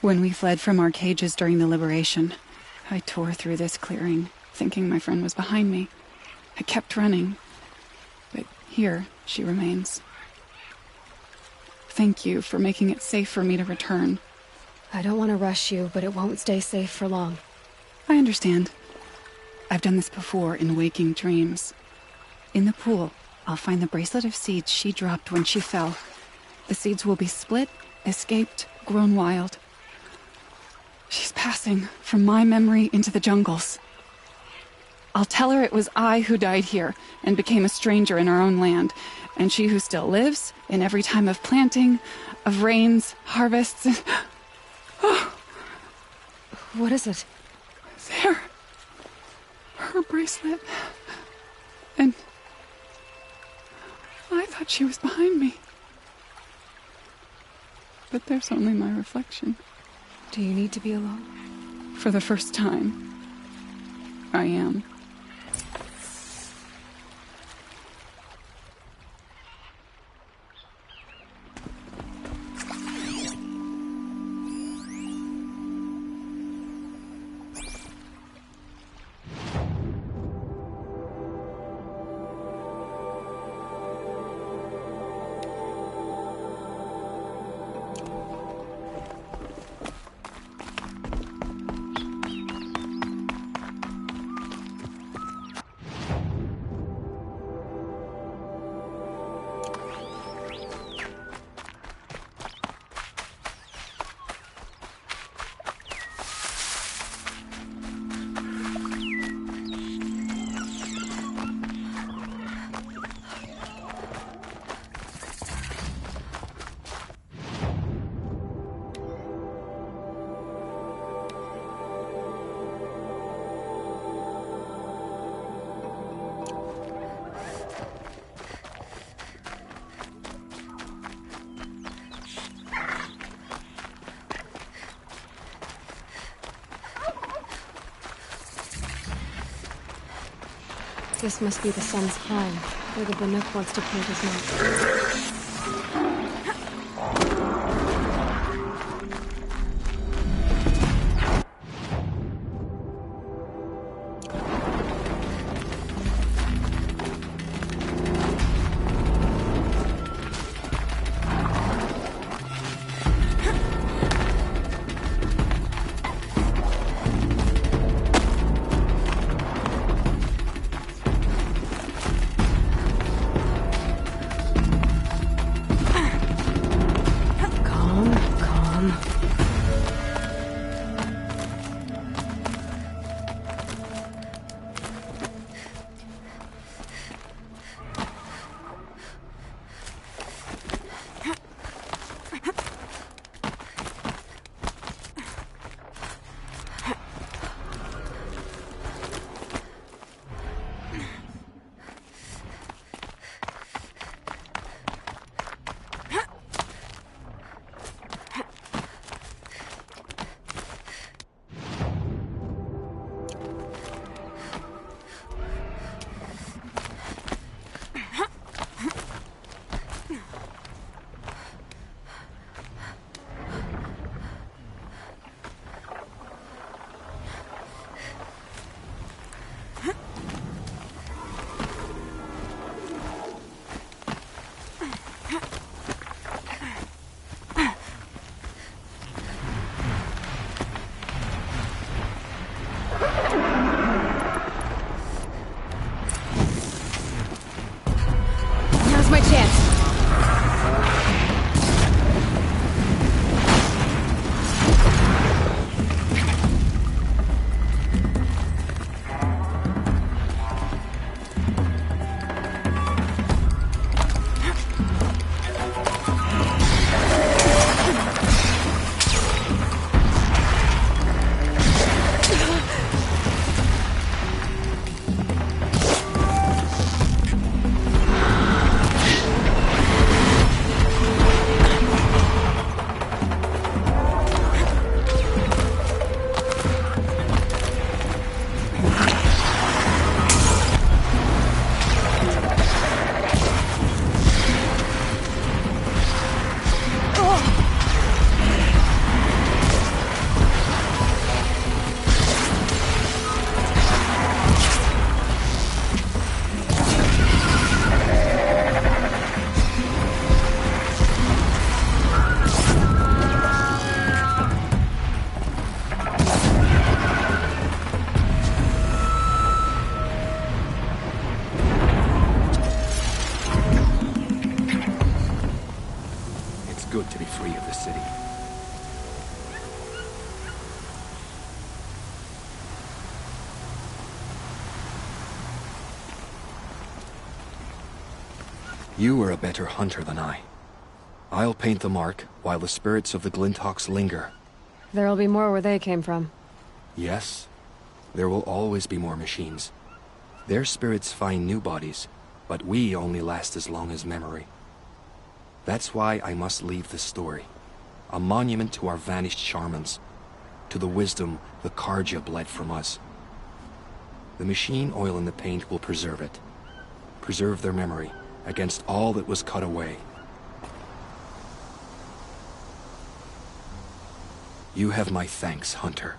When we fled from our cages during the liberation, I tore through this clearing, thinking my friend was behind me. I kept running, but here she remains. Thank you for making it safe for me to return. I don't want to rush you, but it won't stay safe for long. I understand. I've done this before in waking dreams. In the pool, I'll find the bracelet of seeds she dropped when she fell. The seeds will be split, escaped, grown wild. She's passing from my memory into the jungles. I'll tell her it was I who died here and became a stranger in our own land, and she who still lives in every time of planting, of rains, harvests, and... Oh. What is it? There. Her bracelet. And... I thought she was behind me. But there's only my reflection. Do you need to be alone? For the first time, I am. This must be the sun's prime, where the Banuk wants to paint his mark. city. You are a better hunter than I. I'll paint the mark while the spirits of the Glinthawks linger. There'll be more where they came from. Yes, there will always be more machines. Their spirits find new bodies, but we only last as long as memory. That's why I must leave this story. A monument to our vanished shamans, to the wisdom the Karja bled from us. The machine oil in the paint will preserve it. Preserve their memory against all that was cut away. You have my thanks, Hunter.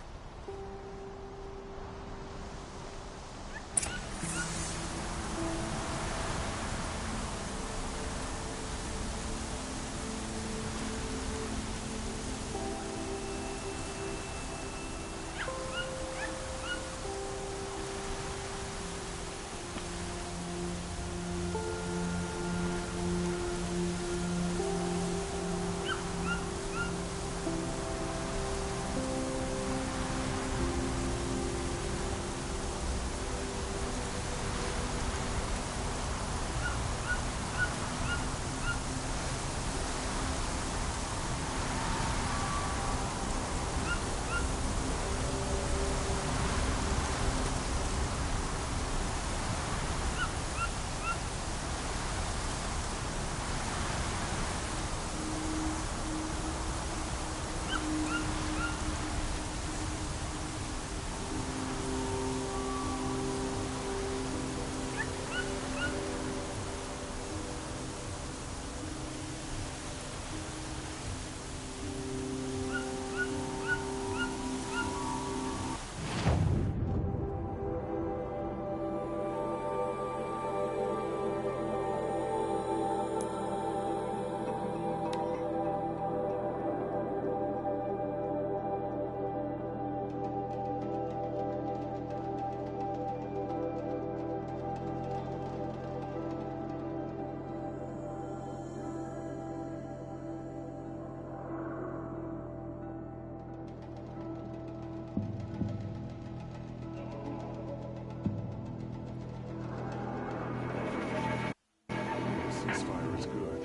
Ceasefire is good,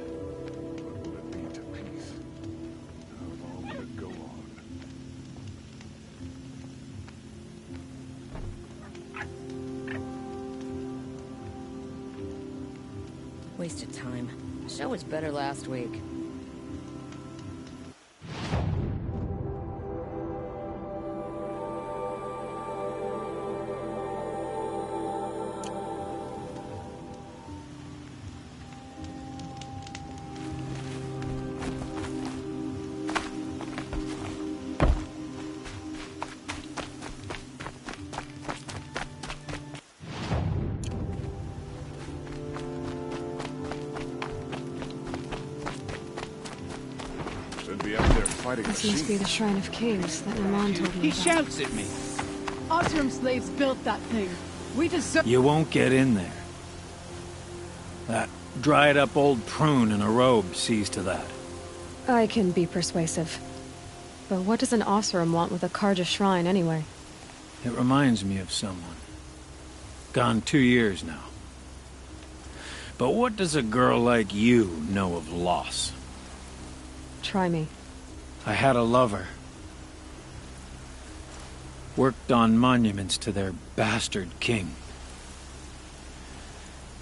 but will it lead to peace? How long will it go on? Wasted time. The show was better last week. This must be the Shrine of Kings that Naman told me He about. shouts at me. Osram slaves built that thing. We deserve— You won't get in there. That dried-up old prune in a robe sees to that. I can be persuasive. But what does an Osram want with a Karja shrine, anyway? It reminds me of someone. Gone 2 years now. But what does a girl like you know of loss? Try me. I had a lover. Worked on monuments to their bastard king.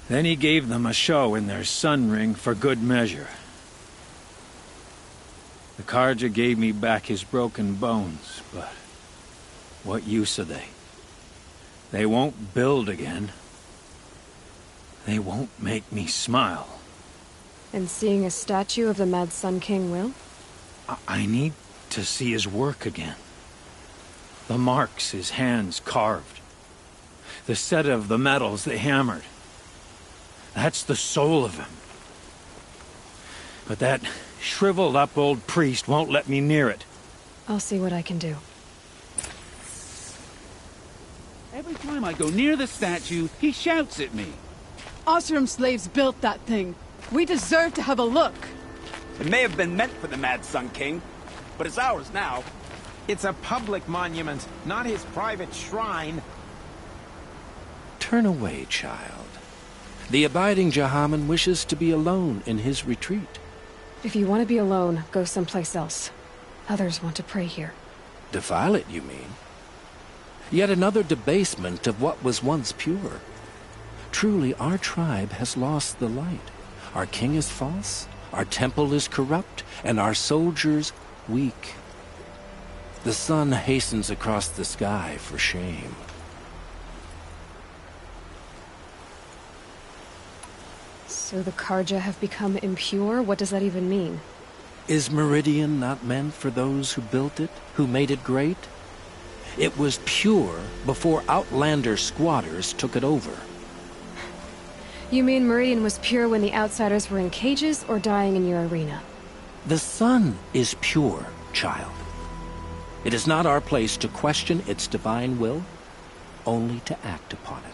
Then he gave them a show in their sun ring for good measure. The Karja gave me back his broken bones, but what use are they? They won't build again. They won't make me smile. And seeing a statue of the Mad Sun King will? I need to see his work again. The marks his hands carved. The set of the metals they hammered. That's the soul of him. But that shriveled up old priest won't let me near it. I'll see what I can do. Every time I go near the statue, he shouts at me. Osram slaves built that thing. We deserve to have a look. It may have been meant for the Mad Sun King, but it's ours now. It's a public monument, not his private shrine. Turn away, child. The abiding Jahaman wishes to be alone in his retreat. If you want to be alone, go someplace else. Others want to pray here. Defile it, you mean? Yet another debasement of what was once pure. Truly, our tribe has lost the light. Our king is false, our temple is corrupt, and our soldiers weak. The sun hastens across the sky for shame. So the Karja have become impure? What does that even mean? Is Meridian not meant for those who built it, who made it great? It was pure before Outlander squatters took it over. You mean Meridian was pure when the outsiders were in cages or dying in your arena? The sun is pure, child. It is not our place to question its divine will, only to act upon it.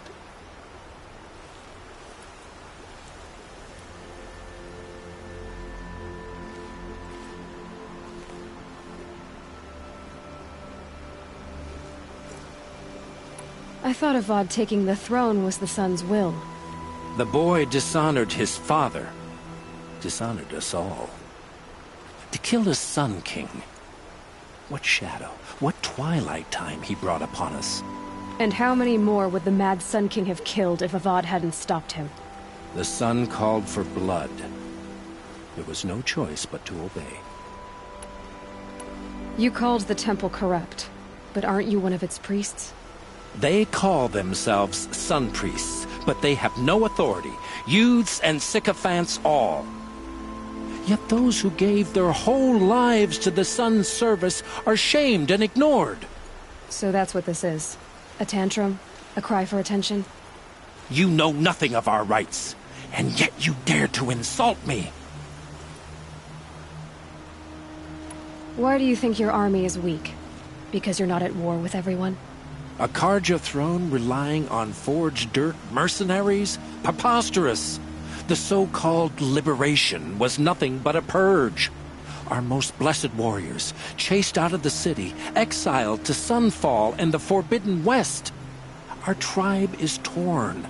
I thought Avad taking the throne was the sun's will. The boy dishonored his father, dishonored us all. To kill the Sun King. What shadow, what twilight time he brought upon us. And how many more would the Mad Sun King have killed if Avad hadn't stopped him? The sun called for blood. There was no choice but to obey. You called the temple corrupt, but aren't you one of its priests? They call themselves sun priests, but they have no authority. Youths and sycophants all. Yet those who gave their whole lives to the sun's service are shamed and ignored. So that's what this is. A tantrum? A cry for attention? You know nothing of our rights, and yet you dare to insult me. Why do you think your army is weak? Because you're not at war with everyone? A Karja throne relying on forged dirt mercenaries? Preposterous! The so-called liberation was nothing but a purge. Our most blessed warriors, chased out of the city, exiled to Sunfall and the Forbidden West. Our tribe is torn.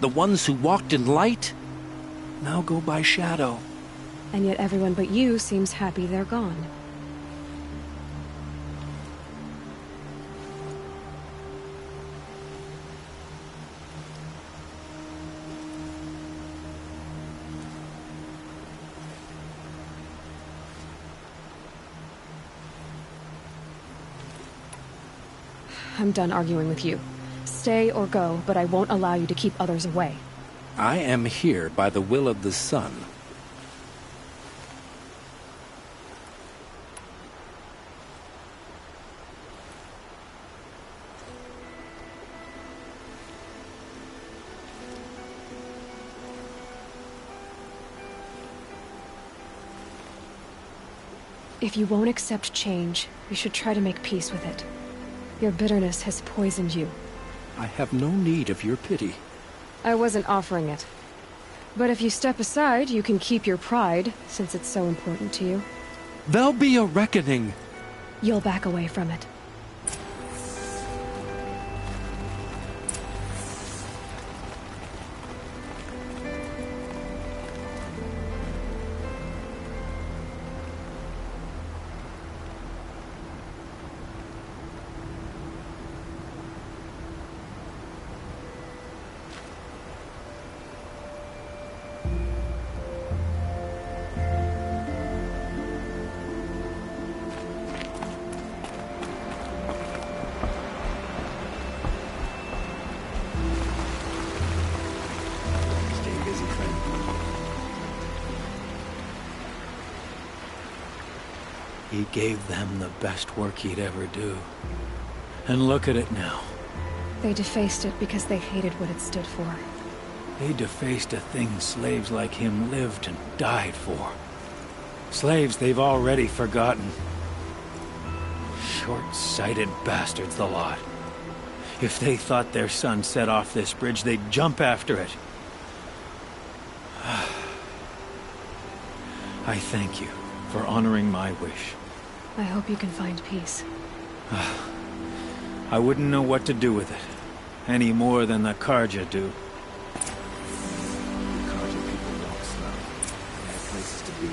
The ones who walked in light now go by shadow. And yet everyone but you seems happy they're gone. I'm done arguing with you. Stay or go, but I won't allow you to keep others away. I am here by the will of the sun. If you won't accept change, you should try to make peace with it. Your bitterness has poisoned you. I have no need of your pity. I wasn't offering it. But if you step aside, you can keep your pride, since it's so important to you. There'll be a reckoning. You'll back away from it. He gave them the best work he'd ever do. And look at it now. They defaced it because they hated what it stood for. They defaced a thing slaves like him lived and died for. Slaves they've already forgotten. Short-sighted bastards, the lot. If they thought their son set off this bridge, they'd jump after it. I I thank you for honoring my wish. I hope you can find peace. I wouldn't know what to do with it, any more than the Karja do. Karja people walk slow. They have places to be.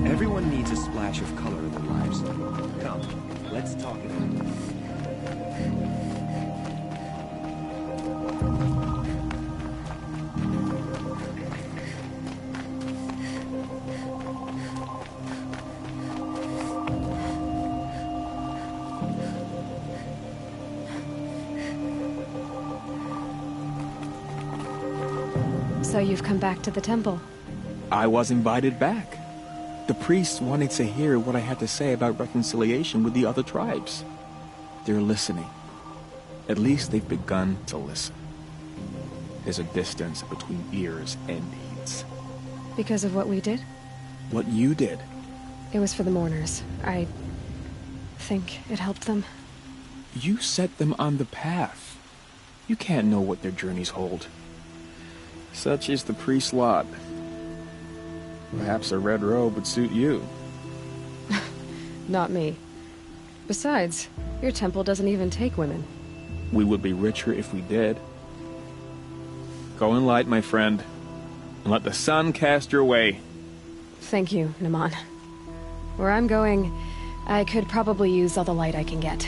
Everyone needs a splash of color in their lives. Come, let's talk it out. So you've come back to the temple. I was invited back. The priests wanted to hear what I had to say about reconciliation with the other tribes. They're listening. At least they've begun to listen. There's a distance between ears and deeds. Because of what we did? What you did. It was for the mourners. I think it helped them. You set them on the path. You can't know what their journeys hold. Such is the priest's lot. Perhaps a red robe would suit you. Not me. Besides, your temple doesn't even take women. We would be richer if we did. Go in light, my friend, and let the sun cast your way. Thank you, Naman. Where I'm going, I could probably use all the light I can get.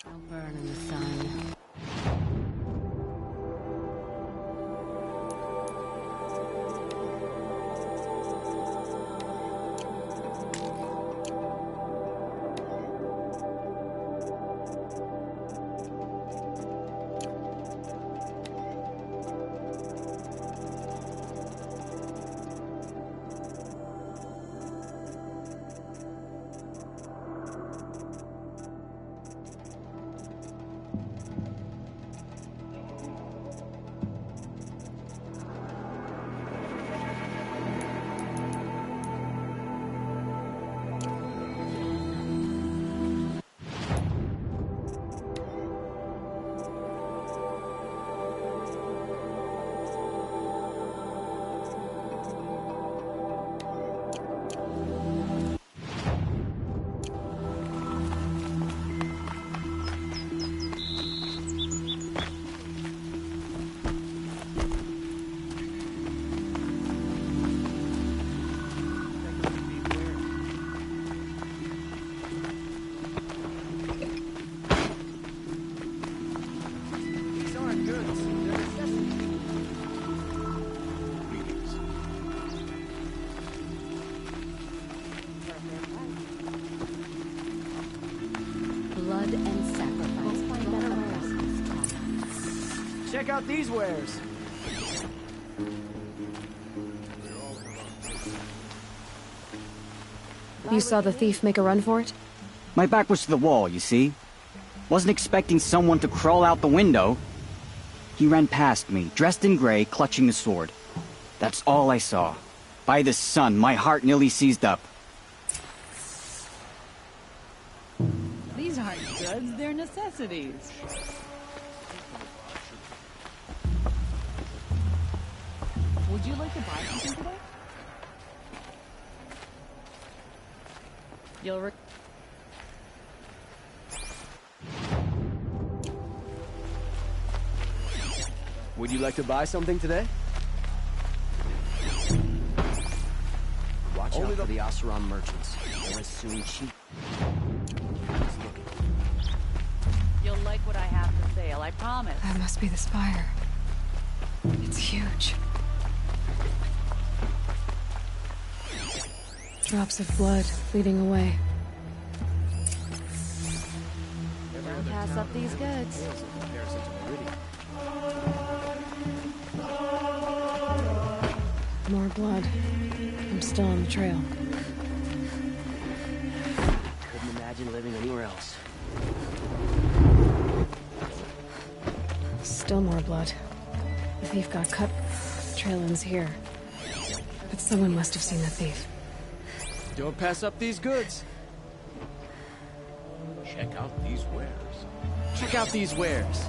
I'll burn in the sun. Blood and sacrifice. Better wares. Check out these wares. You saw the thief make a run for it? My back was to the wall, you see? Wasn't expecting someone to crawl out the window. He ran past me, dressed in gray, clutching the sword. That's all I saw. By the sun, my heart nearly seized up. These aren't goods, they're necessities. Would you like to buy something today? You'll Would you like to buy something today? Watch out for the Oseram merchants. They'll as soon cheat. You'll like what I have for sale, I promise. That must be the spire. It's huge. Drops of blood leading away. Don't pass up these goods. More blood. I'm still on the trail. Couldn't imagine living anywhere else. Still more blood. The thief got cut. Trail ends here. But someone must have seen the thief. Don't pass up these goods. Check out these wares. Check out these wares.